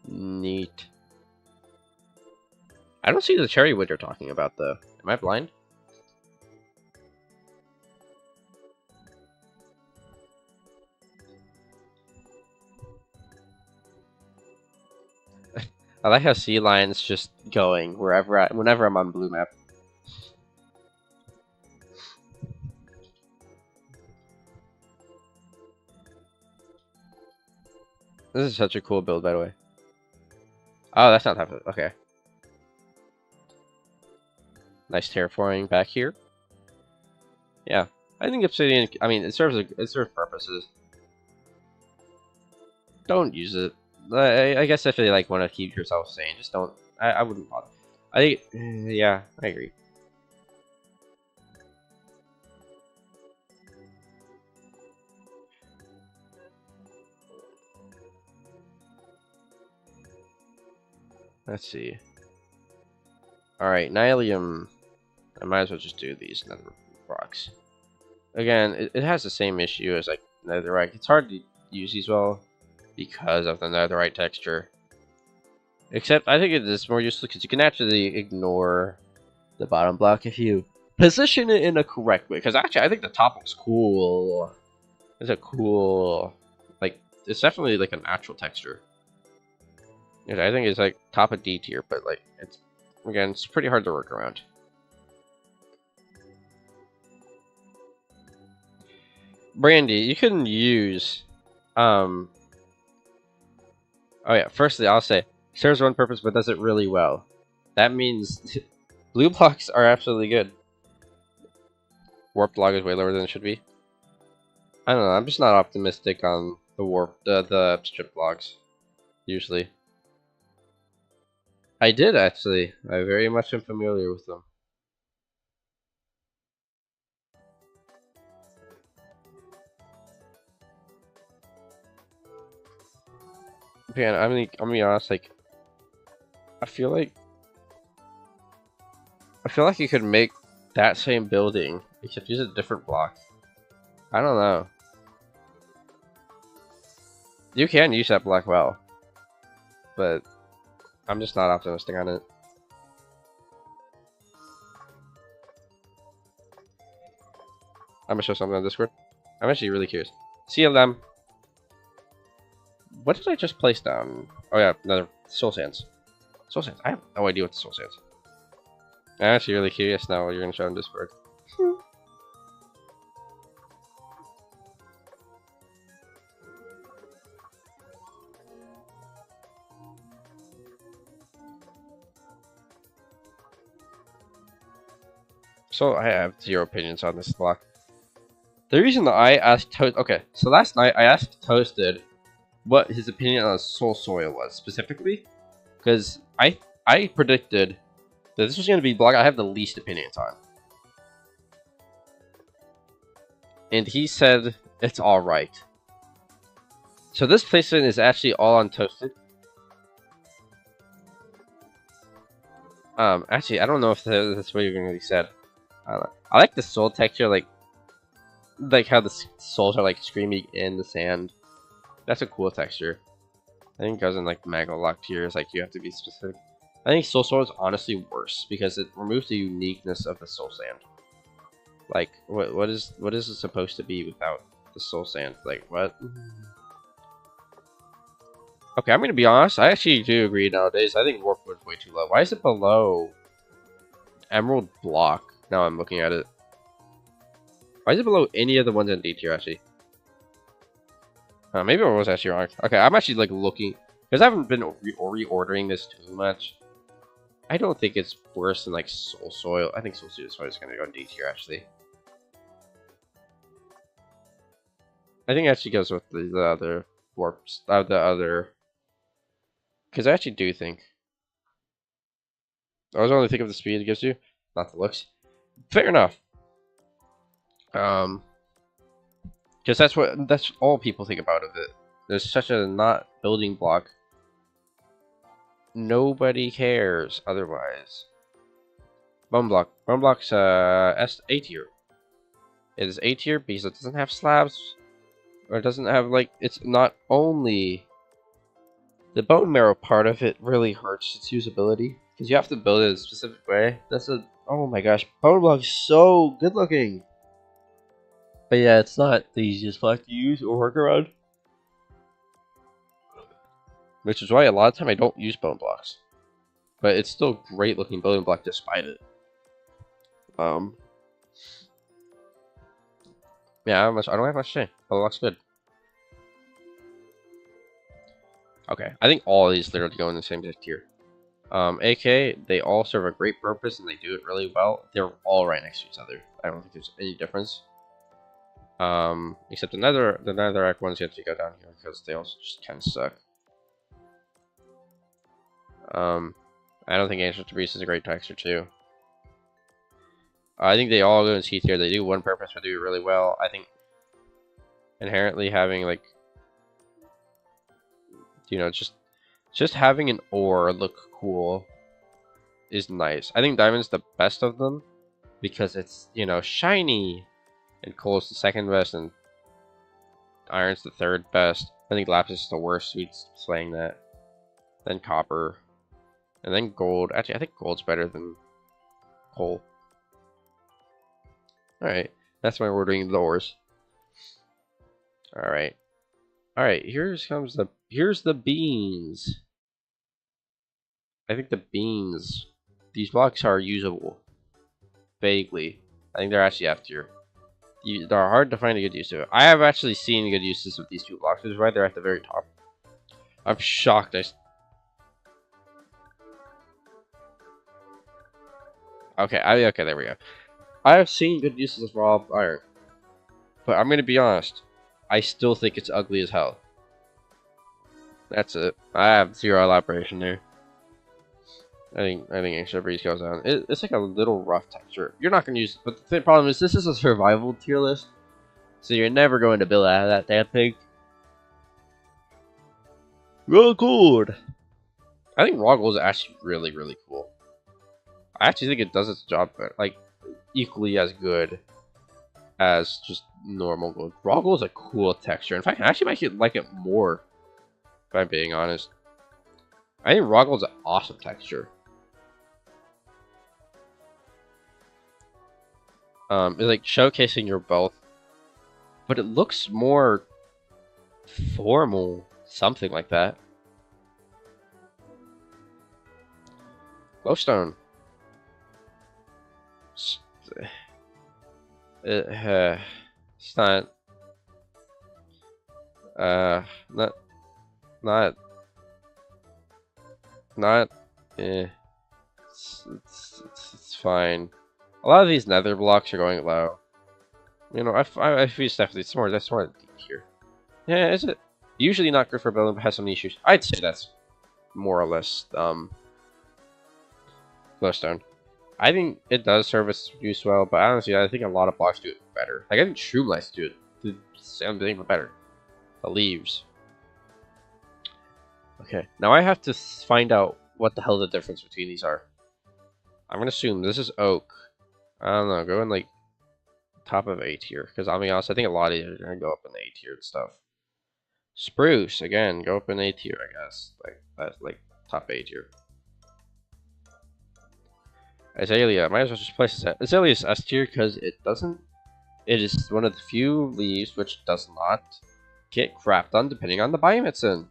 Neat. I don't see the cherry wood you're talking about, though. Am I blind? I like how sea lion's just going whenever I'm on blue map. This is such a cool build, by the way. Oh, that's not half of it. Okay. Nice terraforming back here. Yeah. I think obsidian. I mean, it serves purposes. Don't use it. I guess if you like want to keep yourself sane, just don't. I wouldn't bother. I think. Yeah, I agree. Let's see. Alright, Nylium. I might as well just do these nether rocks. Again, it has the same issue as like netherite. It's hard to use these well because of the netherite texture. Except I think it is more useful because you can actually ignore the bottom block if you position it in a correct way. Because actually, I think the top looks cool. It's a cool, like, it's definitely like a natural texture. Yeah, I think it's like top of D tier, but like it's again, it's pretty hard to work around. Brandy, you can use, oh yeah. Firstly, I'll say serves one purpose, but does it really well. That means blue blocks are absolutely good. Warp log is way lower than it should be. I don't know. I'm just not optimistic on the strip blocks. Usually, I did actually. I very much am familiar with them. Man, I'm gonna be honest. Like, I feel like you could make that same building, except use a different block. I don't know. You can use that block well, but I'm just not optimistic on it. I'm gonna show something on Discord. I'm actually really curious. CLM. What did I just place down? Oh yeah, another soul sands. Soul sands. I have no idea what the soul sands. I'm actually really curious now what you're gonna show on Discord. So I have zero opinions on this block. The reason that I asked okay, so last night I asked Toasted what his opinion on soul soil was specifically, because I predicted that this was going to be the block I have the least opinions on, and he said it's all right. So this placement is actually all on Toasted. Actually, I don't know if that's what you're really said. I don't know. I like the soul texture, like how the souls are like screaming in the sand. That's a cool texture. I think it goes in like Magma Lock tiers, like you have to be specific. I think Soul Soil is honestly worse because it removes the uniqueness of the Soul Sand. Like, what is it supposed to be without the Soul Sand? Like, what? Okay, I'm gonna be honest. I actually do agree nowadays. I think Warp is way too low. Why is it below Emerald Block? Now I'm looking at it. Why is it below any of the ones in D tier, actually? Maybe I was actually wrong. Okay, I'm actually like looking because I haven't been reordering this too much. I don't think it's worse than like Soul Soil. I think Soul Soil is gonna go in D tier actually. I think it actually goes with the other warps, the other. Because I actually do think. I was only thinking of the speed it gives you, not the looks. Fair enough. Because that's all people think about of it. There's such a not building block. Nobody cares otherwise. Bone block. Bone block's A tier. It is A tier because it doesn't have slabs, or it doesn't have like it's not only the bone marrow part of it really hurts its usability because you have to build it a specific way. That's a oh my gosh, bone block is so good looking. But yeah, it's not the easiest block to use or work around. Which is why a lot of time I don't use bone blocks. But it's still great looking building block despite it. Yeah, I don't have much to say. Bone block's good. Okay, I think all of these literally go in the same tier. AK, they all serve a great purpose and they do it really well. They're all right next to each other. I don't think there's any difference. Except the netherrack ones you have to go down here because they also just kind of suck. I don't think ancient debris is a great texture too. I think they all go in C tier. They do one purpose, but do it really well. I think inherently having like, you know, just having an ore look cool is nice. I think diamond's the best of them because it's, you know, shiny, and coal's the second best, and iron's the third best. I think lapis is the worst. Sweet's saying that. Then copper, and then gold. Actually, I think gold's better than coal. All right, that's my ordering the ores. All right. Here's the beans. I think the beans. These blocks are usable. Vaguely, I think they're actually F tier. They're hard to find a good use to it. I have actually seen good uses of these two blocks. It's right there at the very top. I'm shocked. Okay, there we go. I have seen good uses of raw iron, but I'm gonna be honest. I still think it's ugly as hell. That's it. I have zero elaboration there. I think Ancient Breeze goes down. It's like a little rough texture. You're not gonna use, but the problem is this is a survival tier list, so you're never going to build out of that damn thing. Real good. I think raw gold is actually really cool. I actually think it does its job better, like equally as good as just normal gold. Raw gold is a cool texture. In fact, I actually might like it more, if I'm being honest. I think raw gold is an awesome texture. It's like showcasing your both, but it looks more formal, something like that. Glowstone. It's not it's fine. A lot of these nether blocks are going low. You know, I feel definitely it's more deep here. Yeah, is it? Usually not good for building, but has some issues. I'd say that's more or less glowstone. I think it does serve its use well, but honestly, I think a lot of blocks do it better. Like I think shroom lights do it the same thing but better. The leaves. Okay, now I have to find out what the hell the difference between these are. I'm gonna assume this is oak. I don't know, go in like top of A tier, because I'll be honest, I think a lot of these are gonna go up in A tier and stuff. Spruce, again, go up in A tier, I guess. Like that's like top A tier. Azalea, might as well just place it. Azalea is S tier because it is one of the few leaves which does not get crap done depending on the biome it's in,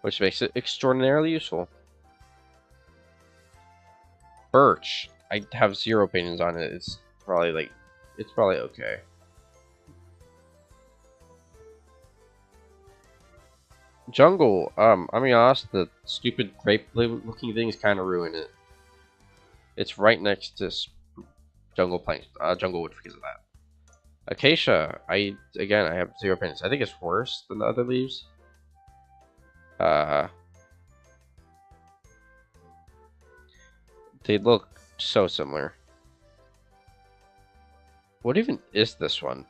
which makes it extraordinarily useful. Birch, I have zero opinions on it. It's probably okay. Jungle, I mean, honest, the stupid grape-looking things kind of ruin it. It's right next to jungle wood because of that. Acacia, I have zero opinions. I think it's worse than the other leaves. They look so similar. What even is this one?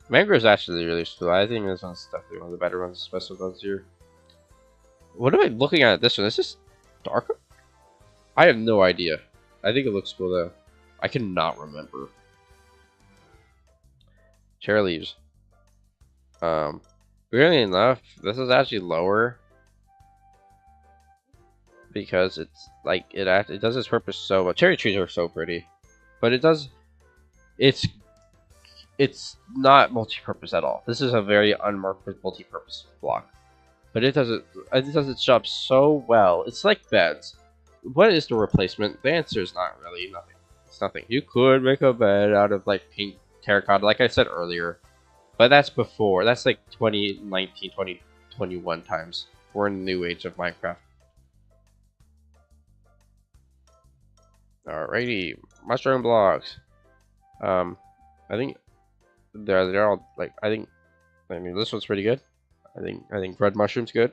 Mangrove is actually really cool. I think this one's definitely one of the better ones, especially those here. What am I looking at this one? Is this darker? I have no idea. I think it looks cool though. I cannot remember. Cherry leaves. Weirdly enough, this is actually lower because it's like it does its purpose so well. Cherry trees are so pretty, but it's not multi-purpose at all. This is a very unmarked multi-purpose block, but it does its job so well. It's like beds. What is the replacement? The answer is not really nothing. It's nothing. You could make a bed out of like pink terracotta, like I said earlier, but that's before. That's like 2019, 2021 times. We're in the new age of Minecraft. Alrighty, mushroom blocks. I think they're all like I mean this one's pretty good. I think red mushroom's good.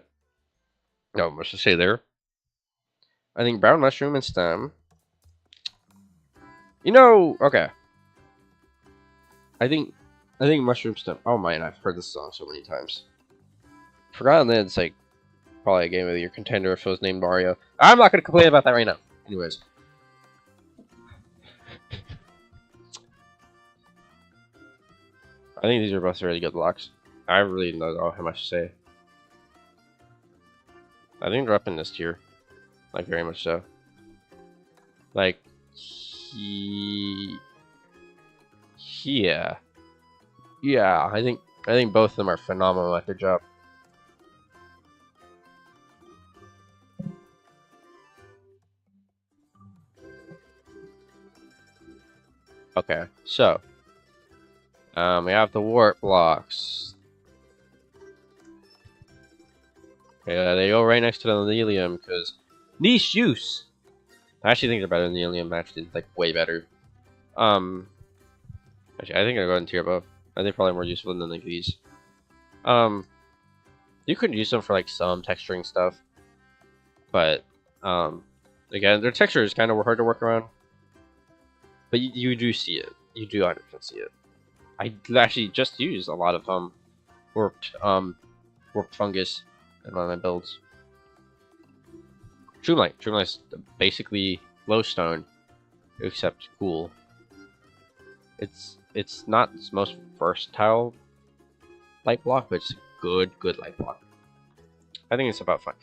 No, let's just say there. I think brown mushroom and stem. You know, okay. I think mushroom stem. Oh man, I've heard this song so many times. Forgotten that it's like probably a game of the year contender if it was named Mario. I'm not gonna complain about that right now. Anyways. I think these are both really good blocks. I really don't know how much to say. I think they're up in this tier. Like, very much so. Like, yeah. Yeah, I think both of them are phenomenal at their job. Okay, so we have the wart blocks. Yeah, they go right next to the Lilium because niche use. I actually think they're better than the Lilium. Actually, like way better. Actually, I think I'll go in tier above. I think they're probably more useful than like these. You could use them for like some texturing stuff, but again, their texture is kind of hard to work around. But you do see it. You do 100% see it. I actually just use a lot of warped fungus in one of my builds. Dreamlight's basically glowstone, except cool. It's not its most versatile light block, but it's a good light block. I think it's about fine.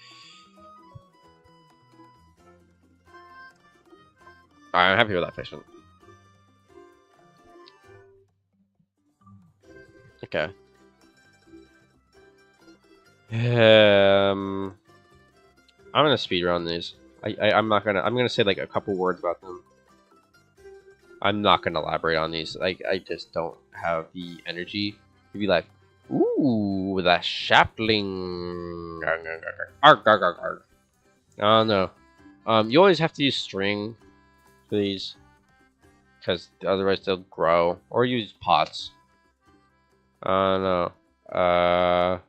I'm happy with that placement. Okay. I'm gonna speedrun these. I'm gonna say like a couple words about them. I'm not gonna elaborate on these. Like I just don't have the energy to be like, ooh, that sapling. Arg, arg, arg, arg. Oh no. You always have to use string for these, because otherwise they'll grow. Or use pots. No. I'm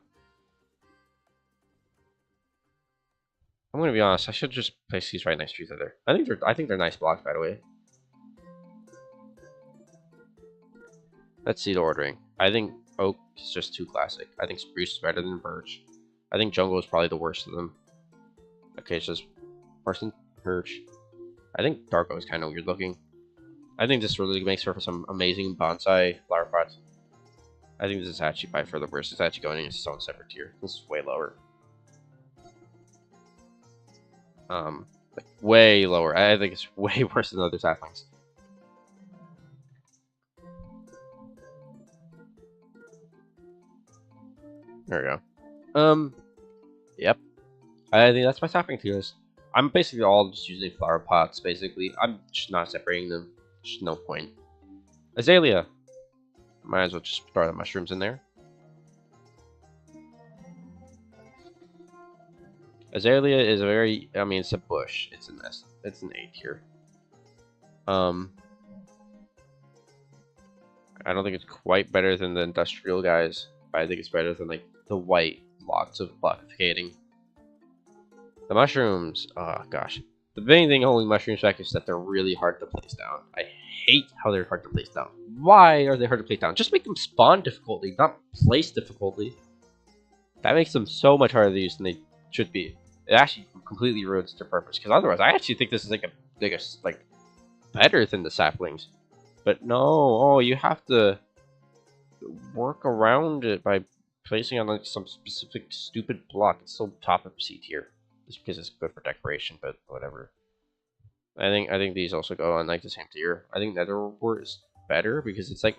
gonna be honest. I should just place these right next to each other. I think they're nice blocks, by the way. Let's see the ordering. I think oak is just too classic. I think spruce is better than birch. I think jungle is probably the worst of them. Okay, it's just worse than birch. I think dark oak is kind of weird looking. I think this really makes for some amazing bonsai flower pots. I think this is actually by far the worst. It's actually going in its own separate tier. This is way lower. Like way lower. I think it's way worse than other saplings. There we go. Yep. I think that's my sapling tiers. I'm basically all just using flower pots, basically. I'm just not separating them. Just no point. Azalea. Might as well just throw the mushrooms in there. Azalea is a very, I mean, it's a bush. It's an S. It's an A tier. I don't think it's quite better than the industrial guys, but I think it's better than like the white blocks of blockificating. The mushrooms, oh gosh. The main thing holding mushrooms back is that they're really hard to place down. I hate how they're hard to place down. Why are they hard to place down? Just make them spawn difficulty, not place difficulty. That makes them so much harder to use than they should be. It actually completely ruins their purpose. Because otherwise, I actually think this is like better than the saplings. But no, oh, you have to work around it by placing on like some specific stupid block. It's still top of C tier. Just because it's good for decoration, but whatever. I think these also go on like the same tier. I think Netherwort is better because it's like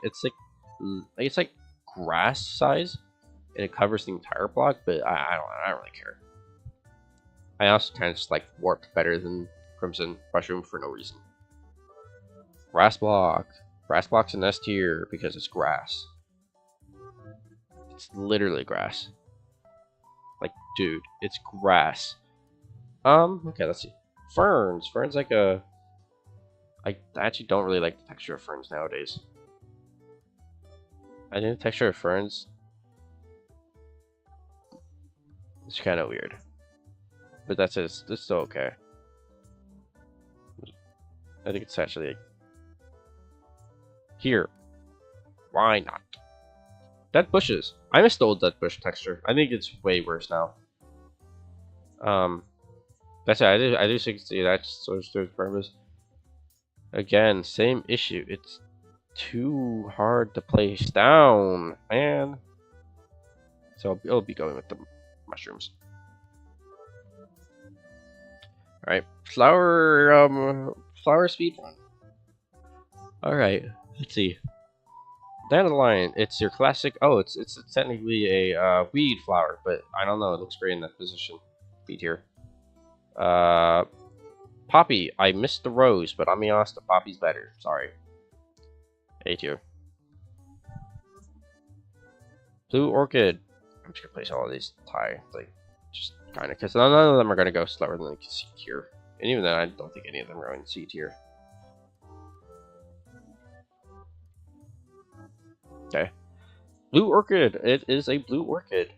grass size and it covers the entire block, but I don't really care. I also kind of just like warp better than Crimson Mushroom for no reason. Grass block. Grass block's an S tier because it's grass. It's literally grass. Like, dude, it's grass. Okay, let's see. Ferns. Ferns like a I actually don't really like the texture of ferns nowadays. I think the texture of ferns is kind of weird. But that's it. It's still okay. I think it's actually... Here. Why not? Dead bushes. I miss the old dead bush texture. I think it's way worse now. That's it. I do see that sort of serves purpose. Again, same issue. It's too hard to place down, man. So it'll be going with the mushrooms. All right, flower speed run. All right, let's see. Dandelion. It's your classic. Oh, it's technically a weed flower, but I don't know. It looks great in that position. B tier. Poppy. I missed the rose, but I'll be honest, the poppy's better. Sorry. A tier. Blue orchid. I'm just gonna place all of these just kind of, because none of them are gonna go slower than C tier, and even then, I don't think any of them are in C tier. Okay. Blue orchid. It is a blue orchid,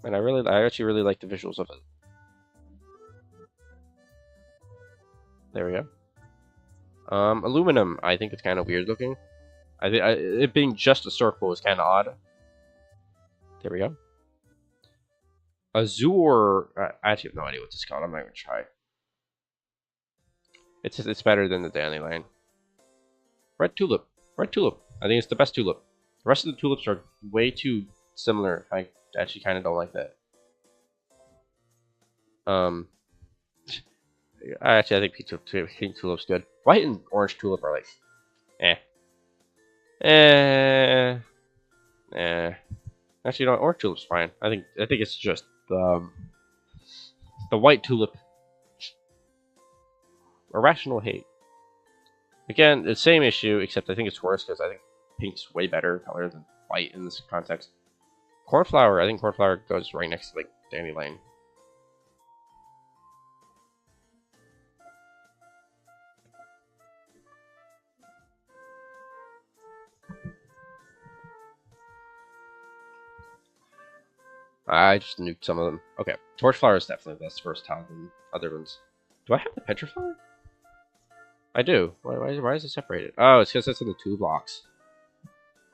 and I actually really like the visuals of it. There we go. Aluminum. I think it's kind of weird looking. I think it being just a circle is kind of odd. There we go. Azure. I actually have no idea what this is called. I'm not even try. It's better than the dandelion. Red tulip. Red tulip. I think it's the best tulip. The rest of the tulips are way too similar. I actually kind of don't like that. I think pink tulip's good. White and orange tulip are like, Actually, no, orange tulip's fine. I think it's just the white tulip. Irrational hate. Again, the same issue, except I think it's worse because I think pink's way better color than white in this context. Cornflower. I think cornflower goes right next to like dandelion. I just nuked some of them. Okay, torchflower is definitely less versatile than other ones. Do I have the petriflower? I do. Why is it separated? Oh, it's because it's in the 2 blocks.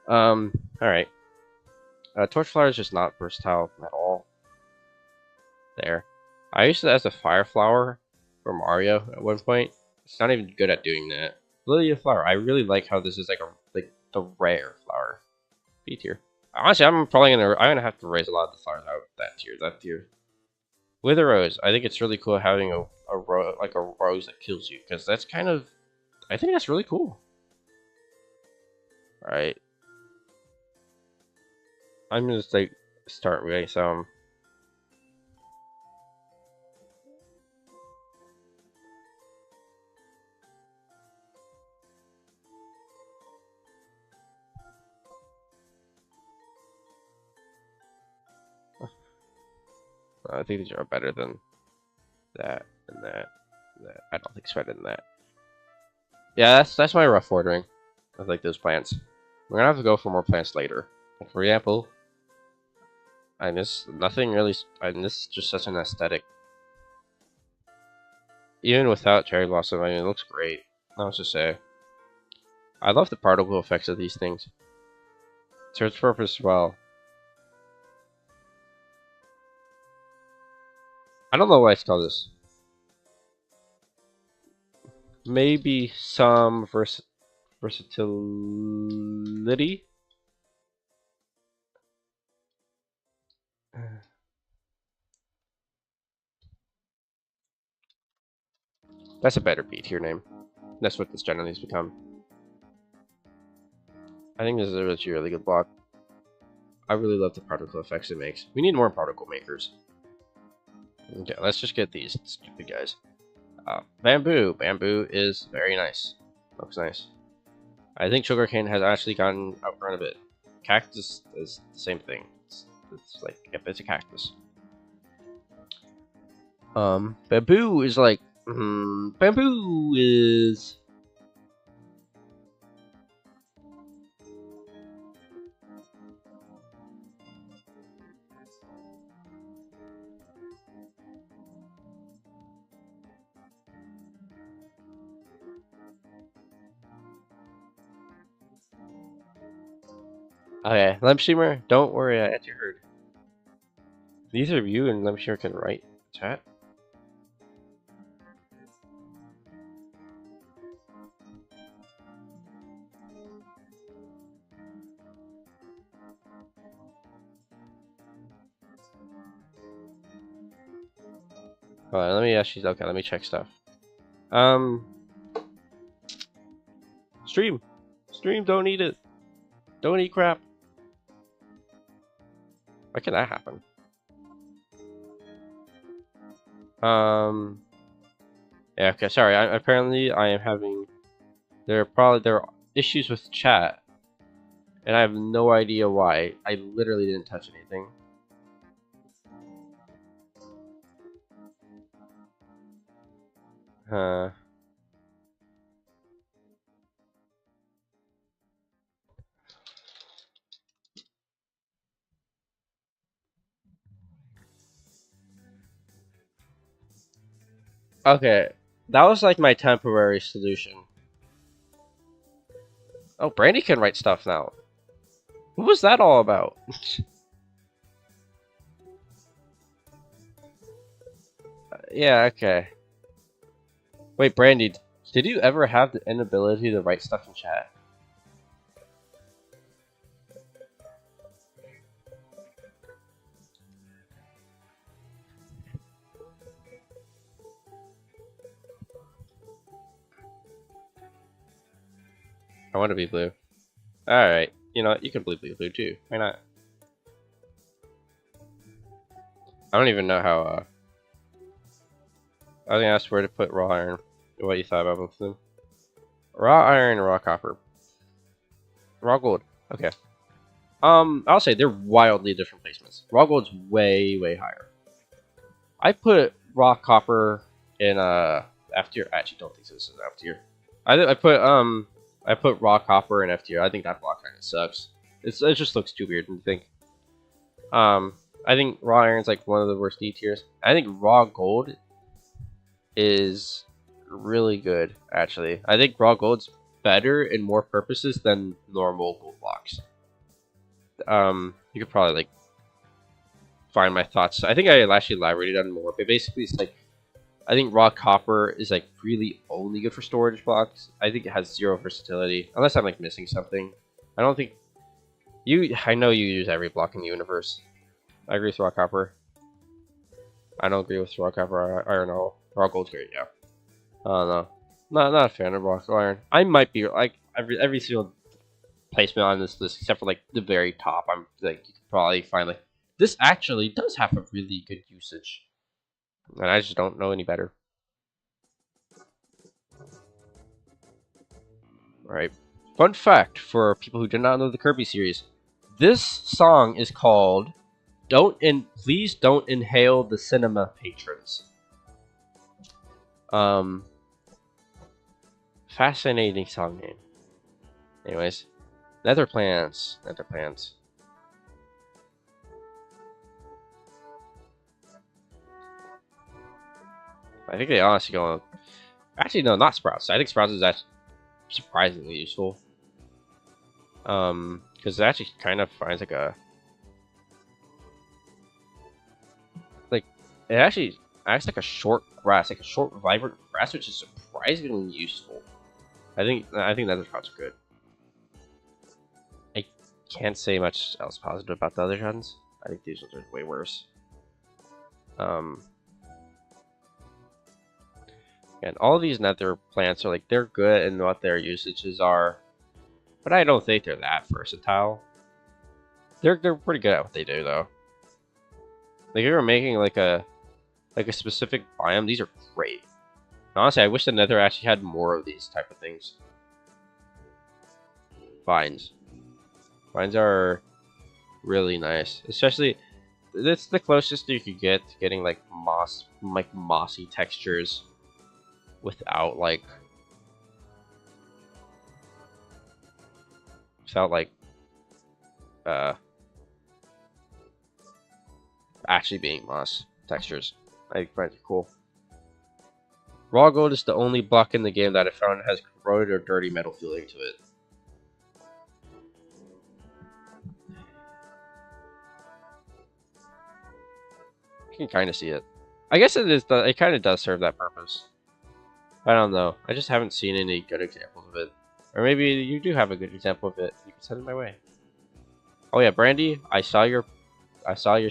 Alright. Torchflower is just not versatile at all. There. I used it as a fire flower for Mario at one point. It's not even good at doing that. Lilia flower. I really like how this is like the rare flower. B tier. Honestly, I'm gonna have to raise a lot of the flowers out of that tier. Wither rose. I think it's really cool having a rose that kills you, because that's kind of, I think that's really cool. All right. I'm gonna just start with some. I think these are better than that and that. I don't think it's better than that. Yeah, that's my rough ordering of like those plants. We're gonna have to go for more plants later. Like, for example, and this nothing really. And this is just such an aesthetic. Even without cherry blossom, I mean, it looks great. I was just say, I love the particle effects of these things. It serves purpose well. I don't know why it's called this. Maybe some versatility. That's a better B tier name. That's what this generally has become. I think this is a really good block. I really love the particle effects it makes. We need more particle makers. Okay, let's just get these stupid guys. Bamboo. Bamboo is very nice. Looks nice. I think sugarcane has actually gotten outgrown a bit. Cactus is the same thing. It's like, yep, it's a cactus. Bamboo is like Bamboo is... Okay, Lamp Streamer, don't worry, I got you heard. Neither of you and Lamp Streamer can write chat. Alright, let me actually, okay, let me check stuff. Stream, don't eat it. Don't eat crap. Why can that happen? Yeah, okay, sorry, apparently I am having, there are issues with chat, and I have no idea why. I literally didn't touch anything. Okay, that was like my temporary solution. Oh, Brandy can write stuff now. What was that all about? Yeah, okay. Wait, Brandy, did you ever have the inability to write stuff in chat? I want to be blue. Alright, you know what? You can blue too. Why not? I don't even know how, I was gonna ask where to put raw iron. What you thought about both of them? Raw iron and raw copper. Raw gold. Okay. I'll say they're wildly different placements. Raw gold's way, way higher. I put raw copper in F tier. I actually don't think this is an F tier. I put raw copper in F tier. I think that block kind of sucks. It just looks too weird. I think. I think raw iron's like one of the worst D tiers. I think raw gold is really good, actually. I think raw gold's better in more purposes than normal gold blocks. You could probably like find my thoughts. I think I actually elaborated on more, but basically it's like I think raw copper is like really only good for storage blocks. I think it has zero versatility, unless I'm like missing something. I don't think I know you use every block in the universe. I agree with raw copper. I don't agree with raw copper. Iron ore. Raw gold's great, yeah. I don't know. Not a fan of raw iron. I might be like every single placement on this list except for like the very top. I'm like you could probably find like this actually does have a really good usage, and I just don't know any better. All right. Fun fact for people who did not know the Kirby series: this song is called "Please Don't Inhale the Cinema Patrons." Fascinating song name. Anyways, nether plants. I think they honestly go. Actually, no, not sprouts. I think sprouts is actually surprisingly useful. Because it actually kind of finds like it actually acts like a short grass, like a short vibrant grass, which is surprisingly useful. I think nether sprouts are good. I can't say much else positive about the other ones. I think these ones are way worse. And all of these nether plants are like they're good in what their usages are, but I don't think they're that versatile. They're pretty good at what they do though. Like if you were making like a specific biome, these are great. And honestly, I wish the nether actually had more of these type of things. Vines are really nice, especially that's the closest you could get to getting like mossy textures without like without like actually being moss textures. I find it cool. Raw gold is the only block in the game that I found has corroded or dirty metal feeling to it. You can kind of see it. I guess it is. It kind of does serve that purpose. I don't know. I just haven't seen any good examples of it. Or maybe you do have a good example of it. You can send it my way. Oh yeah, Brandy, I saw your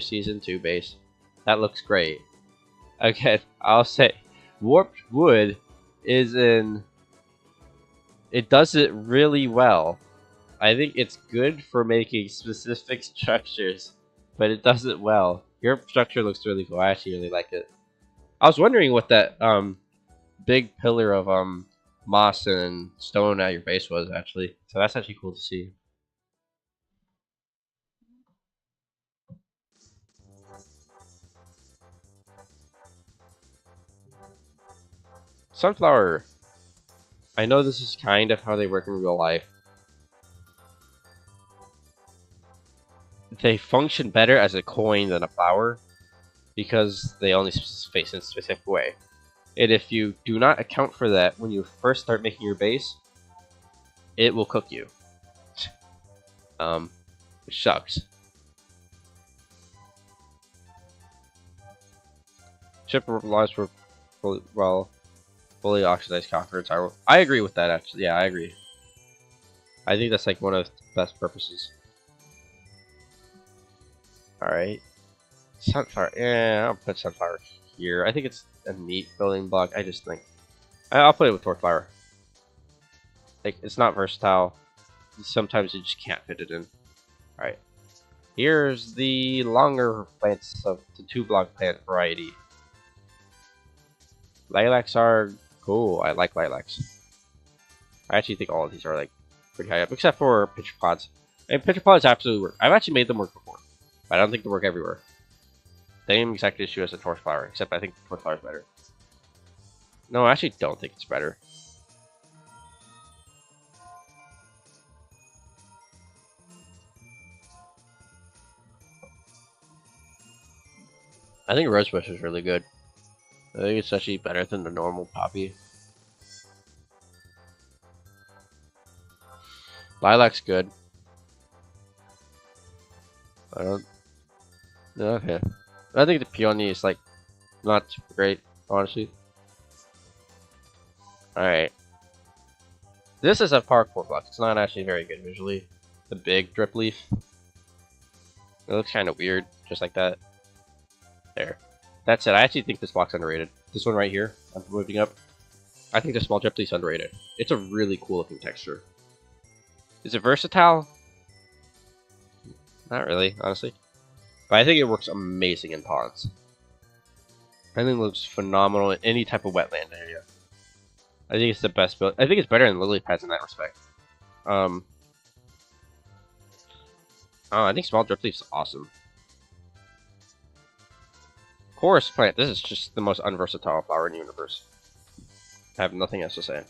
season 2 base. That looks great. Again, I'll say Warped Wood is in. It does it really well. I think it's good for making specific structures, but it does it well. Your structure looks really cool. I actually really like it. I was wondering what that big pillar of moss and stone at your base was actually. So that's actually cool to see. Sunflower. I know this is kind of how they work in real life. They function better as a coin than a flower because they only face in a specific way. And if you do not account for that when you first start making your base, it will cook you. Which sucks. Chip relies for fully oxidized copper and tire. I agree with that actually. Yeah, I agree. I think that's like one of the best purposes. Alright. Sunflower. Yeah, I'll put sunflower here. I think it's a neat building block. I just think I'll put it with torchflower. Like, it's not versatile. Sometimes you just can't fit it in. Alright. Here's the longer plants of the 2-block plant variety. Lilacs are cool. I like lilacs. I actually think all of these are like pretty high up, except for pitcher pods. And pitcher pods absolutely work. I've actually made them work before, but I don't think they work everywhere. Same exact issue as the torchflower, except I think the torchflower is better. No, I actually don't think it's better. I think rosebush is really good. I think it's actually better than the normal poppy. Lilac's good. I don't. Okay. I think the peony is like not super great, honestly. Alright. This is a parkour block. It's not actually very good visually. The big drip leaf. It looks kind of weird, just like that. There. That's it. I actually think this block's underrated. This one right here, I'm moving up. I think the small drip leaf's underrated. It's a really cool looking texture. Is it versatile? Not really, honestly. But I think it works amazing in ponds. I think it looks phenomenal in any type of wetland area. I think it's the best build. I think it's better than lily pads in that respect. Oh, I think small drip leaf's awesome. Chorus plant. This is just the most unversatile flower in the universe. I have nothing else to say.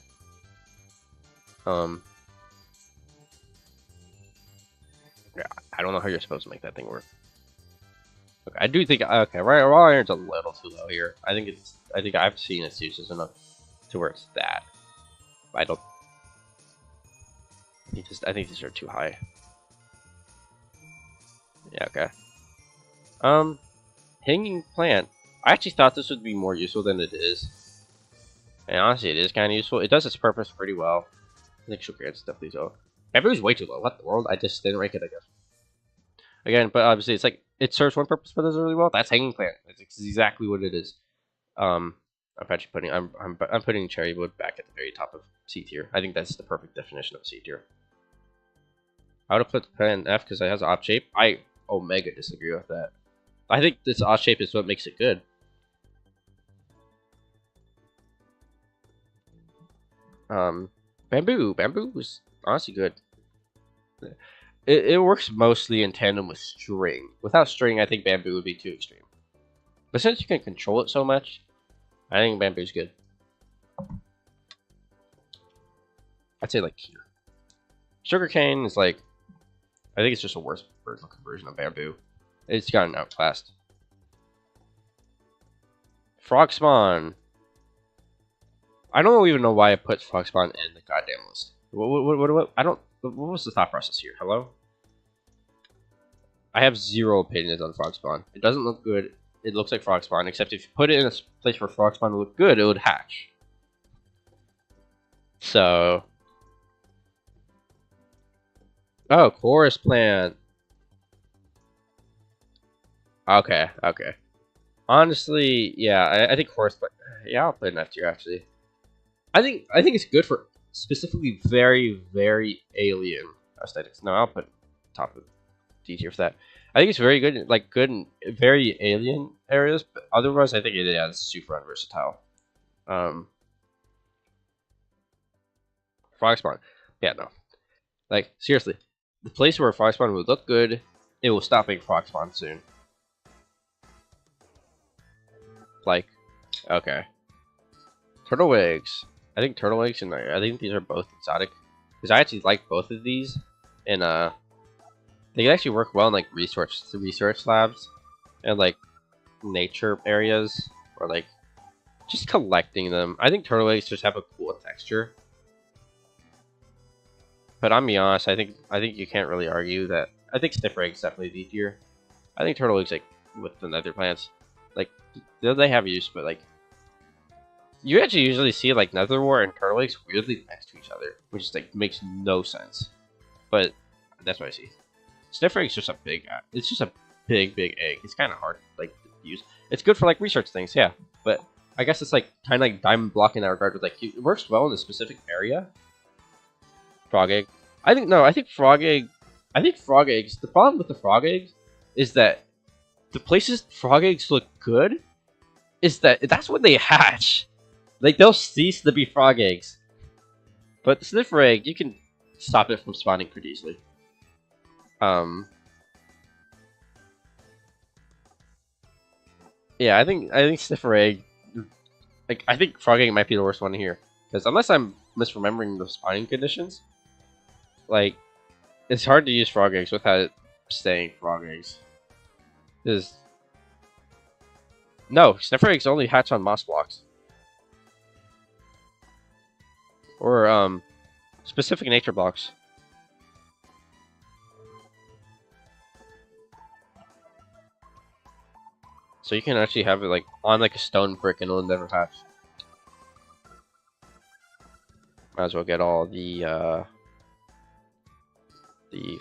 Yeah, I don't know how you're supposed to make that thing work. Okay, I do think okay, raw iron's a little too low here. I think I've seen its uses enough to where it's that. I don't. I think these are too high. Yeah. Okay. Hanging plant. I actually thought this would be more useful than it is. And honestly, it is kind of useful. It does its purpose pretty well. I think sugarcane's definitely so. Bamboo's way too low. What the world? I just didn't rank it, I guess. Again, but obviously, it's like it serves one purpose, but does it really well. That's hanging plant. It's exactly what it is. I'm actually putting I'm putting cherry wood back at the very top of C tier. I think that's the perfect definition of C tier. I would have put the plant in F because it has an odd shape. I omega disagree with that. I think this odd shape is what makes it good. Bamboo is honestly good. It works mostly in tandem with string. Without string, I think bamboo would be too extreme. But since you can control it so much, I think bamboo's good. I'd say like here. Sugarcane is like, I think it's just a worse version of bamboo. It's gotten outclassed. Frog spawn. I don't even know why I put frog spawn in the goddamn list. What I don't. What was the thought process here? Hello? I have zero opinions on frog spawn. It doesn't look good. It looks like frog spawn, except if you put it in a place where frog spawn would look good, it would hatch. So. Oh, chorus plant. Okay, okay. Honestly, yeah, I think chorus plant. Yeah, I'll put an F tier actually. I think it's good for specifically very alien aesthetics. No, I'll put top of D tier for that. I think it's very good, like good in very alien areas, but otherwise I think it's super unversatile. Frog spawn. Yeah, no. Like, seriously. The place where frog spawn would look good, it will stop being frog spawn soon. Like, okay. Turtle eggs. I think turtle eggs and I think these are both exotic. Because I actually like both of these. And they can actually work well in like research labs and like nature areas or like just collecting them. I think turtle eggs just have a cool texture. But I'm be honest, I think you can't really argue that. I think sniffer eggs definitely D tier. I think turtle eggs like with the nether plants, like they have use, but like you actually usually see like nether wart and turtle eggs weirdly next to each other, which is like makes no sense. But that's what I see. Sniffer eggs just a big. It's just a big egg. It's kind of hard like to use. It's good for like research things, yeah. But I guess it's like kind of like diamond block in that regard. With like it works well in a specific area. Frog egg. I think frog egg. I think frog eggs. The problem with the frog eggs is that the places frog eggs look good is that that's when they hatch. Like they'll cease to be frog eggs. But the sniffer egg, you can stop it from spawning pretty easily. Yeah, I think sniffer egg. Like I think frog egg might be the worst one here because unless I'm misremembering the spawning conditions, like it's hard to use frog eggs without it staying frog eggs. No, sniffer eggs only hatch on moss blocks or specific nature blocks. So you can actually have it like on like a stone brick and it'll never hatch. Might as well get all the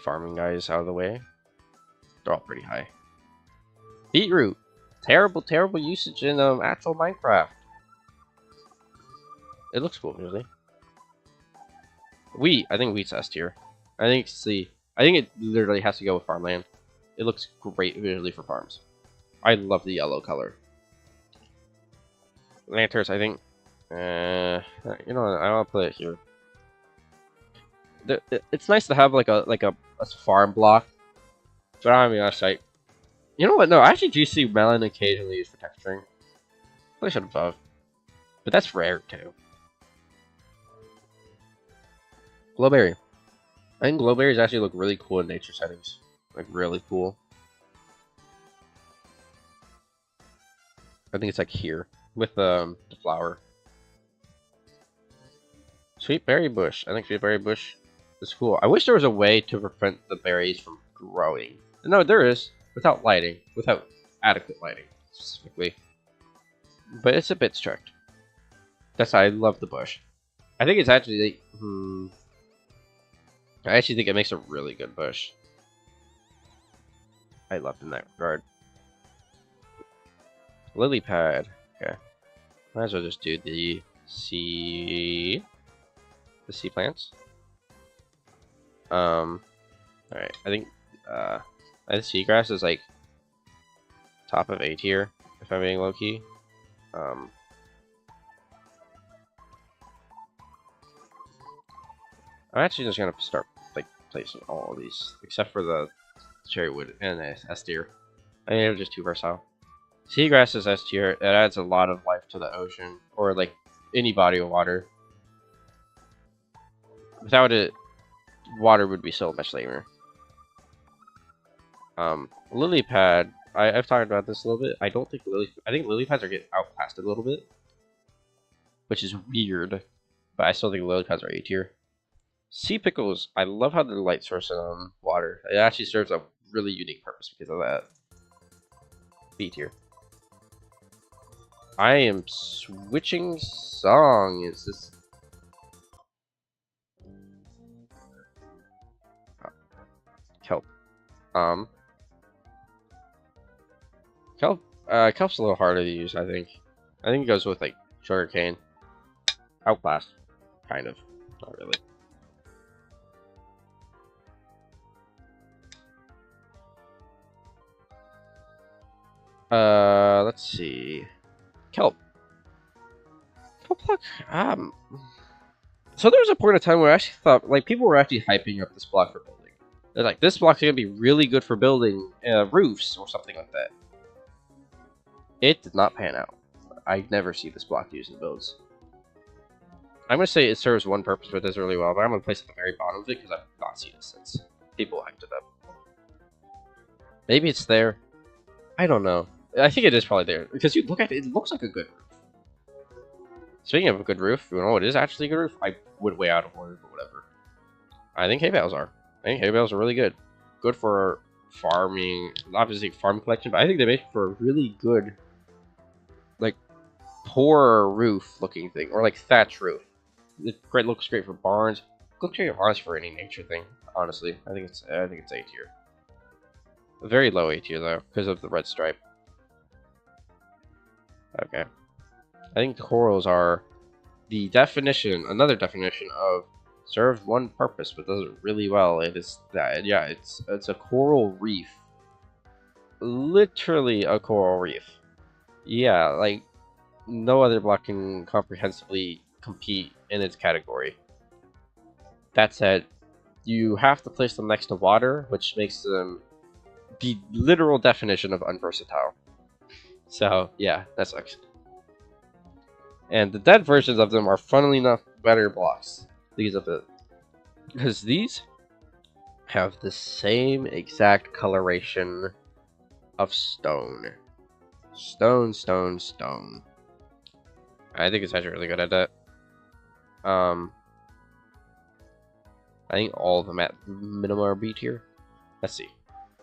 farming guys out of the way. They're all pretty high. Beetroot. Terrible usage in actual Minecraft. It looks cool visually. Wheat. I think wheat's S tier. I think it literally has to go with farmland. It looks great visually for farms. I love the yellow color. Lanterns, I think. You know what? I want to put it here. It's nice to have like a farm block. But I mean, honest, you know what? No, I actually do see melon occasionally used for texturing. Probably should above, but that's rare too. Glowberry. I think glowberries actually look really cool in nature settings. Like really cool. I think it's like here with the flower. Sweet berry bush. I think sweet berry bush is cool. I wish there was a way to prevent the berries from growing. No, there is. Without lighting. Without adequate lighting, specifically. But it's a bit strict. I love the bush. I think it's actually... I actually think it makes a really good bush. I love it in that regard. Lily pad. Okay. Might as well just do the sea plants. Alright. I think seagrass is like top of A tier if I'm being low key. I'm actually just gonna start like placing all of these except for the cherry wood and S tier. I think they're just too versatile. Seagrass is S tier. It adds a lot of life to the ocean or like any body of water. Without it, water would be so much lamer. Lily pad. I've talked about this a little bit. I think lily pads are getting outclassed a little bit, which is weird. But I still think lily pads are A tier. Sea pickles. I love how they're light source on water. It actually serves a really unique purpose because of that. B tier. I am switching song. Is this? Kelp. Kelp's a little harder to use, I think. I think it goes with, like, sugarcane. Outclassed. Kind of. Not really. Let's see. Kelp. Kelp block, so there was a point of time where I actually thought, like, people were actually hyping up this block for building. They're like, this block's gonna be really good for building roofs or something like that. It did not pan out. I never see this block used in builds. I'm gonna say it serves one purpose, but it does really well, but I'm gonna place it at the very bottom of it because I've not seen it since. People hyped it up. Maybe it's there. I don't know. I think it is probably there because you look at it, it looks like a good roof. Speaking of a good roof, you know, it is actually a good roof. I would way out of order, but whatever. I think hay bales are. I think hay bales are really good. Good for farming, obviously farm collection, but I think they make for a really good, like, poor roof looking thing, or like thatch roof. It looks great for barns. Looks great for any nature thing. Honestly, I think it's A tier. Very low A tier though, because of the red stripe. Okay. I think the corals are the definition, another definition of serves one purpose but does it really well. It is that, yeah, it's a coral reef. Literally a coral reef. Yeah, like no other block can comprehensively compete in its category. That said, you have to place them next to water, which makes them the literal definition of unversatile. So yeah, that sucks. And the dead versions of them are, funnily enough, better blocks. Because these have the same exact coloration of stone. Stone, stone, stone. I think it's actually really good at that. I think all of them at minimum are B tier. Let's see.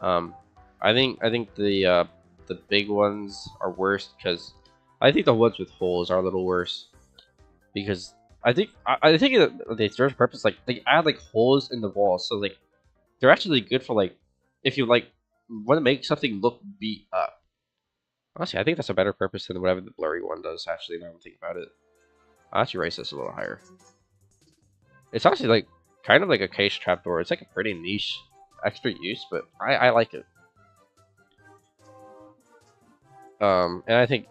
I think the big ones are worse because I think the ones with holes are a little worse because I think they serve a purpose. Like they add like holes in the walls, so like they're actually good for like if you like want to make something look beat up. Honestly, I think that's a better purpose than whatever the blurry one does. Actually, now I'm thinking about it, I'll actually raise this a little higher. It's honestly like kind of like a case trapdoor. It's like a pretty niche extra use, but I like it. And I think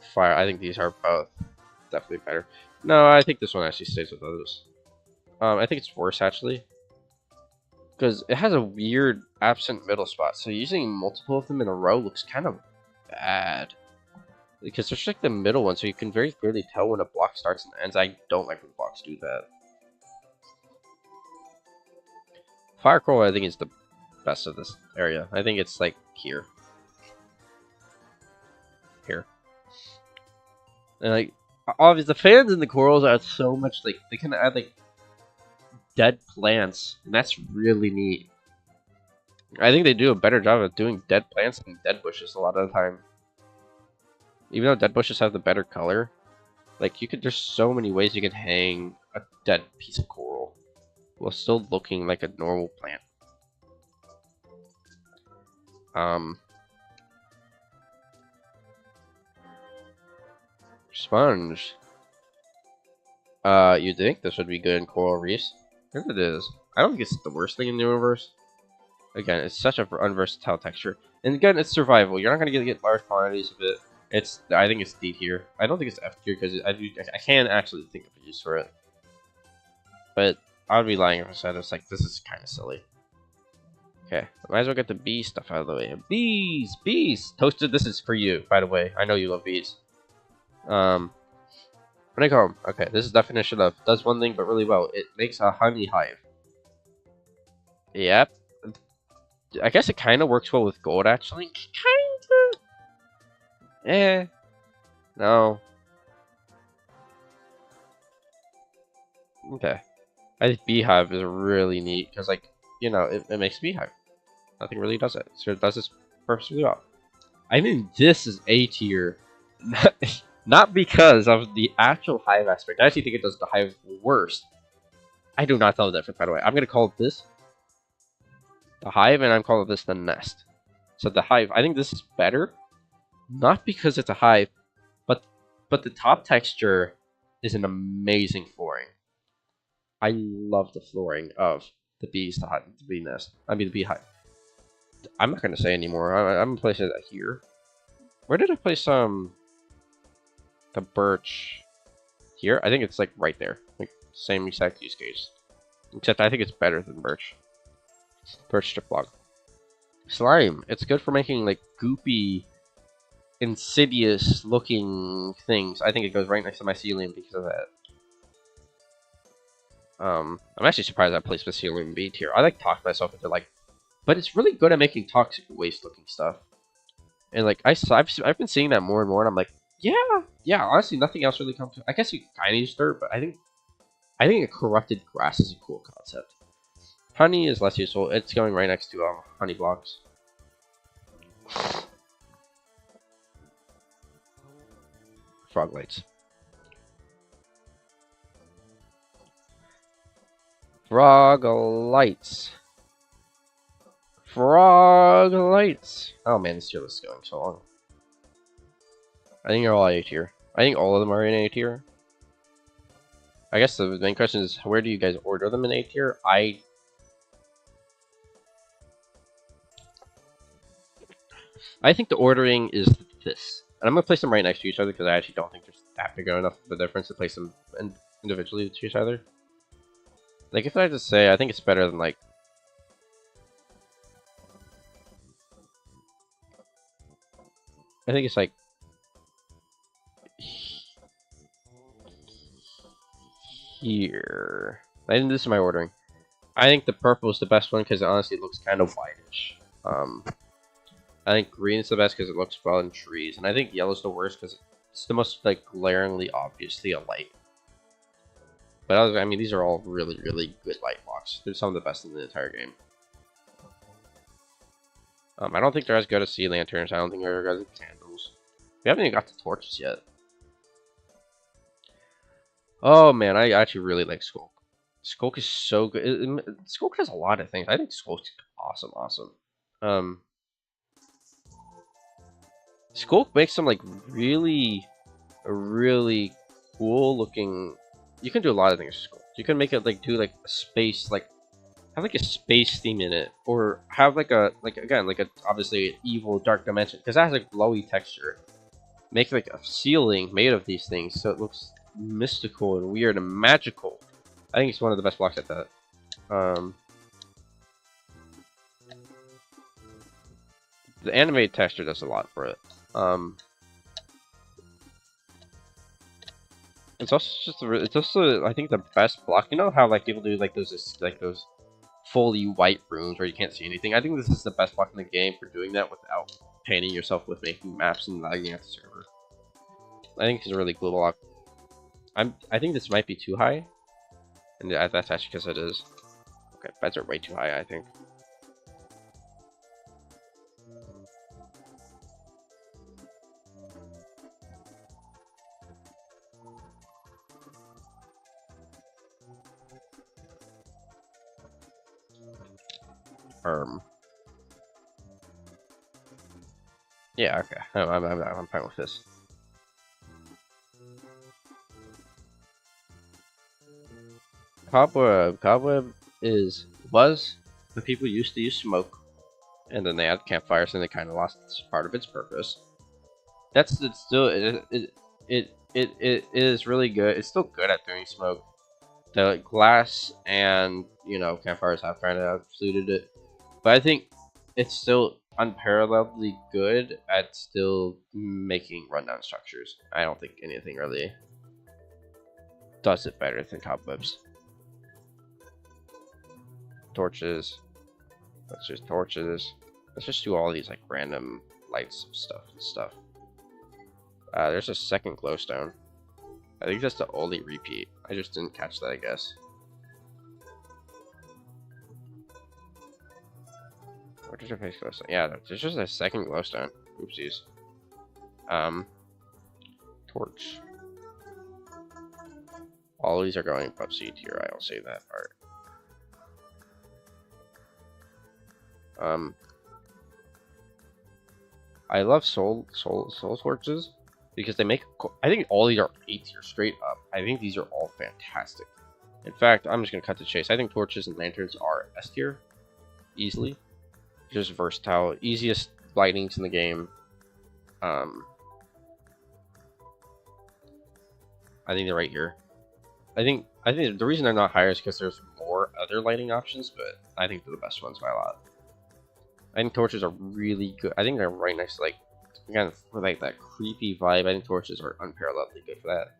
these are both definitely better. No, I think this one actually stays with those. I think it's worse actually. Because it has a weird absent middle spot. So using multiple of them in a row looks kind of bad. Because there's like the middle one, so you can very clearly tell when a block starts and ends. I don't like when blocks do that. Fire Coral, I think, is the best of this area. I think it's like here. Here. And like obviously the fans in the corals are so much like they can add like dead plants, and that's really neat. I think they do a better job of doing dead plants than dead bushes a lot of the time. Even though dead bushes have the better color, like there's so many ways you can hang a dead piece of coral while still looking like a normal plant. Sponge. You think this would be good in coral reefs? Yes, it is. I don't think it's the worst thing in the universe. Again, it's such a unversatile texture, and again, it's survival. You're not gonna get large quantities of it. I think it's D tier. I don't think it's F tier because I can actually think of a use for it. But I would be lying if I said it's like this is kind of silly. Okay, might as well get the bee stuff out of the way. Bees, Toasted. This is for you, by the way. I know you love bees. Honeycomb. Okay, this is definition of does one thing but really well. It makes a honey hive. Yep. I guess it kind of works well with gold, actually. Kind of. Eh. No. Okay. I think beehive is really neat because, like, you know, it makes beehive. Nothing really does it. So it does this perfectly well. I mean, this is A tier. Not because of the actual hive aspect. I actually think it does the hive worst. I do not know the difference, by the way. I'm going to call this the hive, and I'm calling this the nest. So the hive, I think this is better. Not because it's a hive, but the top texture is an amazing flooring. I love the flooring of the bees, the bee nest. I mean, the beehive. I'm not going to say anymore. I'm going to place it here. Where did I place the birch? Here? I think it's like right there. Like same exact use case. Except I think it's better than birch. Birch strip log. Slime. It's good for making like goopy, insidious looking things. I think it goes right next to mycelium because of that. I'm actually surprised I placed mycelium B tier. I like talk myself into like, but it's really good at making toxic waste looking stuff. And like I've been seeing that more and more, and I'm like, yeah. Honestly, nothing else really comes. I guess you kind of use dirt, but I think a corrupted grass is a cool concept. Honey is less useful. It's going right next to honey blocks. Frog lights. Frog lights. Frog lights. Oh man, this tier list is going so long. I think they're all A tier. I think all of them are in A tier. I guess the main question is, where do you guys order them in A tier? I think the ordering is this. And I'm going to place them right next to each other because I actually don't think there's that big enough of a difference to place them individually to each other. Like, if I had to say, I think it's better than, like... I think it's, like... Here... I think this is my ordering. I think the purple is the best one because it honestly looks kind of whitish. I think green is the best because it looks well in trees. And I think yellow is the worst because it's the most, like, glaringly obviously a light. But I mean, these are all really, really good light blocks. They're some of the best in the entire game. I don't think they're as good as sea lanterns. I don't think they're as good as candles. We haven't even got the torches yet. Oh man, I actually really like Skulk. Skulk is so good. Skulk has a lot of things. I think Skulk's awesome. Um, Skulk makes some like really cool looking. You can do a lot of things with Skulk. You can make it like do like a space like have like a space theme in it, or have like a obviously an evil dark dimension because that has a glowy texture. Make like a ceiling made of these things so it looks mystical and weird and magical. I think it's one of the best blocks at that. The animated texture does a lot for it. It's also it's also I think the best block. You know how like people do like those fully white rooms where you can't see anything. I think this is the best block in the game for doing that without painting yourself with making maps and lagging at the server. I think it's a really cool block. I think this might be too high, and that's actually because it is. Okay, beds are way too high, I think. Yeah, okay. I'm fine with this. Cobweb was when people used to use smoke, and then they had campfires, and they kind of lost part of its purpose. It's still it is really good. It's still good at doing smoke. The glass and campfires have kind of absoluted it, but I think it's still unparalleledly good at still making rundown structures. I don't think anything really does it better than cobwebs. Torches. Let's just torches. Let's just do all these like random lights and stuff. There's a second glowstone. I think that's the only repeat. I just didn't catch that, I guess. Where did I place glowstone? Yeah, there's just a second glowstone. Oopsies. Torch. All these are going above C tier. I will say that part. I love soul torches because they make. I think all these are A tier straight up. I think these are all fantastic. In fact, I'm just gonna cut to chase. I think torches and lanterns are S tier, easily. Just versatile, easiest lightnings in the game. I think they're right here. I think the reason they're not higher is because there's more other lighting options, but I think they're the best ones by a lot. I think torches are really good. I think they're right next to, like, again, for like that creepy vibe. I think torches are unparalleledly good for that.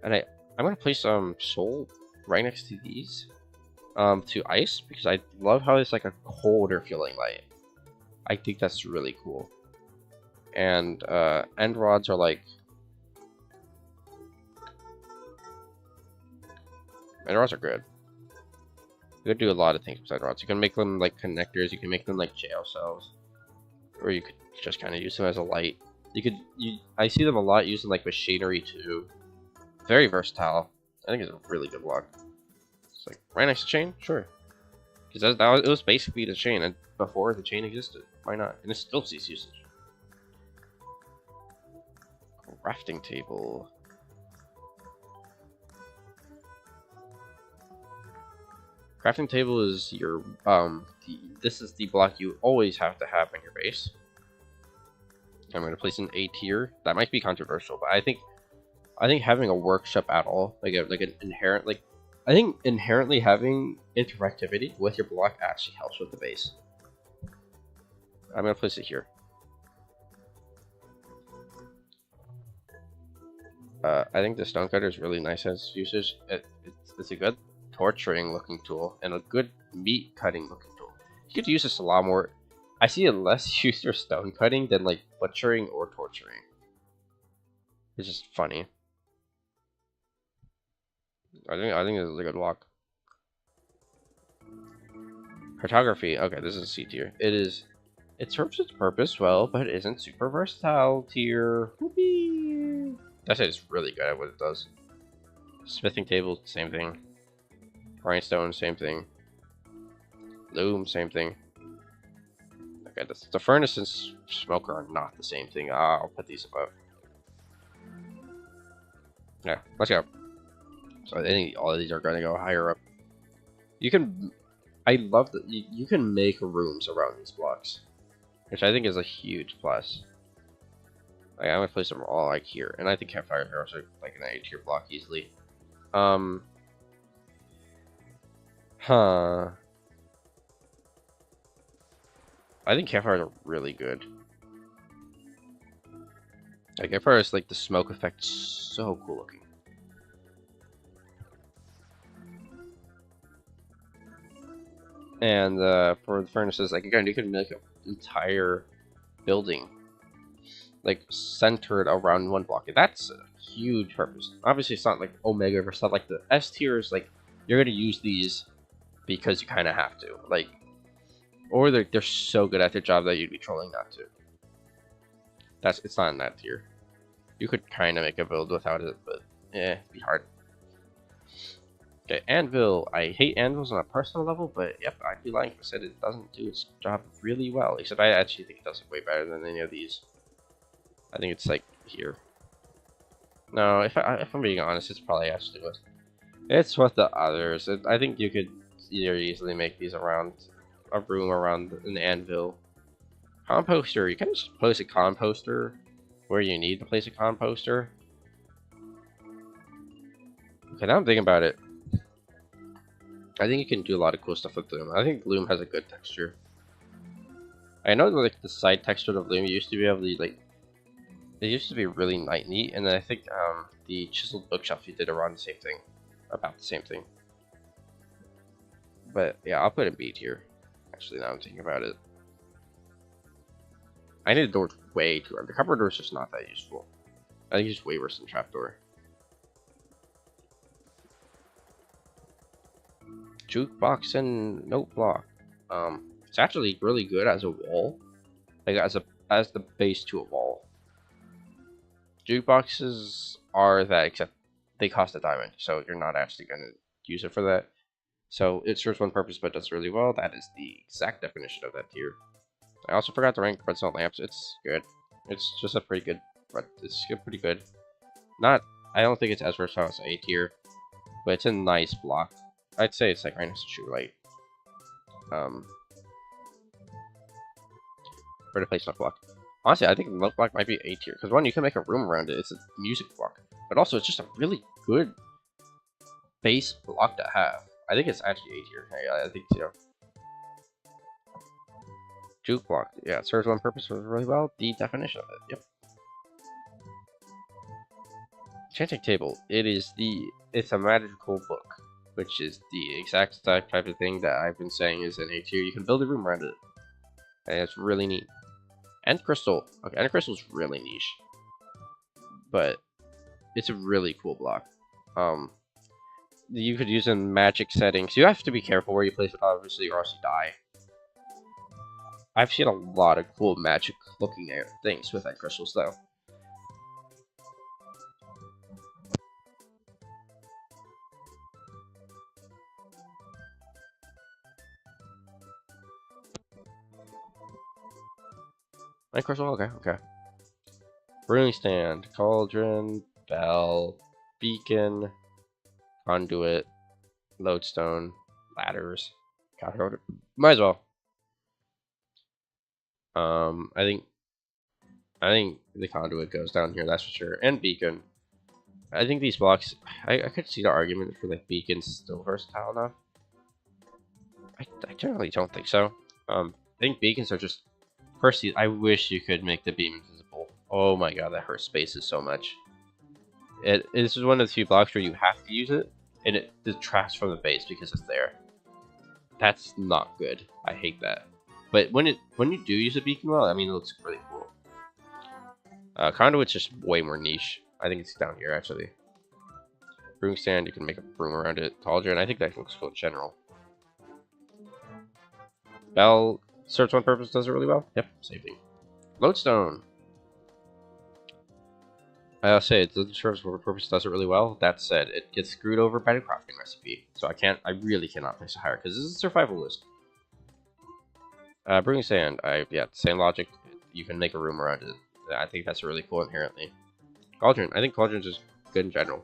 And I'm gonna place soul right next to these, to ice, because I love how it's like a colder feeling light. I think that's really cool. And end rods are like. End rods are good. You could do a lot of things with end rods. You can make them like connectors. You can make them like jail cells, or you could just kind of use them as a light. I see them a lot using like machinery too. Very versatile. I think it's a really good block. It's like right next to chain, sure. Because it was basically the chain, and before the chain existed, why not? And it still sees usage. Crafting table. Crafting table is your this is the block you always have to have in your base. I'm gonna place an A tier. That might be controversial, but I think having a workshop at all, like an inherent, like, I think inherently having interactivity with your block actually helps with the base. I'm gonna place it here. I think the stonecutter is really nice as usage. It's a good torturing looking tool and a good meat cutting looking tool. You could use this a lot more. I see it less used for stone cutting than like butchering or torturing. It's just funny. I think this is a good block. Cartography. Okay, this is C tier. It serves its purpose well, but it isn't super versatile tier. Whoopee! That is really good at what it does. Smithing table, same thing. Grindstone, same thing. Loom, same thing. Okay, the furnace and smoker are not the same thing. I'll put these above. Yeah, let's go. So I think all of these are going to go higher up. You can, I love that you can make rooms around these blocks, which I think is a huge plus. Like, I'm gonna place them all like here, and I think campfire arrows are like an A tier block easily. I think campfires are really good. Like, campfire is like the smoke effect, so cool looking. And for the furnaces, like, again, you can make an entire building like centered around one block. That's a huge purpose. Obviously, it's not like Omega or stuff like the S tiers. Like, you're gonna use these because you kind of have to, like, or they're so good at their job that you'd be trolling not to. It's not in that tier. You could kind of make a build without it, but it'd be hard. Okay, anvil. I hate anvils on a personal level, but yep, I'd be lying if I said it doesn't do its job really well. Except I actually think it does it way better than any of these. I think it's like here. No, if I'm being honest, it's probably actually with. It's with the others. I think you could easily make these around a room around an anvil. Composter. You can just place a composter where you need to place a composter. Okay, now I'm thinking about it. I think you can do a lot of cool stuff with Loom. I think Loom has a good texture. I know that, like, the side texture of Loom used to be able to, like, it used to be really neat, and then I think the chiseled bookshelf you did around the same thing, about the same thing. But yeah, I'll put a beat here. Actually, now I'm thinking about it. I need a door way too hard. The cupboard door is just not that useful. I think it's way worse than trapdoor. Jukebox and note block. It's actually really good as a wall, like as the base to a wall. Jukeboxes are that, except they cost a diamond, so you're not actually gonna use it for that. So it serves one purpose, but does really well. That is the exact definition of that tier. I also forgot to rank redstone lamps. It's good. It's just a pretty good, but it's pretty good. Not, I don't think it's as versatile as A tier, but it's a nice block. I'd say it's like right next to true light. Where to place milk block? Honestly, I think milk block might be A tier because one, you can make a room around it. It's a music block, but also it's just a really good base block to have. I think it's actually A tier. Yeah, I think so. Juke block. Yeah, it serves one purpose really well. The definition of it. Yep. Enchanting table. It's a magical book, which is the exact type of thing that I've been saying is in A tier. You can build a room around it, and it's really neat. End crystal. Okay, end crystal is really niche, but it's a really cool block. You could use in magic settings. You have to be careful where you place it, obviously, or else you die. I've seen a lot of cool magic looking at things with end crystals, though. End crystal, okay. Brewing stand, cauldron, bell, beacon, conduit, lodestone, ladders. God, might as well. I think the conduit goes down here, that's for sure, and beacon. I think these blocks, I could see the argument for like beacons still versatile enough. I generally don't think so. I think beacons are just, personally, I wish you could make the beam invisible. Oh my god, that hurts spaces so much. This is one of the few blocks where you have to use it, and it detracts from the base because it's there. That's not good. I hate that. But when you do use a beacon well, I mean, it looks really cool. Conduit's just way more niche. I think it's down here, actually. Broom stand, you can make a broom around it. Cauldron, I think that looks cool in general. Bell serves one purpose, does it really well. Yep, same thing. Lodestone. I'll say it serves one purpose, does it really well. That said, it gets screwed over by the crafting recipe, so I really cannot place it higher because this is a survival list. Brewing sand, yeah, same logic. You can make a room around it. I think that's really cool inherently. Cauldron, I think cauldron's just good in general.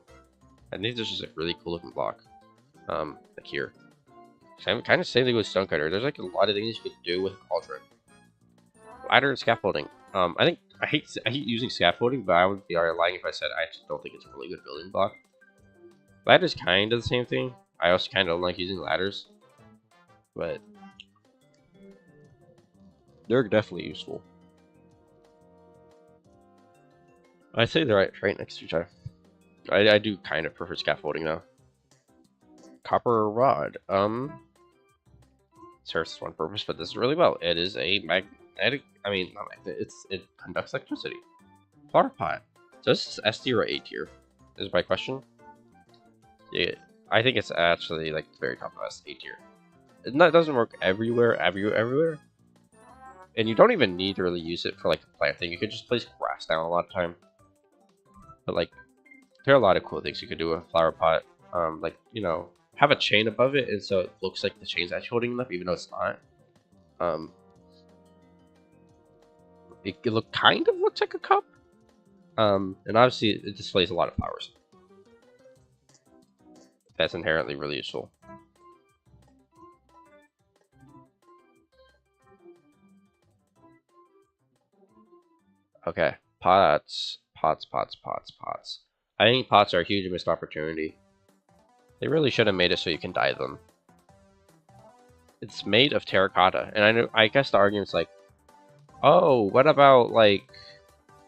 I think this is a really cool looking block. Like here. Kind of same thing with stonecutter. There's like a lot of things you could do with cauldron. Ladder and scaffolding. I hate using scaffolding, but I would be lying if I said I just don't think it's a really good building block. Ladder's kind of the same thing. I also kind of like using ladders, but they're definitely useful. I'd say they're right next to each other. I do kind of prefer scaffolding though. Copper rod. Serves one purpose, but does really well. It is a magnetic. I mean, not magnetic. It conducts electricity. Flower pot. So this is S tier or A tier? Is my question. Yeah, I think it's actually like the very top of S, A tier. It doesn't work everywhere, and you don't even need to really use it for like planting. You could just place grass down a lot of time. But like, there are a lot of cool things you could do with a flower pot. Like, you know, have a chain above it, and so it looks like the chain's actually holding it up, even though it's not. It kind of looks like a cup. And obviously it displays a lot of flowers. That's inherently really useful. Okay, pots. I think pots are a huge missed opportunity. They really should have made it so you can dye them. It's made of terracotta, and I guess the argument's like, oh, what about like,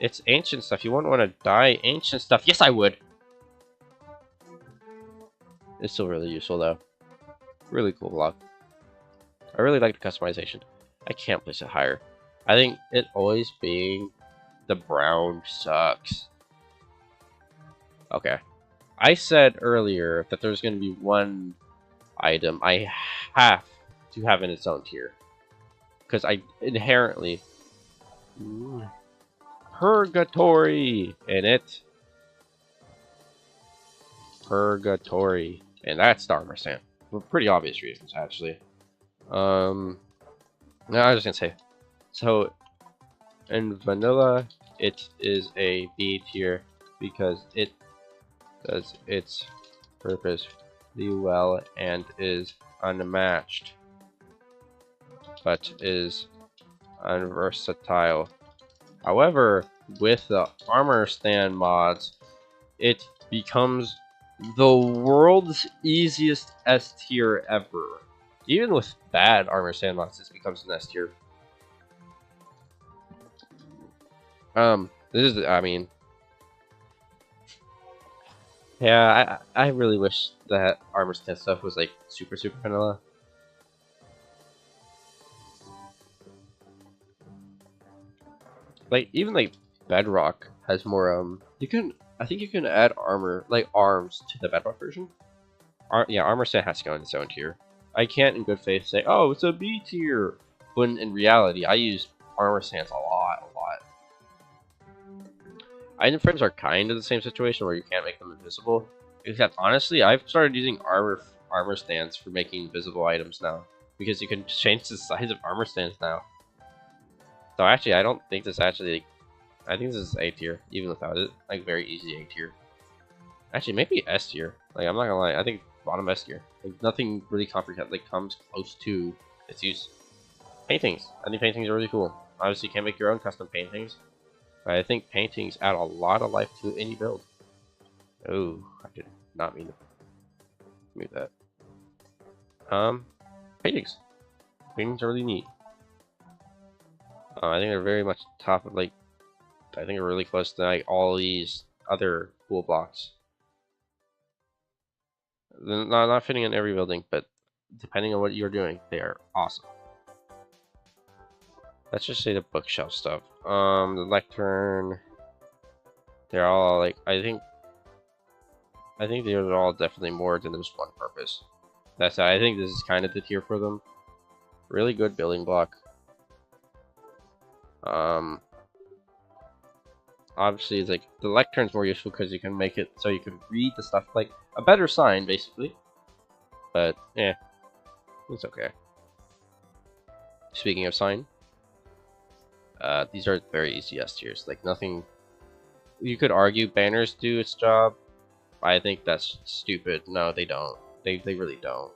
it's ancient stuff. You wouldn't want to dye ancient stuff. Yes, I would. It's still really useful though. Really cool block. I really like the customization. I can't place it higher. I think it always being the brown sucks. Okay. I said earlier that there's going to be one item I have to have in its own tier. Because I inherently... Purgatory in it. Purgatory. And that's the armor stand. For pretty obvious reasons, actually. No, I was just gonna say. So, in vanilla, it is a B tier because it does its purpose really well and is unmatched, but is unversatile. However, with the armor stand mods, it becomes the world's easiest S tier ever. Even with bad armor stand mods, this becomes an S tier. This is, I mean, yeah, I really wish that armor stand stuff was like super vanilla. Like even like Bedrock has more I think you can add armor like arms to the Bedrock version. Yeah, armor stand has to go in its own tier. I can't in good faith say, oh, it's a B tier, when in reality I use armor stands a lot. Item frames are kind of the same situation where you can't make them invisible. Except honestly, I've started using armor stands for making invisible items now, because you can change the size of armor stands now. So actually, I don't think this actually. I think this is A tier, even without it. Like very easy A tier. Actually, maybe S tier. Like I'm not gonna lie, I think bottom S tier. Like nothing really comprehensive like comes close to its use. Paintings. I think paintings are really cool. Obviously, you can't make your own custom paintings. But I think paintings add a lot of life to any build. Oh, I did not mean to move that. Paintings. Paintings are really neat. I think they're very much top of like. I think they're really close to like all these other cool blocks. They're not fitting in every building, but depending on what you're doing, they are awesome. Let's just say the bookshelf stuff. The lectern. They're all like I think they're all definitely more than just one purpose. That's I think this is kind of the tier for them. Really good building block. Obviously, it's like the lectern's more useful because you can make it so you can read the stuff like a better sign, basically. But yeah, it's okay. Speaking of sign, these are very easy S tiers. Like nothing. You could argue banners do its job. I think that's stupid. No, they don't. They really don't.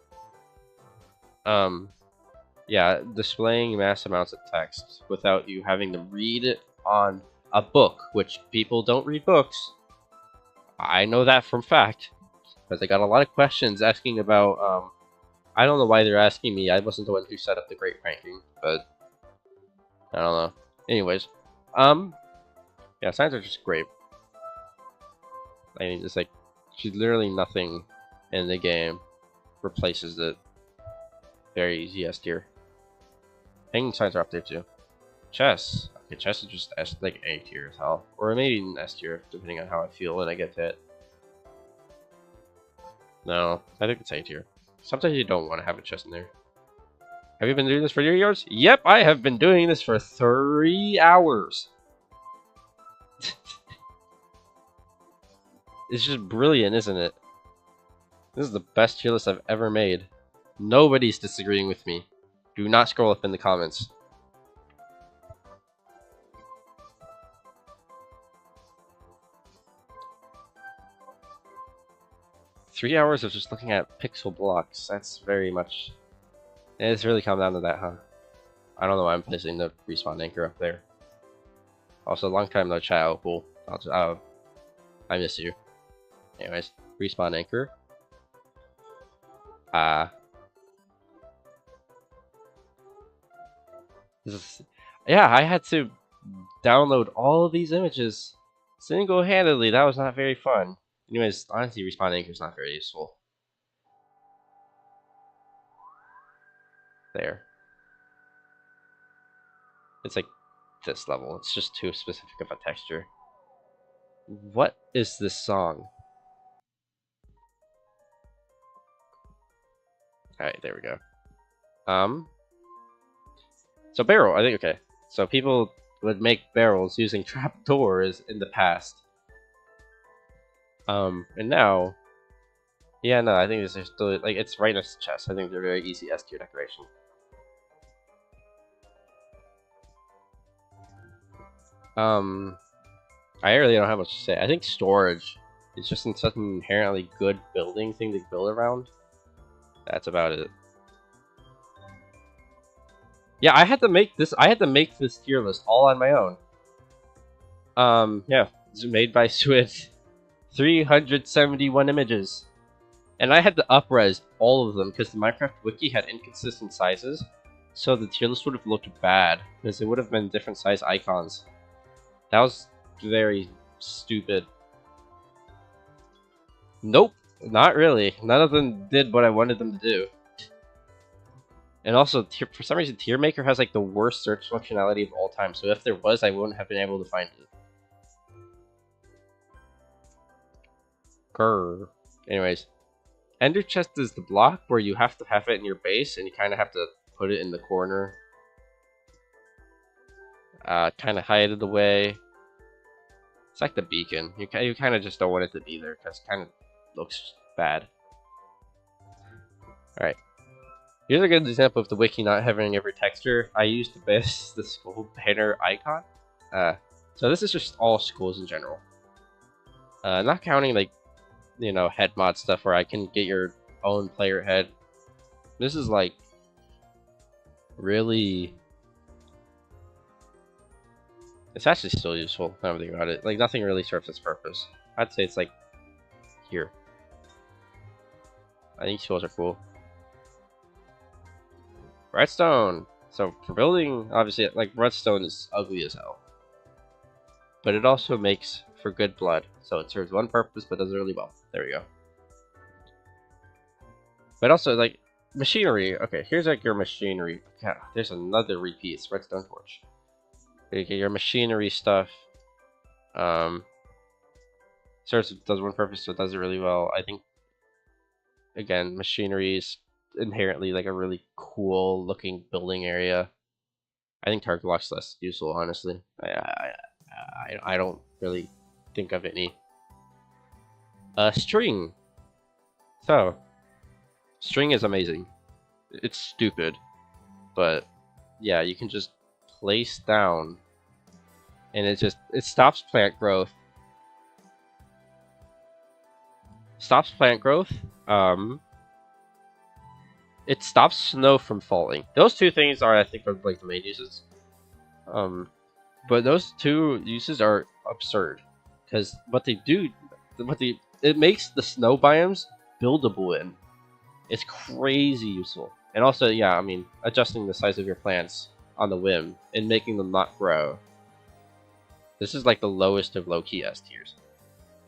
Yeah, displaying mass amounts of text without you having to read it on a book, which people don't read books. I know that from fact, because I got a lot of questions asking about, I don't know why they're asking me. I wasn't the one who set up the great ranking, but I don't know. Anyways, yeah, signs are just great. I mean, it's like, literally nothing in the game replaces it. Very easy S tier. Hanging signs are up there too. Chess. Okay, chess is just S, like A tier as hell. Or maybe an S tier, depending on how I feel when I get to it. No, I think it's A tier. Sometimes you don't want to have a chest in there. Have you been doing this for 3 years? Yep, I have been doing this for 3 hours. It's just brilliant, isn't it? This is the best tier list I've ever made. Nobody's disagreeing with me. Do not scroll up in the comments. Three hours of just looking at pixel blocks. That's very much... It's really come down to that, huh? I don't know why I'm placing the respawn anchor up there. Also, long time no chat. Oh, cool. I miss you. Anyways, respawn anchor. Yeah, I had to download all of these images single-handedly. That was not very fun. Anyways, honestly, respawn anchor is not very useful. There. It's like this level. It's just too specific of a texture. What is this song? Alright, there we go. So barrel, I think, okay. So people would make barrels using trapdoors in the past. And now, yeah, no, I think these are still, like, it's right next to chest. I think they're very easy S tier decoration. I really don't have much to say. I think storage is just such an inherently good building thing to build around. That's about it. Yeah, I had to make this. I had to make this tier list all on my own. Yeah, it's made by Swidd. 371 images, and I had to upres all of them because the Minecraft wiki had inconsistent sizes, so the tier list would have looked bad because it would have been different size icons. That was very stupid. Nope, not really. None of them did what I wanted them to do. And also, for some reason, Tier Maker has like the worst search functionality of all time. So if there was, I wouldn't have been able to find it. Grr. Anyways, Ender Chest is the block where you have to have it in your base, and you kind of have to put it in the corner. Kind of hide it away. It's like the beacon. You kind of just don't want it to be there because it kind of looks bad. Alright. Here's a good example of the wiki not having every texture. I used the school banner icon. So this is just all schools in general. Not counting like, you know, head mod stuff where I can get your own player head. This is like really, it's actually still useful now I'm thinking about it. Like nothing really serves its purpose. I'd say it's like here. I think schools are cool. Redstone. So for building, obviously, like redstone is ugly as hell, but it also makes for good blood. So it serves one purpose, but does it really well. There we go. But also, like machinery. Okay, here's like your machinery. Yeah, there's another repeat. It's redstone torch. Okay, your machinery stuff. Serves does one purpose, so it does it really well. I think. Again, machinery is inherently like a really cool looking building area. I think target block's less useful, honestly. I don't really think of any. String. So, string is amazing. It's stupid, but yeah, you can just place down, and it stops plant growth. Stops plant growth. It stops snow from falling. Those two things are, I think, are like the main uses. But those two uses are absurd because what they do, it makes the snow biomes buildable in. It's crazy useful, and also, yeah, I mean, adjusting the size of your plants on the whim and making them not grow. This is like the lowest of low-key S tiers.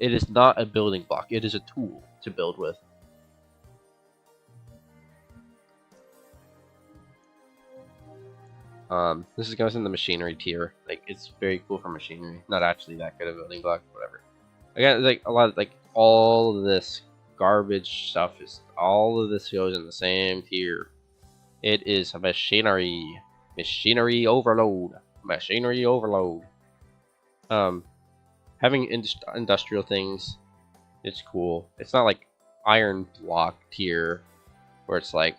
It is not a building block. It is a tool to build with. This goes in the machinery tier. Like, it's very cool for machinery. Not actually that good of a building block, whatever. Again, like a lot of, like, all of this garbage stuff all of this goes in the same tier. It is machinery. Machinery overload. Machinery overload. Having industrial things, it's cool. It's not like iron block tier, where it's like,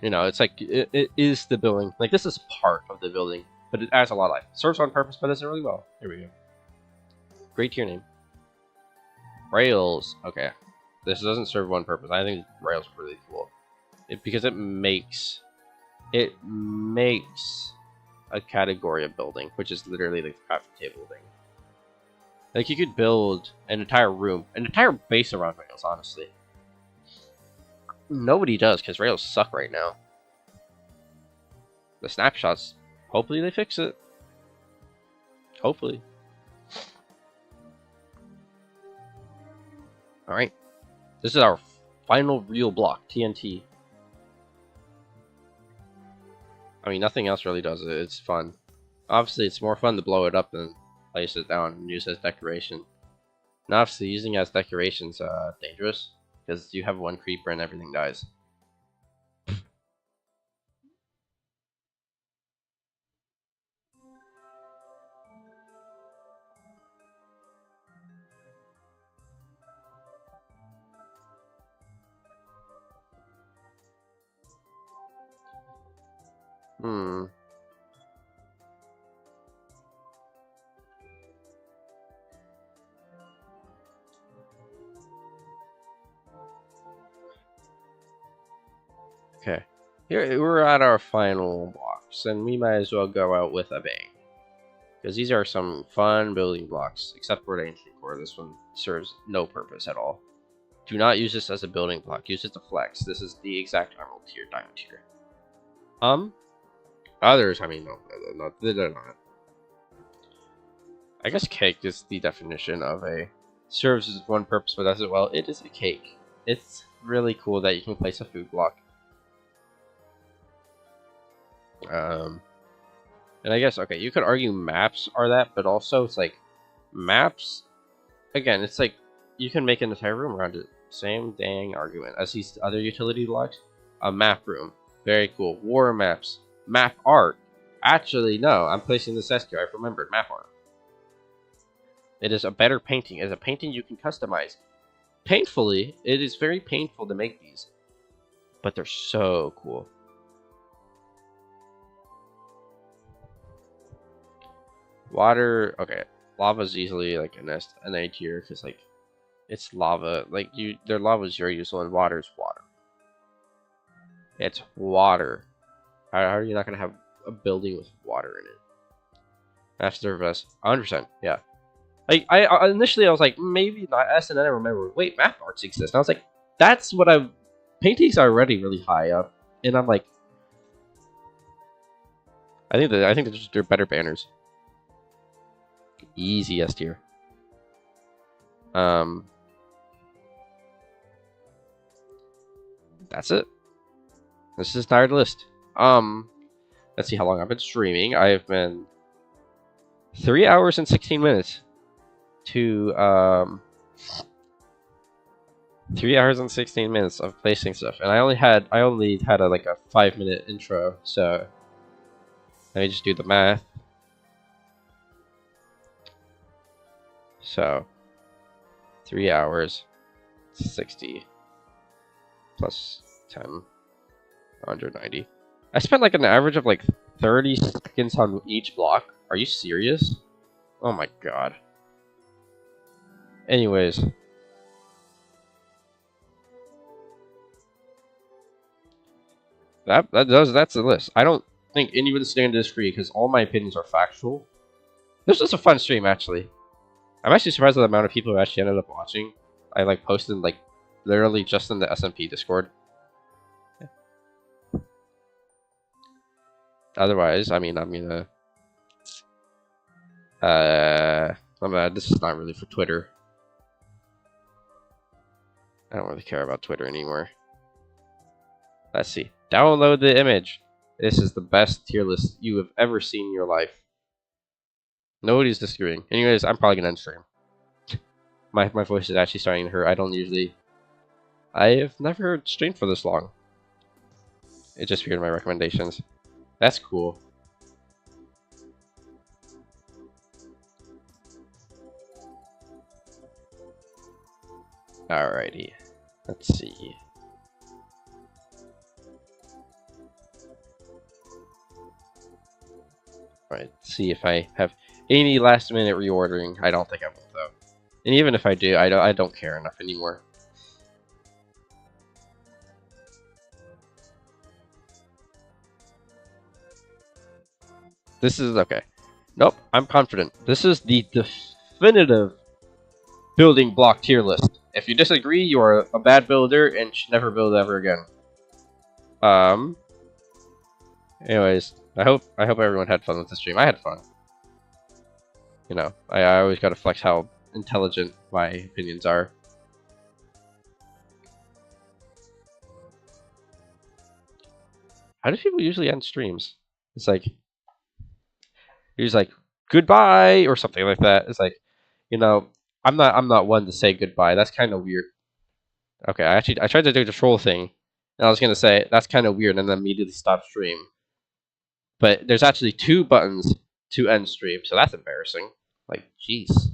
you know, it's like, it is the building. Like, this is part of the building, but it adds a lot of life. Serves on purpose, but does it really well. Here we go. Great tier name. Rails. Okay. This doesn't serve one purpose. I think Rails are really cool. Because it makes a category of building, which is literally the crafting table thing. Like, you could build an entire room, an entire base around Rails, honestly. Nobody does, because Rails suck right now. The snapshots, hopefully they fix it. Hopefully. Alright. This is our final real block, TNT. I mean, nothing else really does it. It's fun. Obviously, it's more fun to blow it up than place it down and use it as decoration. And obviously, using it as decoration's dangerous because you have one creeper and everything dies. Hmm. Okay. Here we're at our final blocks, and we might as well go out with a bang. Because these are some fun building blocks, except for the ancient core. This one serves no purpose at all. Do not use this as a building block. Use it to flex. This is the exact emerald tier, diamond tier. Others, I mean, no, they're not. I guess cake is the definition of a serves as one purpose, but does it well. It is a cake. It's really cool that you can place a food block. And I guess, okay, you could argue maps are that, but also it's like maps, again, it's like you can make an entire room around it. Same dang argument as these other utility blocks. A map room, very cool. War maps, map art. Actually, no, I'm placing this S tier. I've remembered map art. It is a better painting. It is a painting you can customize. Painfully, it is very painful to make these, but they're so cool. Water, okay, lava's easily like an A tier because like it's lava. Like their lava is very useful, and water is water. It's water. How are you not gonna have a building with water in it? Master of us, 100%. Yeah. Like I initially I was like maybe not S, and then I remember wait, map arts exist. And I was like that's what paintings are already really high up, and I'm like I think they're better banners. Easy S tier. That's it. This is tired list. Let's see how long I've been streaming. I have been 3 hours and 16 minutes to 3 hours and 16 minutes of placing stuff, and I only had a like a 5-minute intro. So let me just do the math. So 3 hours, 60 plus 10, 190. I spent like an average of like 30 seconds on each block. Are you serious? Oh my god. Anyways. That's the list. I don't think anyone's standing this free because all my opinions are factual. This was a fun stream, actually. I'm actually surprised at the amount of people who actually ended up watching. I like posted like literally just in the SMP Discord. Otherwise, I mean, this is not really for Twitter. I don't really care about Twitter anymore. Let's see. Download the image. This is the best tier list you have ever seen in your life. Nobody's disagreeing. Anyways, I'm probably gonna end stream. My voice is actually starting to hurt. I have never streamed for this long. It just appeared in my recommendations. That's cool. Alrighty. Let's see. Alright, see if I have any last minute reordering. I don't think I will though. And even if I do, I don't care enough anymore. This is okay. Nope, I'm confident. This is the definitive building block tier list. If you disagree, you are a bad builder and should never build ever again. Anyways, I hope everyone had fun with the stream. I had fun. You know, I always gotta flex how intelligent my opinions are. How do people usually end streams? It's like he was like goodbye or something like that. It's like, you know, I'm not one to say goodbye. That's kind of weird. Okay, I tried to do the troll thing, and I was gonna say that's kind of weird, and then immediately stop stream. But there's actually 2 buttons to end stream, so that's embarrassing. Like, jeez.